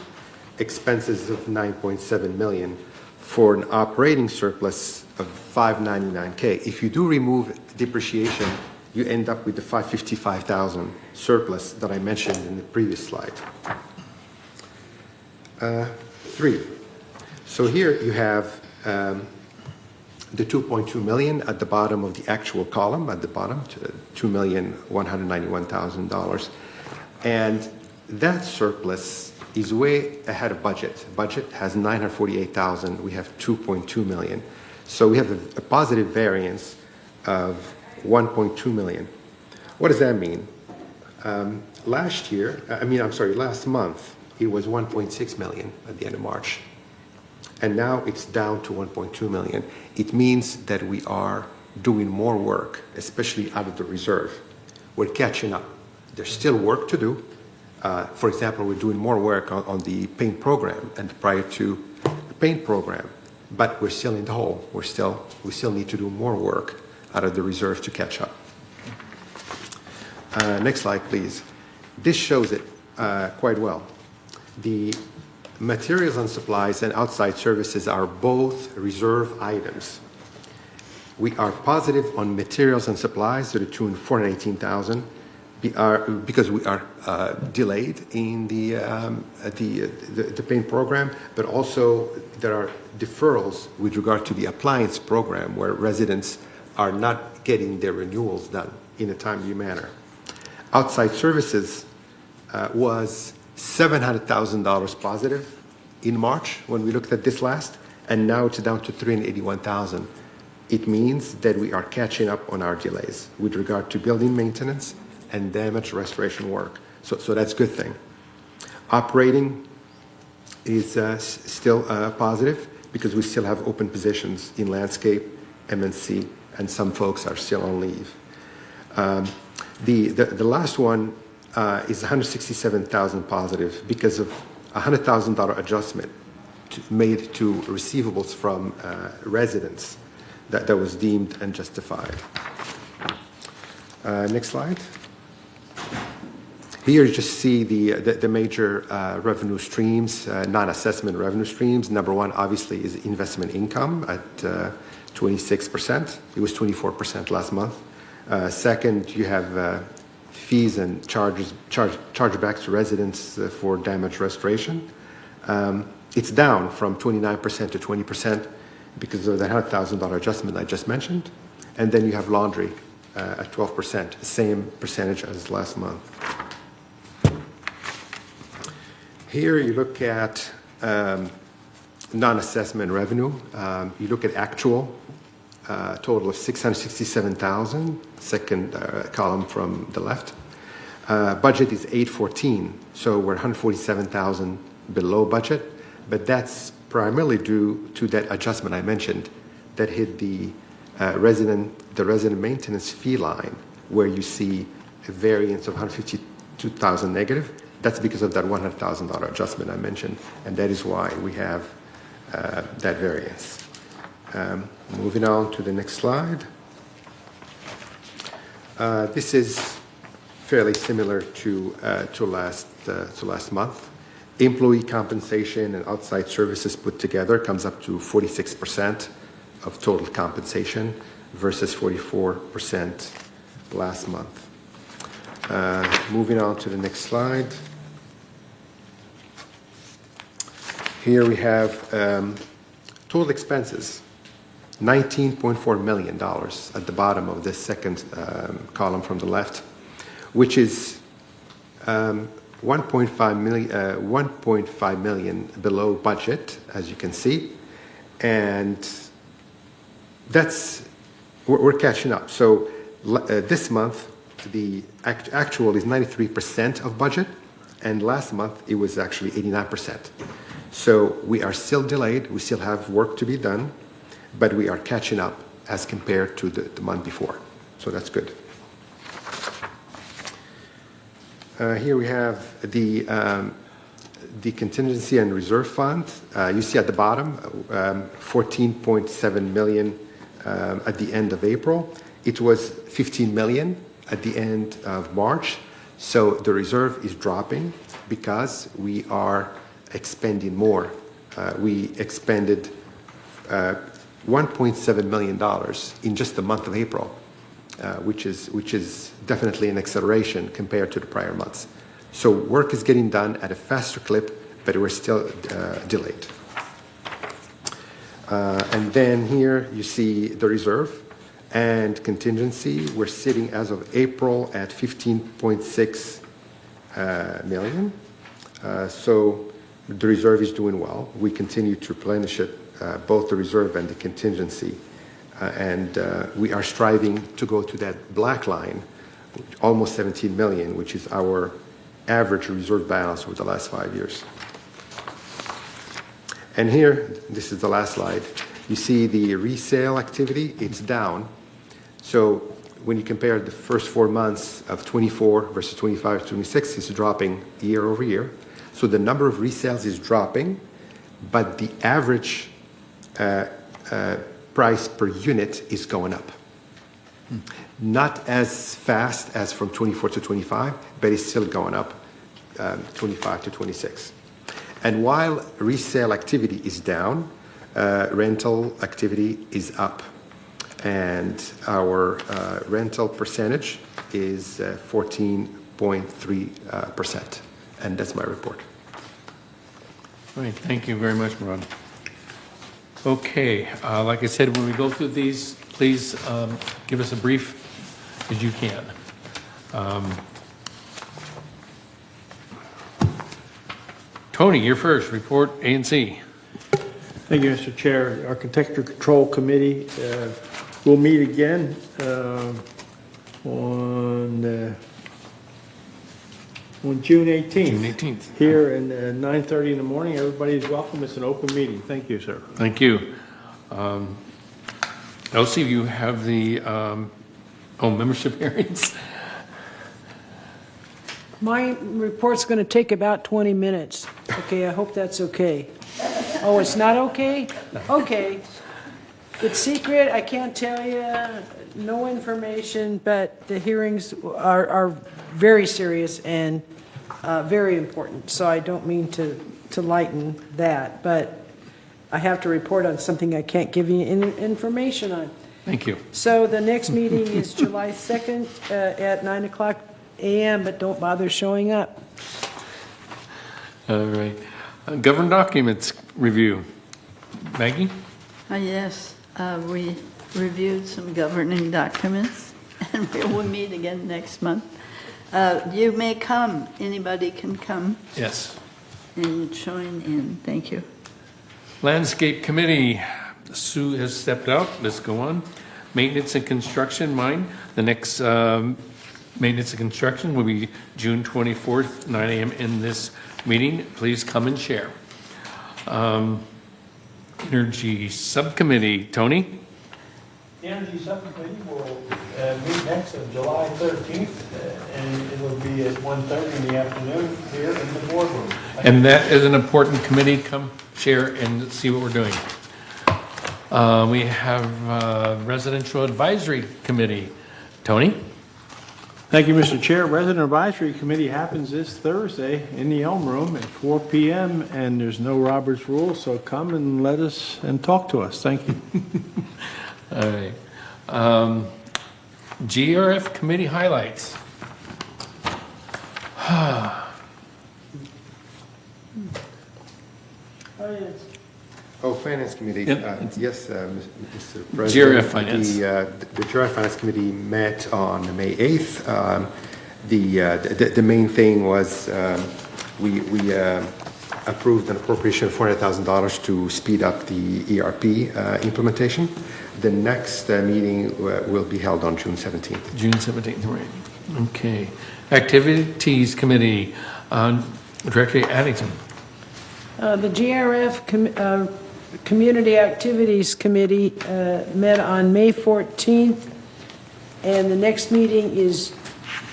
expenses of 9.7 million for an operating surplus of 599K. If you do remove depreciation, you end up with the 555,000 surplus that I mentioned in the previous slide. 3. So here you have the 2.2 million at the bottom of the actual column, at the bottom, $2,191,000. And that surplus is way ahead of budget. Budget has 948,000. We have 2.2 million. So we have a positive variance of 1.2 million. What does that mean? Last month, it was 1.6 million at the end of March. And now it's down to 1.2 million. It means that we are doing more work, especially out of the reserve. We're catching up. There's still work to do. For example, we're doing more work on the paint program and prior to the paint program, but we're still in the hole. We still need to do more work out of the reserve to catch up. Next slide, please. This shows it quite well. The materials and supplies and outside services are both reserve items. We are positive on materials and supplies to the tune of 418,000 because we are delayed in the paint program, but also there are deferrals with regard to the appliance program where residents are not getting their renewals done in a timely manner. Outside services was $700,000 positive in March when we looked at this last, and now it's down to $381,000. It means that we are catching up on our delays with regard to building maintenance and damage restoration work. So that's a good thing. Operating is still positive because we still have open positions in landscape, M&C, and some folks are still on leave. The last one is 167,000 positive because of a $100,000 adjustment made to receivables from residents that was deemed unjustified. Next slide. Here you just see the major revenue streams, non-assessment revenue streams. Number one, obviously, is investment income at 26%. It was 24% last month. Second, you have fees and chargebacks to residents for damage restoration. It's down from 29% to 20% because of the $100,000 adjustment I just mentioned. And then you have laundry at 12%, same percentage as last month. Here you look at non-assessment revenue. You look at actual, total of 667,000, second column from the left. Budget is 814, so we're 147,000 below budget, but that's primarily due to that adjustment I mentioned that hit the resident maintenance fee line, where you see a variance of 152,000 negative. That's because of that $100,000 adjustment I mentioned, and that is why we have that variance. Moving on to the next slide. This is fairly similar to last month. Employee compensation and outside services put together comes up to 46% of total compensation versus 44% last month. Moving on to the next slide. Here we have total expenses, $19.4 million at the bottom of the second column from the left, which is 1.5 million below budget, as you can see, and we're catching up. So this month, the actual is 93% of budget, and last month it was actually 89%. So we are still delayed. We still have work to be done, but we are catching up as compared to the month before. So that's good. Here we have the contingency and reserve fund. You see at the bottom, 14.7 million at the end of April. It was 15 million at the end of March. So the reserve is dropping because we are expending more. We expended $1.7 million in just the month of April, which is definitely an acceleration compared to the prior months. So work is getting done at a faster clip, but we're still delayed. And then here you see the reserve and contingency. We're sitting as of April at 15.6 million. So the reserve is doing well. We continue to replenish it, both the reserve and the contingency. And we are striving to go to that black line, almost 17 million, which is our average reserve balance over the last 5 years. And here, this is the last slide. You see the resale activity, it's down. So when you compare the first 4 months of 24 versus 25 to 26, it's dropping year over year. So the number of resales is dropping, but the average price per unit is going up. Not as fast as from 24 to 25, but it's still going up 25 to 26. And while resale activity is down, rental activity is up. And our rental percentage is 14.3%. And that's my report. All right, thank you very much, Murad. Okay, like I said, when we go through these, please give us a brief as you can. Tony, you're first. Report A and C. Thank you, Mr. Chair. Architecture Control Committee will meet again on June 18th. June 18th. Here at 9:30 in the morning. Everybody's welcome. It's an open meeting. Thank you, sir. Thank you. Elsie, you have the membership hearings. My report's going to take about 20 minutes. Okay, I hope that's okay. Oh, it's not okay? Okay. It's secret, I can't tell you, no information, but the hearings are very serious and very important. So I don't mean to lighten that, but I have to report on something I can't give you any information on. Thank you. So the next meeting is July 2nd at 9:00 a.m., but don't bother showing up. All right. Government documents review. Maggie? Yes, we reviewed some governing documents, and we will meet again next month. You may come. Anybody can come. Yes. And join in. Thank you. Landscape Committee. Sue has stepped out. Let's go on. Maintenance and construction, mine. The next maintenance and construction will be June 24th, 9 a.m. in this meeting. Please come and share. Energy Subcommittee, Tony? The Energy Subcommittee will meet next on July 13th, and it will be at 1:30 in the afternoon here in the boardroom. And that is an important committee. Come share and see what we're doing. We have Residential Advisory Committee. Tony? Thank you, Mr. Chair. Resident Advisory Committee happens this Thursday in the Elm Room at 4 p.m., and there's no Robert's Rule, so come and let us and talk to us. Thank you. All right. GRF committee highlights. Oh, Finance Committee. Yep. Yes, Mr. President. GRF Finance. The GRF Finance Committee met on May 8th. The main thing was we approved an appropriation of $400,000 to speed up the ERP implementation. The next meeting will be held on June 17th. June 17th, right. Okay. Activities Committee, Director Addington. The GRF Community Activities Committee met on May 14th, and the next meeting is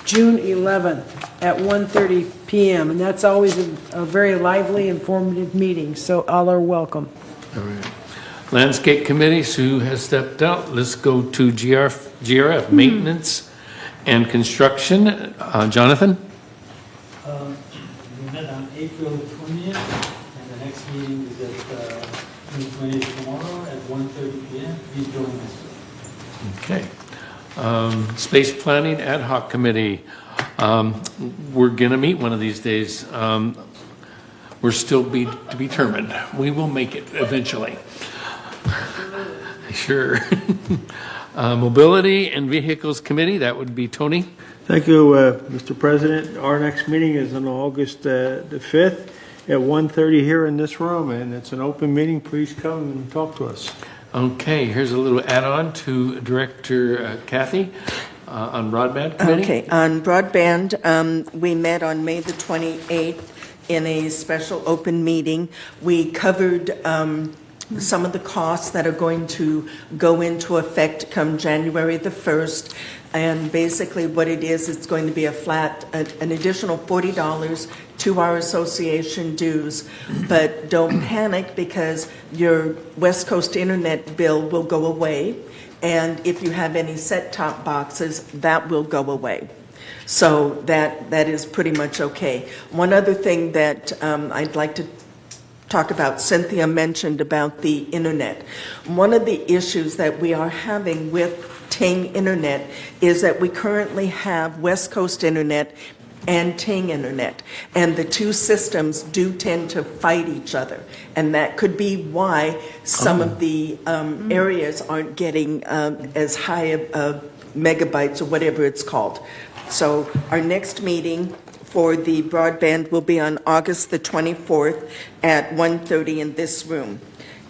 June 11th at 1:30 p.m. And that's always a very lively, informative meeting, so all are welcome. All right. Landscape Committee, Sue has stepped out. Let's go to GRF Maintenance and Construction. Jonathan? We met on April 20th, and the next meeting is at June 20th tomorrow at 1:30 p.m. Please join us. Okay. Space Planning Ad Hoc Committee. We're going to meet one of these days. We're still to be determined. We will make it eventually. Sure. Mobility and Vehicles Committee, that would be Tony. Thank you, Mr. President. Our next meeting is on August the 5th at 1:30 here in this room, and it's an open meeting. Please come and talk to us. Okay, here's a little add-on to Director Kathy on Broadband Committee. Okay, on broadband, we met on May the 28th in a special open meeting. We covered some of the costs that are going to go into effect come January the 1st. And basically what it is, it's going to be a flat, an additional $40 to our association dues. But don't panic, because your West Coast internet bill will go away. And if you have any set-top boxes, that will go away. So that is pretty much okay. One other thing that I'd like to talk about, Cynthia mentioned about the internet. One of the issues that we are having with Ting Internet is that we currently have West Coast Internet and Ting Internet, and the two systems do tend to fight each other, and that could be why some of the areas aren't getting as high of megabytes or whatever it's called. So our next meeting for the broadband will be on August the 24th at 1:30 in this room.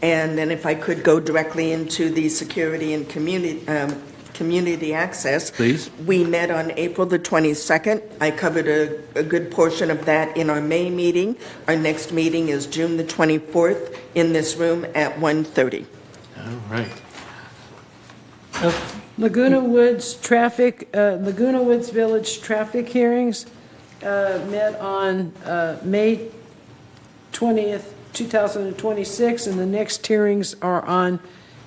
And then if I could go directly into the security and community access. Please. We met on April the 22nd. I covered a good portion of that in our May meeting. Our next meeting is June the 24th in this room at 1:30. All right. Laguna Woods Village traffic hearings met on May 20th, 2026, and the next hearings are on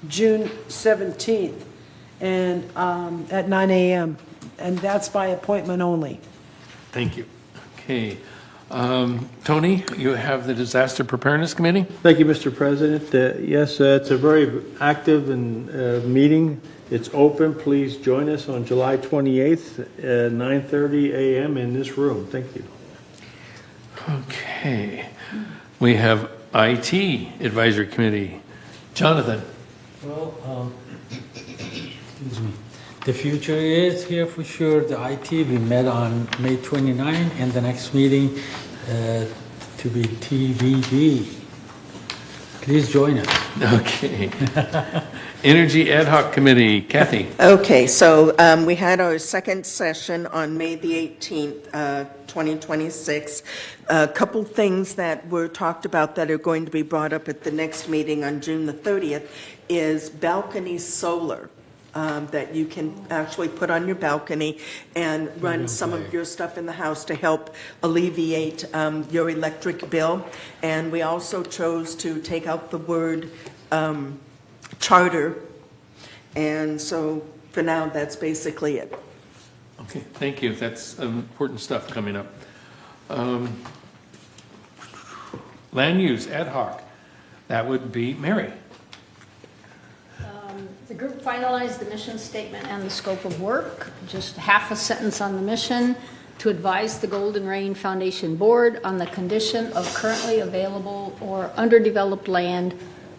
June 17th and at 9 a.m. And that's by appointment only. Thank you. Okay. Tony, you have the Disaster Preparedness Committee? Thank you, Mr. President. Yes, it's a very active and meeting. It's open. Please join us on July 28th at 9:30 a.m. in this room. Thank you. Okay. We have IT Advisory Committee. Jonathan. Well, excuse me. The future is here for sure. The IT, we met on May 29, and the next meeting to be TBD. Please join us. Okay. Energy Ad Hoc Committee. Kathy. Okay, so we had our second session on May the 18th, 2026. A couple things that were talked about that are going to be brought up at the next meeting on June the 30th is balcony solar. That you can actually put on your balcony and run some of your stuff in the house to help alleviate your electric bill. And we also chose to take out the word charter. And so for now, that's basically it. Okay, thank you. That's important stuff coming up. Land use ad hoc, that would be Mary. The group finalized the mission statement and the scope of work. Just half a sentence on the mission: to advise the Golden Rain Foundation Board on the condition of currently available or underdeveloped land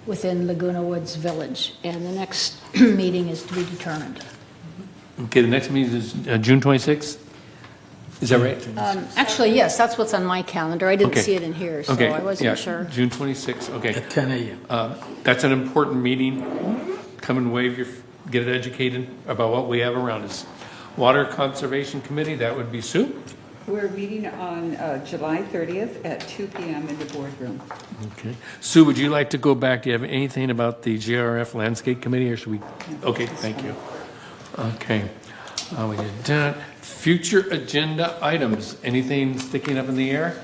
within Laguna Woods Village. And the next meeting is to be determined. Okay, the next meeting is June 26th? Is that right? Actually, yes, that's what's on my calendar. I didn't Okay. see it in here, so Okay, I yeah, wasn't sure. June 26th, okay. At 10 a.m. That's an important meeting. Come and get educated about what we have around us. Water Conservation Committee, that would be Sue? We're meeting on July 30th at 2 p.m. in the boardroom. Okay. Sue, would you like to go back? Do you have anything about the GRF Landscape Committee, or should we? Okay, thank you. Okay. We did that. Future agenda items. Anything sticking up in the air?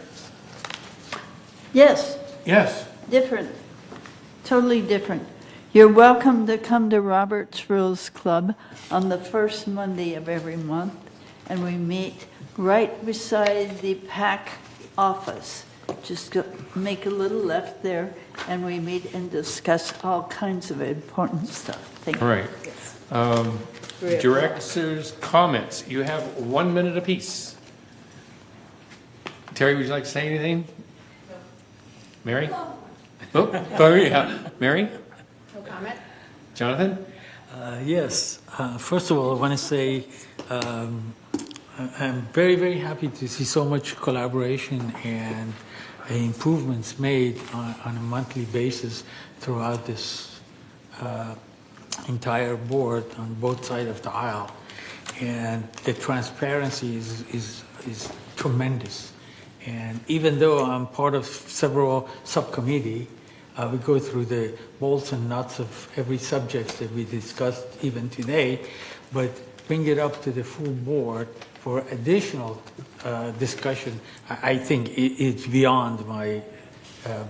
Yes, Yes. different, totally different. You're welcome to come to Robert's Rules Club on the first Monday of every month, and we meet right beside the PAC office. Just make a little left there, and we meet and discuss all kinds of important stuff. Thank you. All right. Director's comments. You have 1 minute apiece. Terry, would you like to say anything? No. Mary? Oh, sorry, yeah. Mary? No comment? Jonathan? Yes. First of all, I want to say I'm very, very happy to see so much collaboration and improvements made on a monthly basis throughout this entire board on both sides of the aisle. And the transparency is tremendous. And even though I'm part of several subcommittee, we go through the bolts and nuts of every subject that we discussed even today, but bring it up to the full board for additional discussion, I think it's beyond my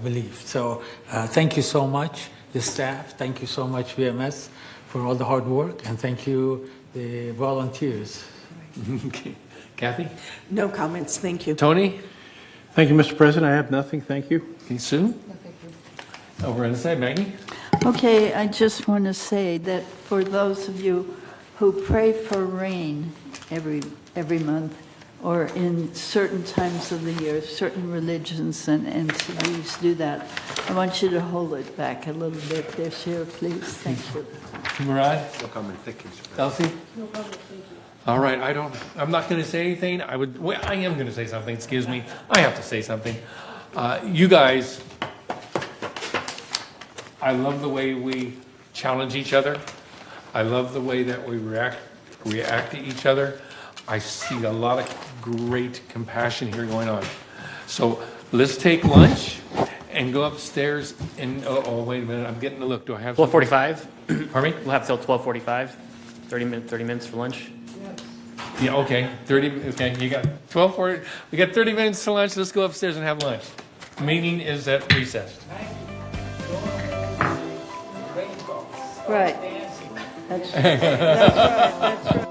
belief. So thank you so much, the staff. Thank you so much, VMS, for all the hard work. And thank you, the volunteers. Okay. Kathy? No comments, thank you. Tony? Thank you, Mr. President. I have nothing, thank you. Okay, Sue? Over on the side, Maggie? Okay, I just want to say that for those of you who pray for rain every month, or in certain times of the year, certain religions and entities do that, I want you to hold it back a little bit this year, please. Thank you. Murad? No comment, thank you, Mr. President. Elsie? No comment, thank you. All right, I'm not going to say anything. I am going to say something, excuse me. I have to say something. You guys, I love the way we challenge each other. I love the way that we react to each other. I see a lot of great compassion here going on. So let's take lunch and go upstairs and, oh, wait a minute, I'm getting a look. Do I have? 12:45. Pardon me? We'll have till 12:45. 30 minutes for lunch. Yeah, okay, 30, okay, you got 12:40, we got 30 minutes to lunch, let's go upstairs and have lunch. Meeting is at recess. Right. That's right, that's right.